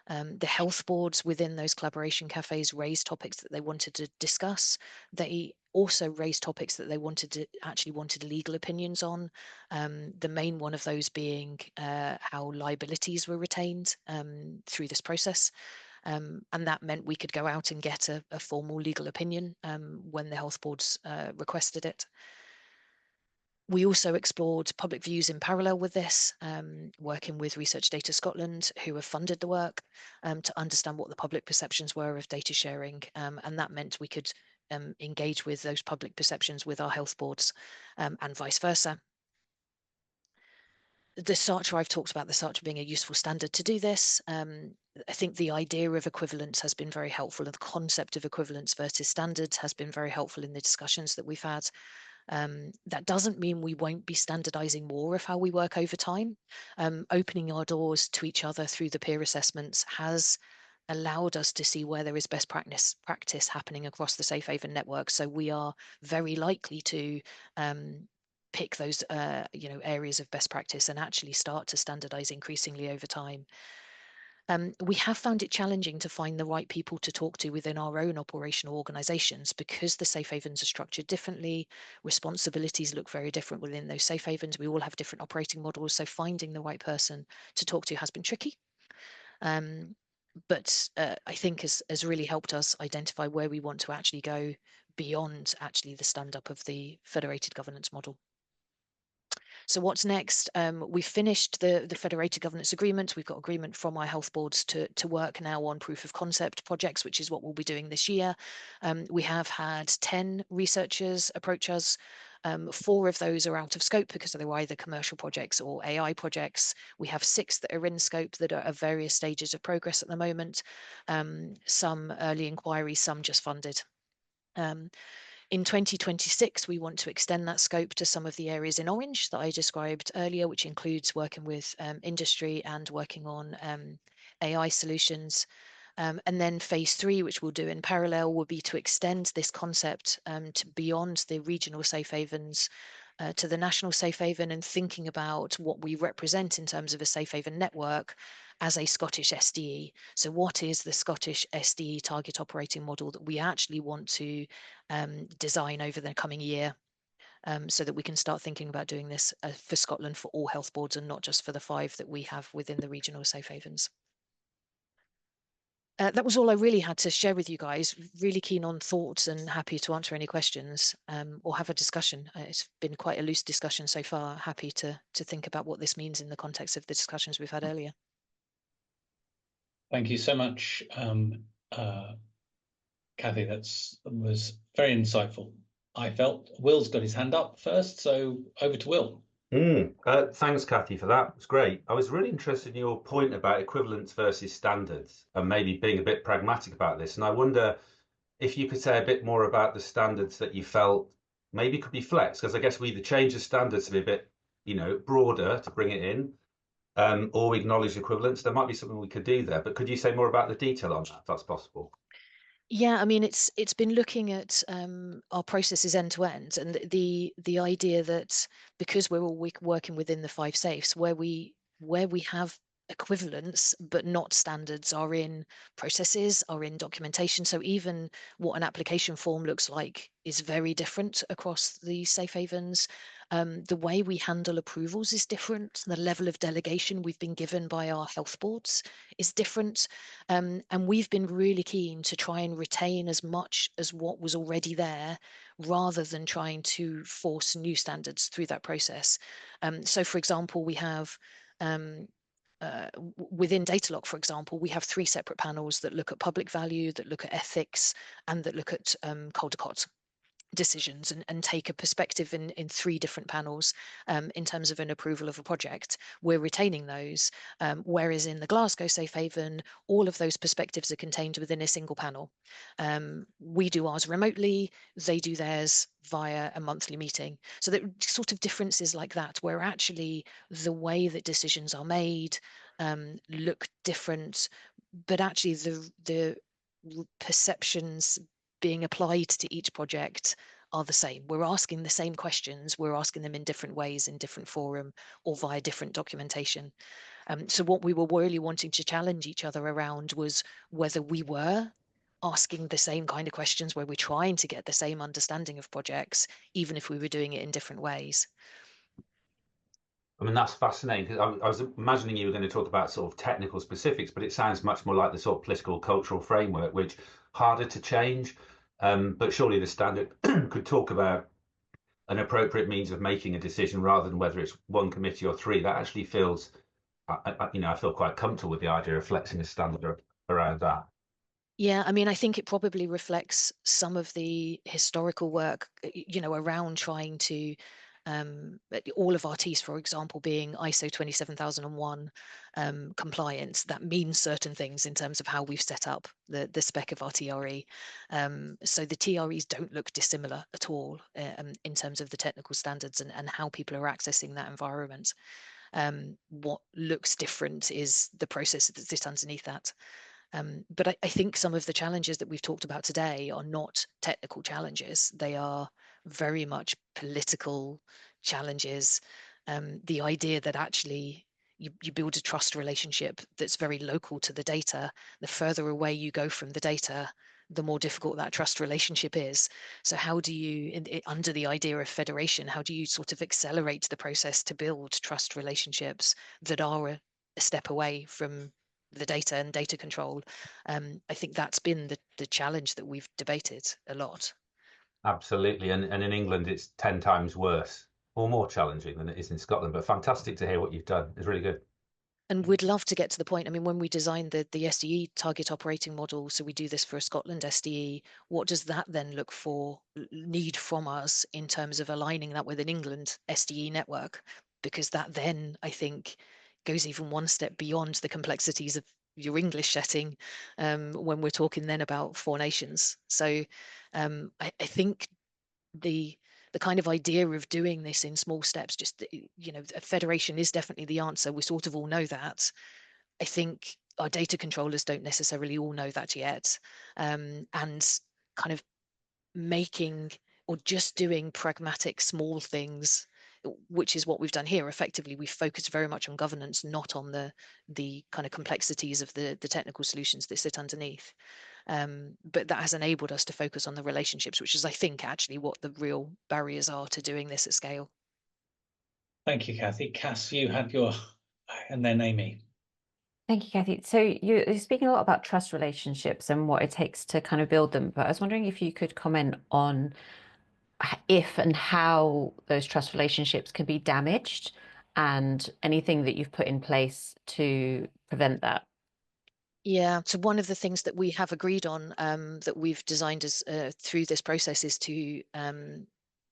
The health boards within those collaboration cafes raised topics that they wanted to discuss. They also raised topics that they wanted legal opinions on. The main one of those being how liabilities were retained through this process. And that meant we could go out and get a formal legal opinion when the health boards requested it. We also explored public views in parallel with this, working with Research Data Scotland, who have funded the work, to understand what the public perceptions were of data sharing. And that meant we could engage with those public perceptions with our health boards and vice versa. The SATRE, I've talked about the SATRE being a useful standard to do this. I think the idea of equivalence has been very helpful, and the concept of equivalence versus standards has been very helpful in the discussions that we've had. That doesn't mean we won't be standardizing more of how we work over time. Opening our doors to each other through the peer assessments has allowed us to see where there is best practice happening across the safe haven network. So we are very likely to pick those areas of best practice and actually start to standardize increasingly over time. We have found it challenging to find the right people to talk to within our own operational organisations because the safe havens are structured differently. Responsibilities look very different within those safe havens. We all have different operating models, so finding the right person to talk to has been tricky. But I think has really helped us identify where we want to actually go beyond actually the stand-up of the federated governance model. So what's next? We've finished the federated governance agreement. We've got agreement from our health boards to work now on proof of concept projects, which is what we'll be doing this year. We have had 10 researchers approach us. 4 of those are out of scope because they're either commercial projects or AI projects. We have 6 that are in scope that are at various stages of progress at the moment. Some early inquiries, some just funded. In 2026, we want to extend that scope to some of the areas in orange that I described earlier, which includes working with industry and working on AI solutions. And then phase 3, which we'll do in parallel, will be to extend this concept to beyond the regional safe havens to the national safe haven, and thinking about what we represent in terms of a safe haven network as a Scottish SDE. So what is the Scottish SDE target operating model that we actually want to design over the coming year, so that we can start thinking about doing this for Scotland for all health boards and not just for the 5 that we have within the regional safe havens. That was all I really had to share with you guys. Really keen on thoughts and happy to answer any questions or have a discussion. It's been quite a loose discussion so far. Happy to think about what this means in the context of the discussions we've had earlier. Thank you so much, Kathy. That was very insightful. I felt Will's got his hand up first, so over to Will. Thanks, Kathy, for that. It's great. I was really interested in your point about equivalence versus standards and maybe being a bit pragmatic about this. And I wonder if you could say a bit more about the standards that you felt maybe could be flexed, because I guess we either change the standards to be a bit, broader to bring it in, or we acknowledge equivalence. There might be something we could do there, but could you say more about the detail on that, if that's possible? Yeah, I mean, it's been looking at our processes end to end, and the idea that because we're all working within the 5 safes, where we have equivalence but not standards are in processes, are in documentation. So even what an application form looks like is very different across the safe havens. The way we handle approvals is different. The level of delegation we've been given by our health boards is different. And we've been really keen to try and retain as much as what was already there, rather than trying to force new standards through that process. So, for example, we have within DataLoch, for example, we have 3 separate panels that look at public value, that look at ethics, and that look at Caldecott decisions, and take a perspective in 3 different panels in terms of an approval of a project. We're retaining those, whereas in the Glasgow Safe Haven, all of those perspectives are contained within a single panel. We do ours remotely, they do theirs via a monthly meeting. So that sort of differences like that, where actually the way that decisions are made look different, but actually the perceptions being applied to each project are the same. We're asking the same questions, we're asking them in different ways, in different forum, or via different documentation. So what we were really wanting to challenge each other around was whether we were asking the same kind of questions, where we're trying to get the same understanding of projects, even if we were doing it in different ways. I mean, that's fascinating, because I was imagining you were going to talk about sort of technical specifics, but it sounds much more like the sort of political cultural framework, which harder to change. But surely the standard could talk about an appropriate means of making a decision rather than whether it's 1 committee or 3. That actually feels, I feel quite comfortable with the idea of flexing a standard around that. Yeah, I mean, I think it probably reflects some of the historical work, around trying to all of our Ts, for example, being ISO 27001 compliant. That means certain things in terms of how we've set up the spec of our TRE. So the TREs don't look dissimilar at all in terms of the technical standards and how people are accessing that environment. What looks different is the process that sits underneath that. But I think some of the challenges that we've talked about today are not technical challenges. They are very much political challenges. The idea that actually, you build a trust relationship that's very local to the data. The further away you go from the data, the more difficult that trust relationship is. So how do you, under the idea of federation, how do you sort of accelerate the process to build trust relationships that are a step away from the data and data control? I think that's been the challenge that we've debated a lot. Absolutely, and in England it's 10 times worse or more challenging than it is in Scotland. But fantastic to hear what you've done. It's really good. And we'd love to get to the point. I mean, when we designed the SDE target operating model, so we do this for a Scotland SDE, what does that then need from us in terms of aligning that with an England SDE network? Because that then, I think, goes even one step beyond the complexities of your English setting when we're talking then about 4 nations. So I think the kind of idea of doing this in small steps, just, you know, a federation is definitely the answer. We sort of all know that. I think our data controllers don't necessarily all know that yet. And kind of making or just doing pragmatic small things, which is what we've done here. Effectively, we've focused very much on governance, not on the kind of complexities of the technical solutions that sit underneath. But that has enabled us to focus on the relationships, which is, I think, actually what the real barriers are to doing this at scale. Thank you, Kathy. Cass, you had your, and then Amy. Thank you, Kathy. So you're speaking a lot about trust relationships and what it takes to kind of build them, but I was wondering if you could comment on if and how those trust relationships can be damaged and anything that you've put in place to prevent that. Yeah, so one of the things that we have agreed on that we've designed as through this process is to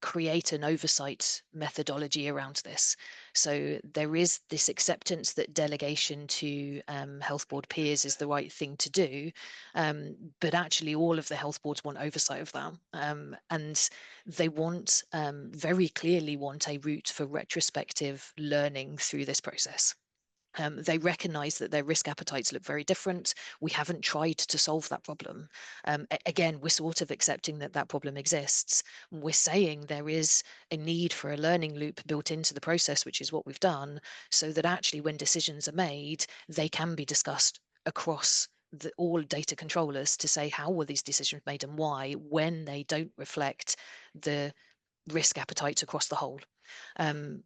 create an oversight methodology around this. So there is this acceptance that delegation to health board peers is the right thing to do, but actually all of the health boards want oversight of that, and they want very clearly want a route for retrospective learning through this process. They recognise that their risk appetites look very different. We haven't tried to solve that problem. Again, we're sort of accepting that that problem exists. We're saying there is a need for a learning loop built into the process, which is what we've done, so that actually when decisions are made, they can be discussed across all data controllers to say how were these decisions made and why, when they don't reflect the risk appetites across the whole.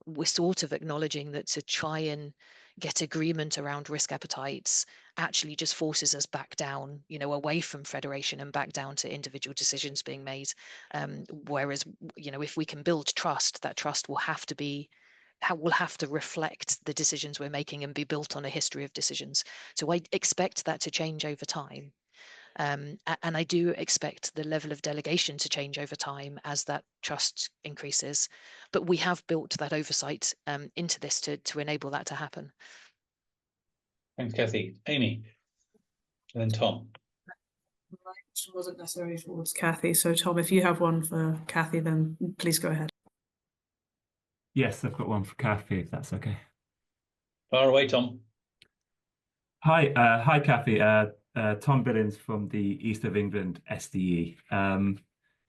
We're sort of acknowledging that to try and get agreement around risk appetites actually just forces us back down, you know, away from federation and back down to individual decisions being made. Whereas, you know, if we can build trust, that trust will have to reflect the decisions we're making and be built on a history of decisions. So I expect that to change over time. And I do expect the level of delegation to change over time as that trust increases. But we have built that oversight into this to enable that to happen. Thanks, Kathy. Amy, and then Tom. My question wasn't necessarily towards Kathy. So Tom, if you have one for Kathy, then please go ahead. Yes, I've got one for Kathy, if that's okay. Far away, Tom. Hi, Kathy. Tom Billings from the East of England SDE.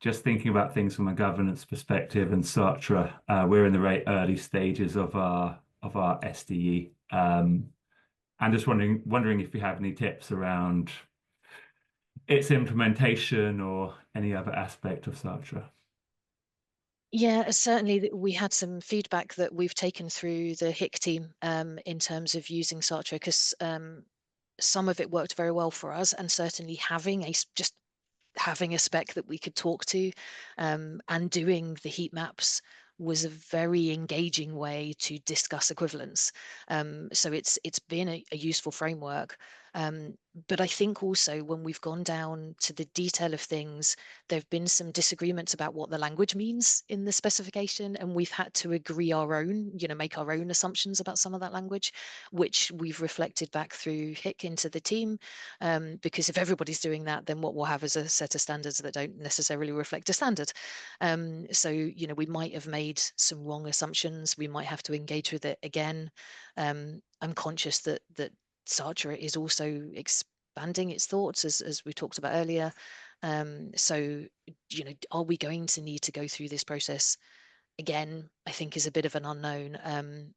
Just thinking about things from a governance perspective and SATRE, we're in the very early stages of our SDE. I'm just wondering if you have any tips around its implementation or any other aspect of SATRE. Yeah, certainly we had some feedback that we've taken through the HIC team in terms of using SATRE, because some of it worked very well for us, and certainly having a spec that we could talk to and doing the heat maps was a very engaging way to discuss equivalence. So it's been a useful framework. But I think also when we've gone down to the detail of things, there have been some disagreements about what the language means in the specification, and we've had to agree our own, you know, make our own assumptions about some of that language, which we've reflected back through HIC into the team. Because if everybody's doing that, then what we'll have is a set of standards that don't necessarily reflect a standard. So, you know, we might have made some wrong assumptions. We might have to engage with it again. I'm conscious that SATRE is also expanding its thoughts, as we talked about earlier. So, you know, are we going to need to go through this process again? I think is a bit of an unknown.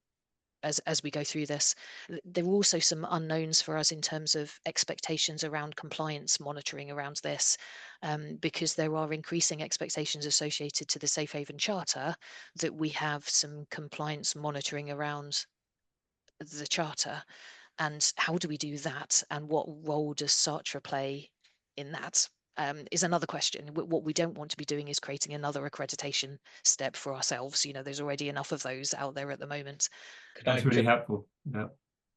as we go through this. There are also some unknowns for us in terms of expectations around compliance monitoring around this, because there are increasing expectations associated to the Safe Haven Charter that we have some compliance monitoring around the Charter. And how do we do that? And what role does SATRE play in that? Is another question. What we don't want to be doing is creating another accreditation step for ourselves. You know, there's already enough of those out there at the moment. That's really helpful. Yeah.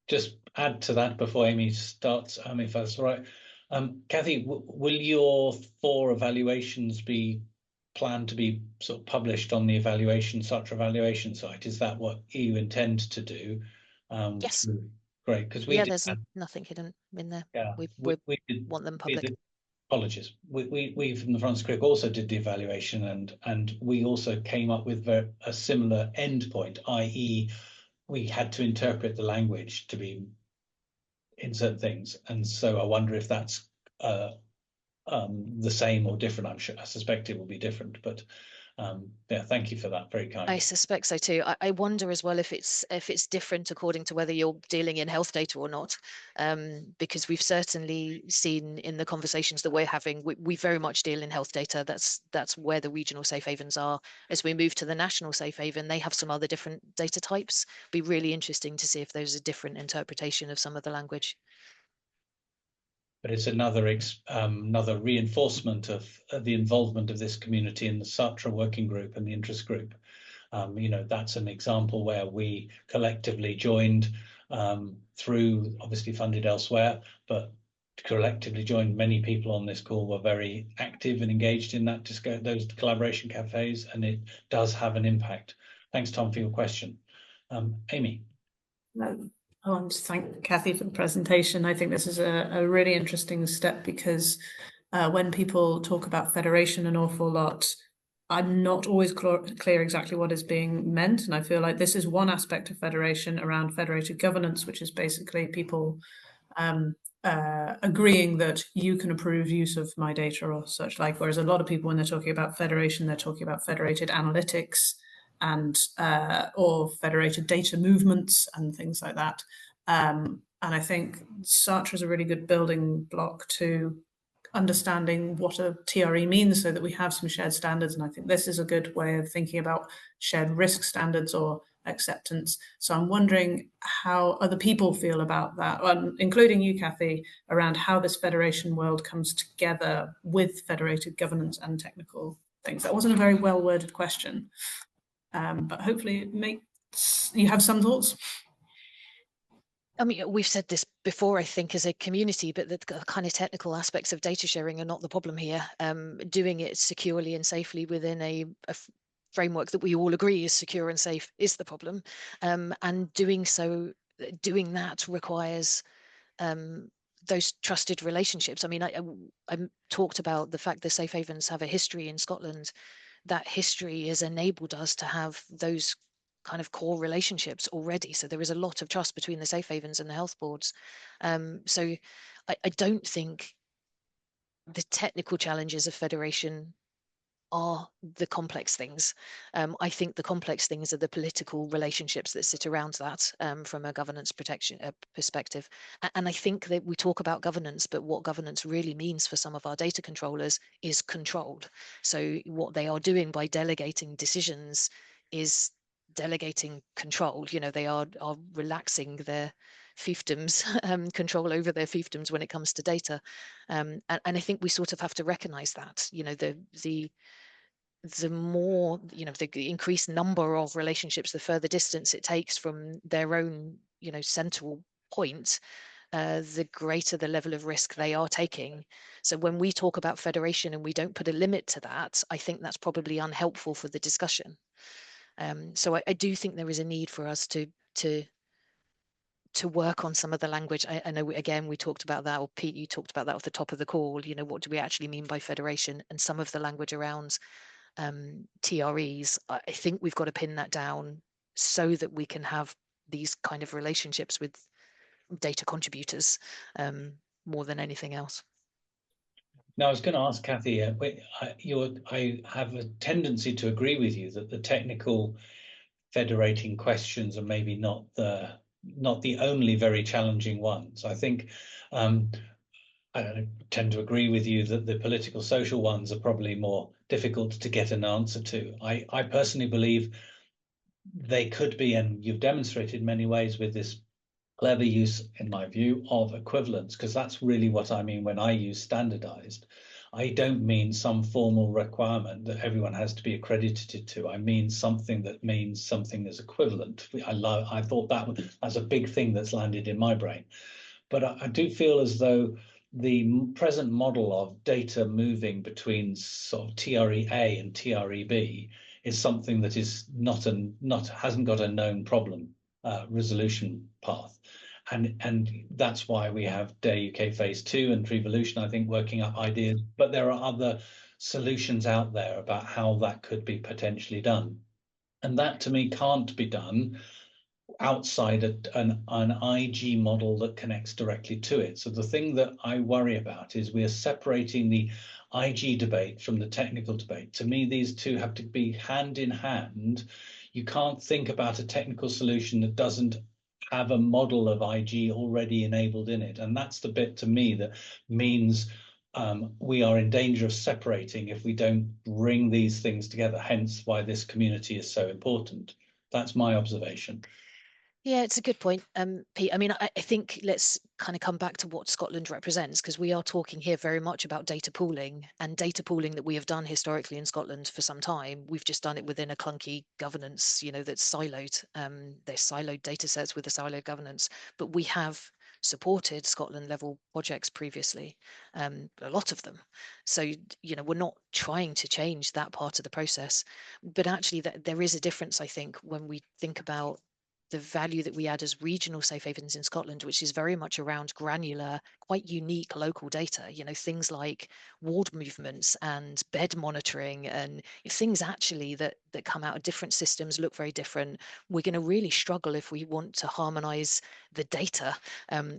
Just add to that before Amy starts, if that's all right. Kathy, will your 4 evaluations be planned to be sort of published on the SATRE evaluation site? Is that what you intend to do? Yes. Great, because there's nothing hidden in there. Yeah, we want them public. Apologies. We from the Francis Crick also did the evaluation, and we also came up with a similar endpoint, i.e. we had to interpret the language to be insert things, and so I wonder if that's the same or different. I suspect it will be different, but yeah, thank you for that. Very kind. I suspect so too. I wonder as well if it's different according to whether you're dealing in health data or not, because we've certainly seen in the conversations that we're having, we very much deal in health data. That's where the regional safe havens are. As we move to the national safe haven, they have some other different data types. Be really interesting to see if there's a different interpretation of some of the language. But it's another reinforcement of the involvement of this community in the SATRE working group and the interest group. That's an example where we collectively joined through, obviously funded elsewhere, but collectively joined. Many people on this call were very active and engaged in that those collaboration cafes, and it does have an impact. Thanks, Tom, for your question. Amy. I want to thank Kathy for the presentation. I think this is a really interesting step because when people talk about federation an awful lot, I'm not always clear exactly what is being meant. And I feel like this is one aspect of federation around federated governance, which is basically people agreeing that you can approve use of my data or such like, whereas a lot of people, when they're talking about federation, they're talking about federated analytics and or federated data movements and things like that. And I think SATRE is a really good building block to understanding what a TRE means so that we have some shared standards. And I think this is a good way of thinking about shared risk standards or acceptance. So I'm wondering how other people feel about that, including you, Kathy, around how this federation world comes together with federated governance and technical things. That wasn't a very well-worded question. But hopefully it makes you have some thoughts. I mean, we've said this before, I think, as a community, but the kind of technical aspects of data sharing are not the problem here. Doing it securely and safely within a framework that we all agree is secure and safe is the problem. And doing that requires those trusted relationships. I mean, I talked about the fact that safe havens have a history in Scotland. That history has enabled us to have those kind of core relationships already. So there is a lot of trust between the safe havens and the health boards. So I don't think the technical challenges of federation are the complex things. I think the complex things are the political relationships that sit around that from a governance protection perspective. And I think that we talk about governance, but what governance really means for some of our data controllers is controlled. So what they are doing by delegating decisions is delegating control. They are relaxing their fiefdoms, control over their fiefdoms when it comes to data. And I think we sort of have to recognize that, the more, the increased number of relationships, the further distance it takes from their own, central point, the greater the level of risk they are taking. So when we talk about federation and we don't put a limit to that, I think that's probably unhelpful for the discussion. So I do think there is a need for us to work on some of the language. I know, again, we talked about that, or Pete, you talked about that off the top of the call, what do we actually mean by federation, and some of the language around TREs. I think we've got to pin that down so that we can have these kind of relationships with data contributors more than anything else. Now, I was going to ask Kathy, I have a tendency to agree with you that the technical federating questions are maybe not the only very challenging ones. I think I tend to agree with you that the political social ones are probably more difficult to get an answer to. I personally believe they could be, and you've demonstrated in many ways with this clever use, in my view, of equivalence, because that's really what I mean when I use standardized. I don't mean some formal requirement that everyone has to be accredited to. I mean something that means something is equivalent. I thought that's a big thing that's landed in my brain. But I do feel as though the present model of data moving between sort of TRE-A and TRE-B is something that is hasn't got a known problem resolution path. And that's why we have DARE UK Phase 2 and Trevolution, I think, working up ideas. But there are other solutions out there about how that could be potentially done. And that, to me, can't be done outside an IG model that connects directly to it. So the thing that I worry about is we are separating the IG debate from the technical debate. To me, these two have to be hand in hand. You can't think about a technical solution that doesn't have a model of IG already enabled in it. And that's the bit to me that means we are in danger of separating if we don't bring these things together, hence why this community is so important. That's my observation. Yeah, it's a good point, Pete. I mean, I think let's kind of come back to what Scotland represents, because we are talking here very much about data pooling, and data pooling that we have done historically in Scotland for some time. We've just done it within a clunky governance, that's siloed. There's siloed data sets with a siloed governance, but we have supported Scotland level projects previously, a lot of them. So, we're not trying to change that part of the process, but actually there is a difference, I think, when we think about the value that we add as regional safe havens in Scotland, which is very much around granular, quite unique local data, things like ward movements and bed monitoring, and things actually that come out of different systems, look very different. We're going to really struggle if we want to harmonise the data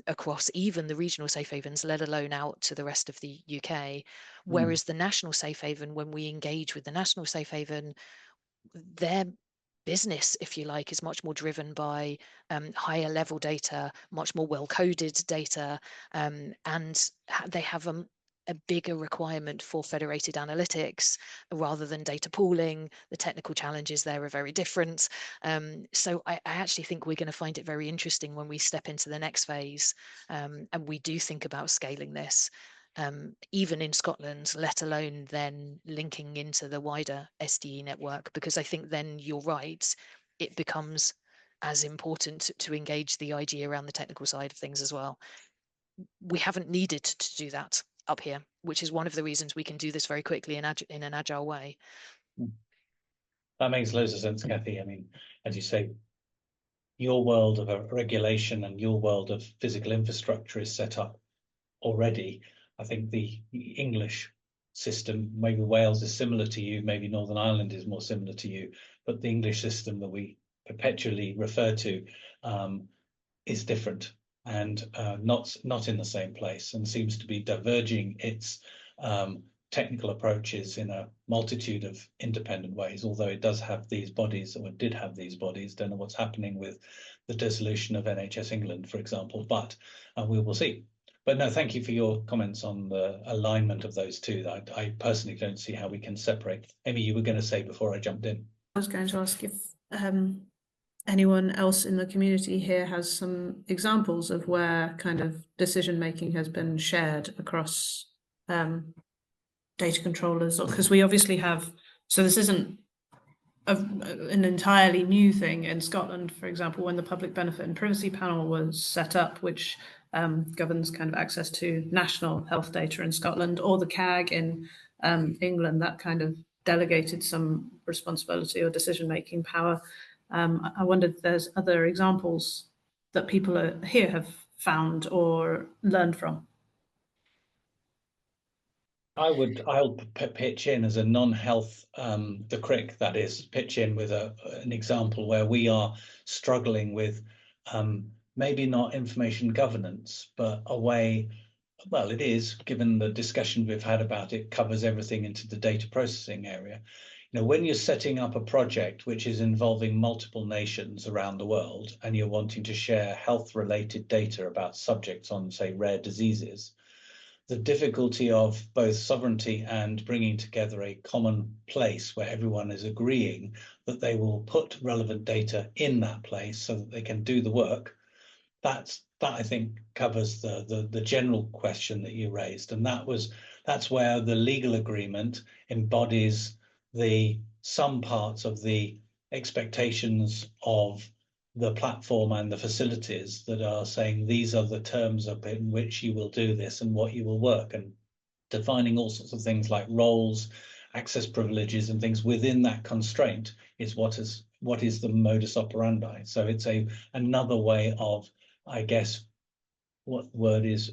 across even the regional safe havens, let alone out to the rest of the UK. Whereas the national safe haven, when we engage with the national safe haven, their business, if you like, is much more driven by higher level data, much more well-coded data, and they have a bigger requirement for federated analytics rather than data pooling. The technical challenges there are very different. So I actually think we're going to find it very interesting when we step into the next phase, and we do think about scaling this. Even in Scotland, let alone then linking into the wider SDE network, because I think then you're right, it becomes as important to engage the IG around the technical side of things as well. We haven't needed to do that up here, which is one of the reasons we can do this very quickly in an agile way. That makes loads of sense, Kathy. I mean, as you say, your world of regulation and your world of physical infrastructure is set up already. I think the English system, maybe Wales is similar to you, maybe Northern Ireland is more similar to you, but the English system that we perpetually refer to is different and not in the same place, and seems to be diverging its technical approaches in a multitude of independent ways, although it does have these bodies, or did have these bodies. Don't know what's happening with the dissolution of NHS England, for example, but we will see. But no, thank you for your comments on the alignment of those two. I personally don't see how we can separate. Amy, you were going to say before I jumped in. I was going to ask if anyone else in the community here has some examples of where kind of decision making has been shared across data controllers, because we obviously have, so this isn't an entirely new thing in Scotland. For example, when the Public Benefit and Privacy Panel was set up, which governs kind of access to national health data in Scotland, or the CAG in England, that kind of delegated some responsibility or decision-making power. I wondered if there's other examples that people here have found or learned from. I'll pitch in as a non-health, the CRIC, that is, pitch in with an example where we are struggling with maybe not information governance, but a way, well, it is, given the discussion we've had about it, covers everything into the data processing area. when you're setting up a project which is involving multiple nations around the world and you're wanting to share health-related data about subjects on, say, rare diseases, the difficulty of both sovereignty and bringing together a common place where everyone is agreeing that they will put relevant data in that place so that they can do the work, that I think covers the general question that you raised. And that's where the legal agreement embodies some parts of the expectations of the platform and the facilities that are saying these are the terms in which you will do this and what you will work, and defining all sorts of things like roles, access privileges and things within that constraint is what is the modus operandi. So it's another way of, I guess, what the word is,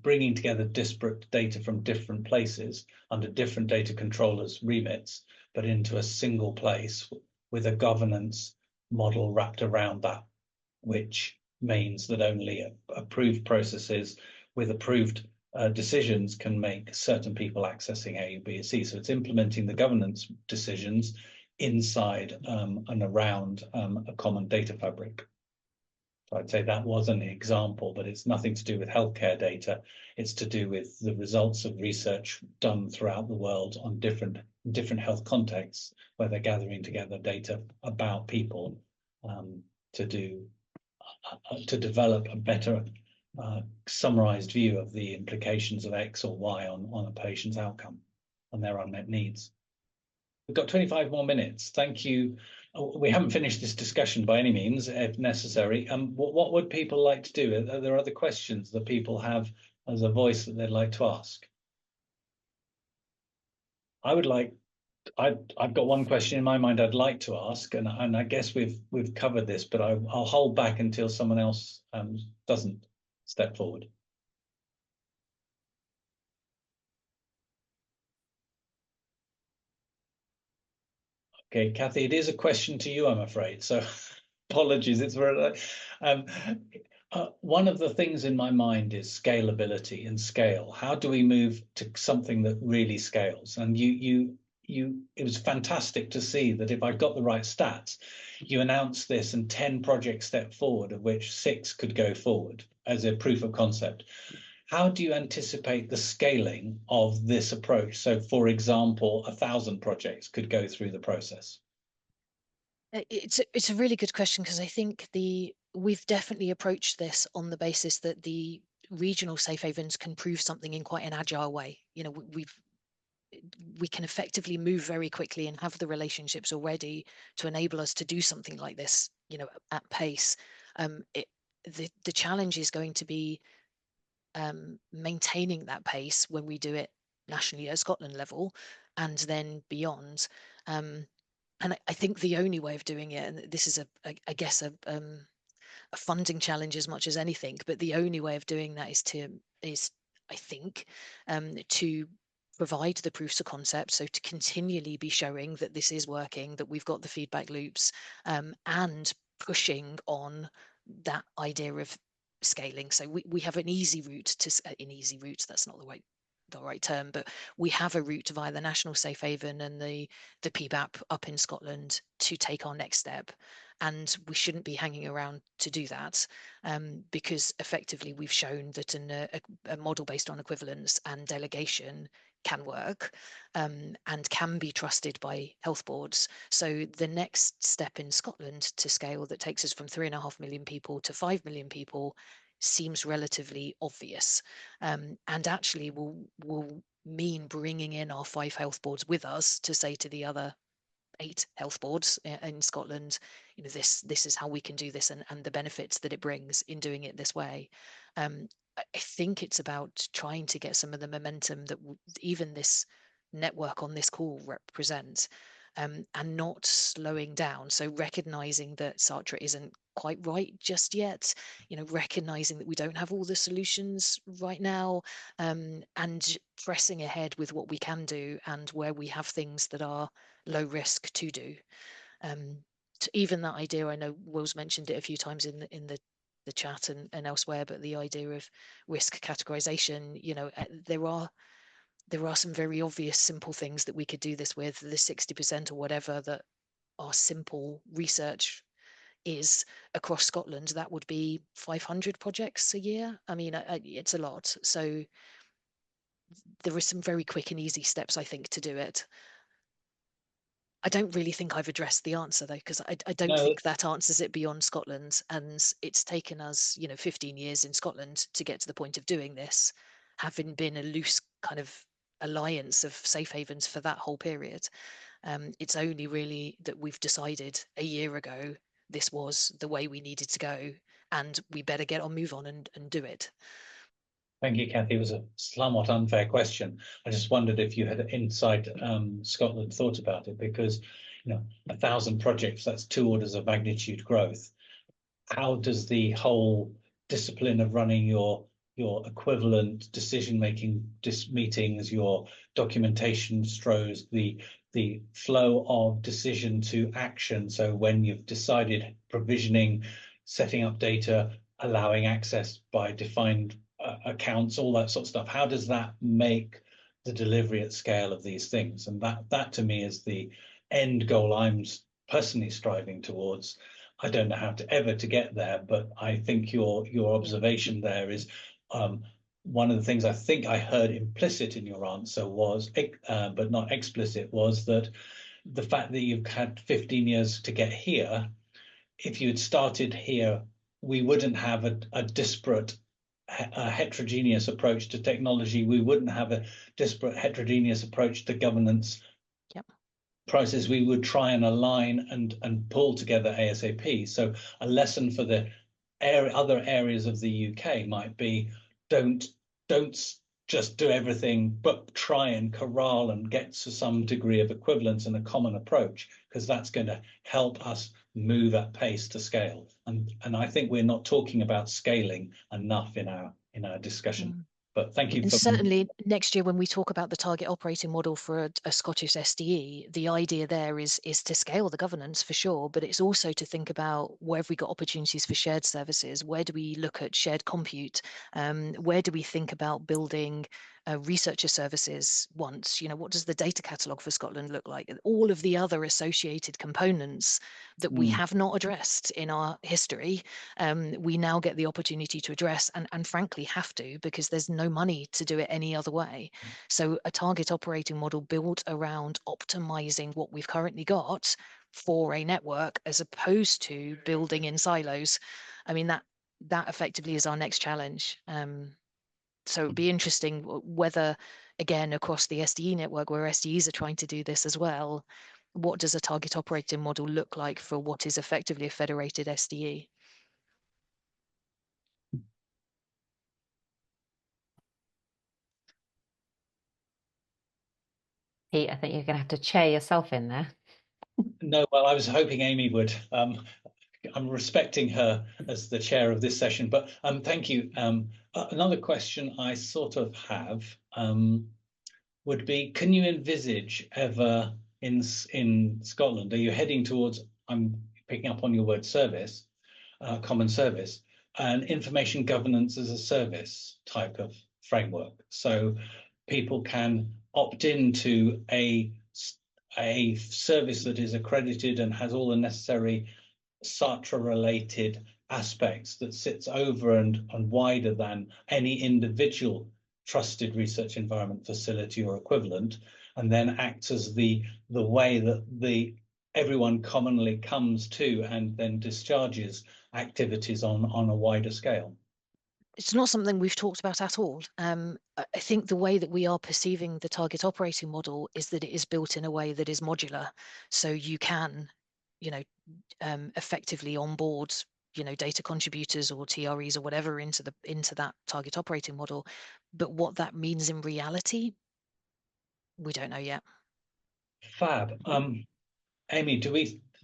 bringing together disparate data from different places under different data controllers' remits, but into a single place with a governance model wrapped around that, which means that only approved processes with approved decisions can make certain people accessing A, B, C. So it's implementing the governance decisions inside and around a common data fabric. So I'd say that was an example, but it's nothing to do with healthcare data. It's to do with the results of research done throughout the world on different health contexts, where they're gathering together data about people to develop a better summarized view of the implications of X or Y on a patient's outcome and their unmet needs. We've got 25 more minutes. Thank you. We haven't finished this discussion by any means, if necessary. What would people like to do? Are there other questions that people have as a voice that they'd like to ask? I've got one question in my mind I'd like to ask, and I guess we've covered this, but I'll hold back until someone else doesn't step forward. Okay, Kathy, it is a question to you, I'm afraid. So apologies. It's very, one of the things in my mind is scalability and scale. How do we move to something that really scales? And it was fantastic to see that if I've got the right stats, you announced this and 10 projects stepped forward, of which 6 could go forward as a proof of concept. How do you anticipate the scaling of this approach? So, for example, 1,000 projects could go through the process. It's a really good question, because I think we've definitely approached this on the basis that the regional safe havens can prove something in quite an agile way. We can effectively move very quickly and have the relationships already to enable us to do something like this, at pace. The challenge is going to be maintaining that pace when we do it nationally at Scotland level and then beyond. And I think the only way of doing it, and this is I guess a funding challenge as much as anything, but the only way of doing that is I think to provide the proofs of concept, so to continually be showing that this is working, that we've got the feedback loops, and pushing on that idea of scaling. So we have an easy route that's not the right term, but we have a route via the National Safe Haven and the PBAP up in Scotland to take our next step. And we shouldn't be hanging around to do that, because effectively we've shown that a model based on equivalence and delegation can work, and can be trusted by health boards. So the next step in Scotland to scale that takes us from 3.5 million people to 5 million people seems relatively obvious, and actually will mean bringing in our 5 health boards with us to say to the other 8 health boards in Scotland, this is how we can do this, and the benefits that it brings in doing it this way. I think it's about trying to get some of the momentum that even this network on this call represents, and not slowing down. So recognizing that SATRE isn't quite right just yet, recognizing that we don't have all the solutions right now, and pressing ahead with what we can do and where we have things that are low risk to do. Even that idea, I know Will's mentioned it a few times in the chat and elsewhere, but the idea of risk categorization, there are some very obvious simple things that we could do this with. The 60% or whatever that our simple research is across Scotland, that would be 500 projects a year. I mean, it's a lot. So there are some very quick and easy steps, I think, to do it. I don't really think I've addressed the answer though, because I don't think that answers it beyond Scotland. And it's taken us, 15 years in Scotland to get to the point of doing this, having been a loose kind of alliance of safe havens for that whole period. It's only really that we've decided a year ago this was the way we needed to go, and we better get on, move on and do it. Thank you, Kathy. It was a somewhat unfair question. I just wondered if you had inside Scotland thought about it, because 1,000 projects, that's 2 orders of magnitude growth. How does the whole discipline of running your equivalent decision-making meetings, your documentation throws, the flow of decision to action? So when you've decided provisioning, setting up data, allowing access by defined accounts, all that sort of stuff, how does that make the delivery at scale of these things? And that to me is the end goal I'm personally striving towards. I don't know how to get there, but I think your observation there is one of the things I think I heard implicit in your answer was, but not explicit, was that the fact that you've had 15 years to get here, if you had started here, we wouldn't have a disparate, a heterogeneous approach to technology. We wouldn't have a disparate, heterogeneous approach to governance process. We would try and align and pull together ASAP. So a lesson for the other areas of the UK might be, don't just do everything, but try and corral and get to some degree of equivalence and a common approach, because that's going to help us move at pace to scale. And I think we're not talking about scaling enough in our discussion. But thank you. And certainly next year, when we talk about the target operating model for a Scottish SDE, the idea there is to scale the governance for sure, but it's also to think about where have we got opportunities for shared services? Where do we look at shared compute? Where do we think about building researcher services once? What does the data catalogue for Scotland look like? All of the other associated components that we have not addressed in our history, we now get the opportunity to address, and frankly have to, because there's no money to do it any other way. So a target operating model built around optimizing what we've currently got for a network, as opposed to building in silos. I mean, that effectively is our next challenge. So it'd be interesting whether, again, across the SDE network, where SDEs are trying to do this as well, what does a target operating model look like for what is effectively a federated SDE? Pete, I think you're going to have to chair yourself in there. No, well, I was hoping Amy would. I'm respecting her as the chair of this session, but thank you. Another question I sort of have would be, can you envisage ever in Scotland, are you heading towards, I'm picking up on your word service, common service, and information governance as a service type of framework? So people can opt into a service that is accredited and has all the necessary SATRE related aspects, that sits over and wider than any individual trusted research environment facility or equivalent, and then acts as the way that everyone commonly comes to and then discharges activities on a wider scale. It's not something we've talked about at all. I think the way that we are perceiving the target operating model is that it is built in a way that is modular. So you can, effectively onboard, data contributors or TREs or whatever into that target operating model. But what that means in reality, we don't know yet. Fab. Amy, do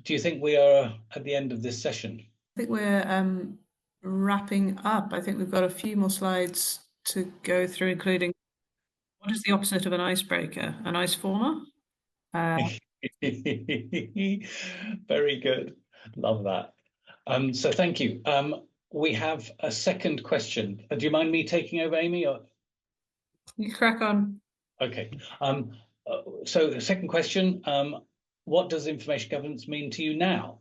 you think we are at the end of this session? I think we're wrapping up. I think we've got a few more slides to go through, including what is the opposite of an icebreaker? An ice former? Very good. Love that. So thank you. We have a second question. Do you mind me taking over, Amy? Or? You crack on. Okay. So the second question, what does information governance mean to you now?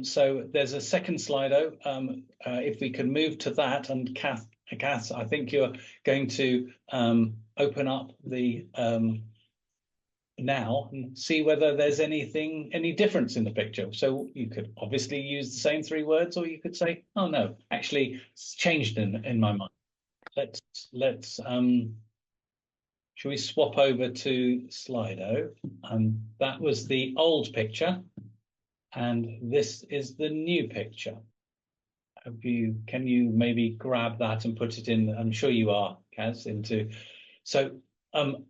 So there's a second Slido. If we can move to that, and Kath, I think you're going to open up the now and see whether there's any difference in the picture. So you could obviously use the same 3 words, or you could say, oh no, actually it's changed in my mind. Let's shall we swap over to Slido? That was the old picture, and this is the new picture. Can you maybe grab that and put it in? I'm sure you are, Kaz, into. So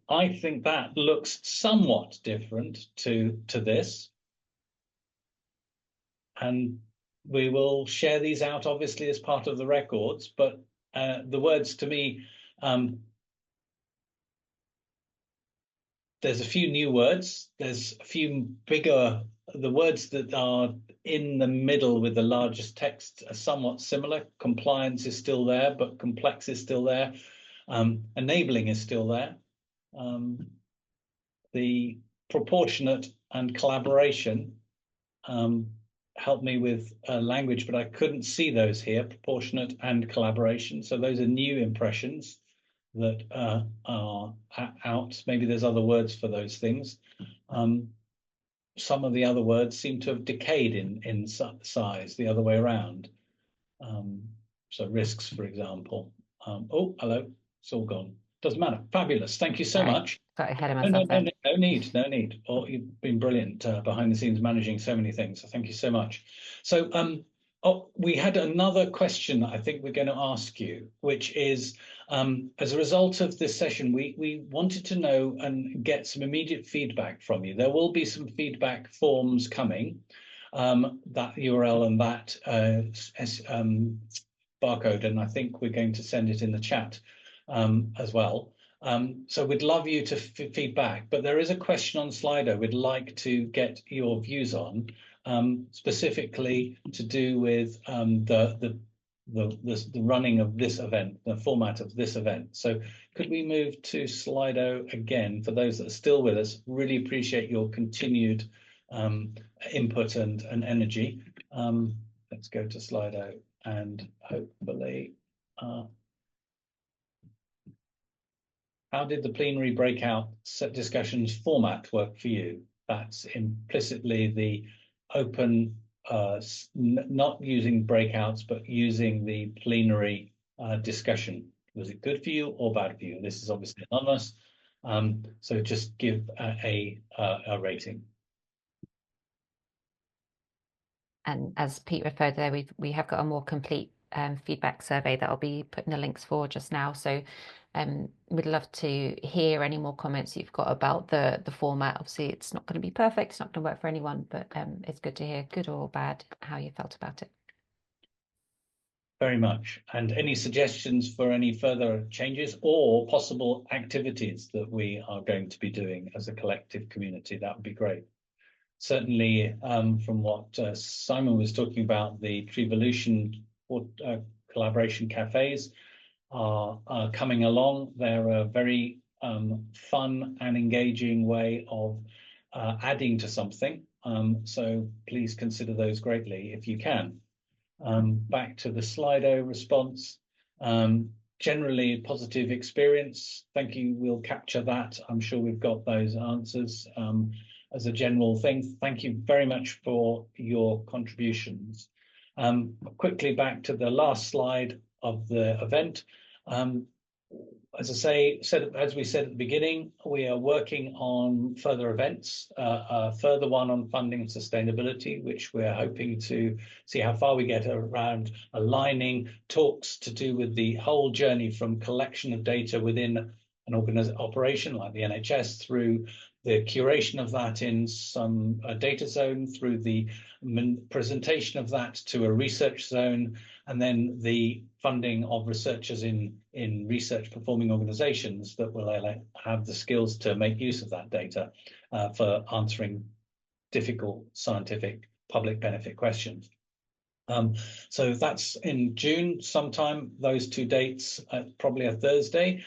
I think that looks somewhat different to this. And we will share these out, obviously, as part of the records, but the words to me, there's a few new words. There's a few bigger, the words that are in the middle with the largest text are somewhat similar. Compliance is still there, but complex is still there. Enabling is still there. The proportionate and collaboration helped me with language, but I couldn't see those here, proportionate and collaboration. So those are new impressions that are out. Maybe there's other words for those things. Some of the other words seem to have decayed in size the other way around. So risks, for example. Oh, hello, it's all gone. Doesn't matter. Fabulous. Thank you so much. Got ahead of myself. No need. Oh, you've been brilliant behind the scenes managing so many things. So thank you so much. So we had another question that I think we're going to ask you, which is, as a result of this session, we wanted to know and get some immediate feedback from you. There will be some feedback forms coming, that URL and that barcode, and I think we're going to send it in the chat as well. So we'd love you to feedback, but there is a question on Slido we'd like to get your views on, specifically to do with the running of this event, the format of this event. So could we move to Slido again for those that are still with us? Really appreciate your continued input and energy. Let's go to Slido and hopefully. How did the plenary breakout discussions format work for you? That's implicitly the open, not using breakouts, but using the plenary discussion. Was it good for you or bad for you? This is obviously anonymous, so just give a rating. And as Pete referred there, we have got a more complete feedback survey that I'll be putting the links for just now. So we'd love to hear any more comments you've got about the format. Obviously, it's not going to be perfect. It's not going to work for anyone, but it's good to hear, good or bad, how you felt about it. Very much. And any suggestions for any further changes or possible activities that we are going to be doing as a collective community, that would be great. Certainly, from what Simon was talking about, the Trevolution collaboration cafes are coming along. They're a very fun and engaging way of adding to something. So please consider those greatly if you can. Back to the Slido response. Generally positive experience. Thank you. We'll capture that. I'm sure we've got those answers. As a general thing, thank you very much for your contributions. Quickly back to the last slide of the event. As we said at the beginning, we are working on further events, a further one on funding and sustainability, which we're hoping to see how far we get around aligning talks to do with the whole journey from collection of data within an operation like the NHS through the curation of that in some data zone, through the presentation of that to a research zone, and then the funding of researchers in research performing organizations that will have the skills to make use of that data for answering difficult scientific public benefit questions. So that's in June sometime, those 2 dates, probably a Thursday.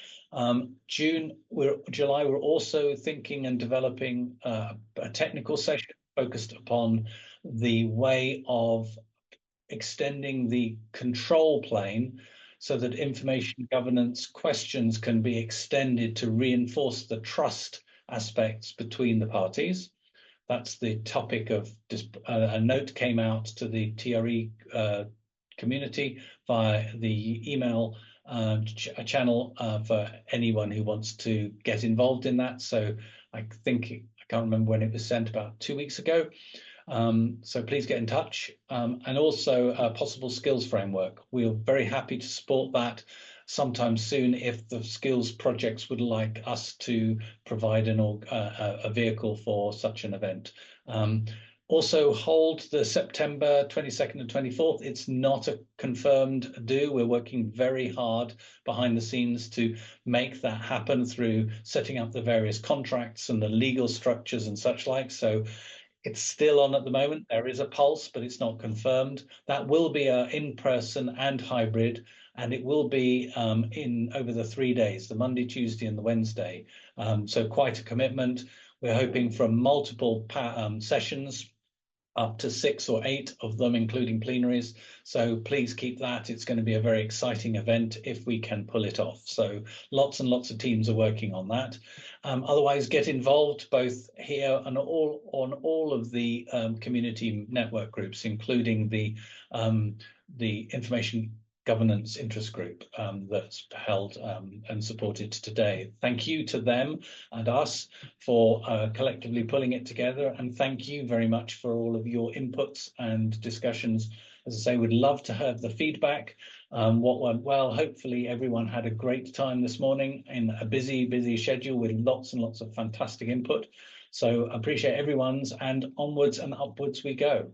July, we're also thinking and developing a technical session focused upon the way of extending the control plane so that information governance questions can be extended to reinforce the trust aspects between the parties. That's the topic of a note came out to the TRE community via the email channel for anyone who wants to get involved in that. So I can't remember when it was sent, about 2 weeks ago. So please get in touch. And also a possible skills framework. We're very happy to support that sometime soon if the skills projects would like us to provide a vehicle for such an event. Also hold the September 22nd and 24th. It's not a confirmed do. We're working very hard behind the scenes to make that happen through setting up the various contracts and the legal structures and such like. So it's still on at the moment. There is a pulse, but it's not confirmed. That will be in-person and hybrid, and it will be over the 3 days, the Monday, Tuesday, and the Wednesday. So quite a commitment. We're hoping from multiple sessions, up to 6 or 8 of them, including plenaries. So please keep that. It's going to be a very exciting event if we can pull it off. So lots and lots of teams are working on that. Otherwise, get involved both here and on all of the community network groups, including the information governance interest group that's held and supported today. Thank you to them and us for collectively pulling it together, and thank you very much for all of your inputs and discussions. As I say, we'd love to have the feedback. What went well? Hopefully everyone had a great time this morning in a busy schedule with lots and lots of fantastic input. So I appreciate everyone's, and onwards and upwards we go.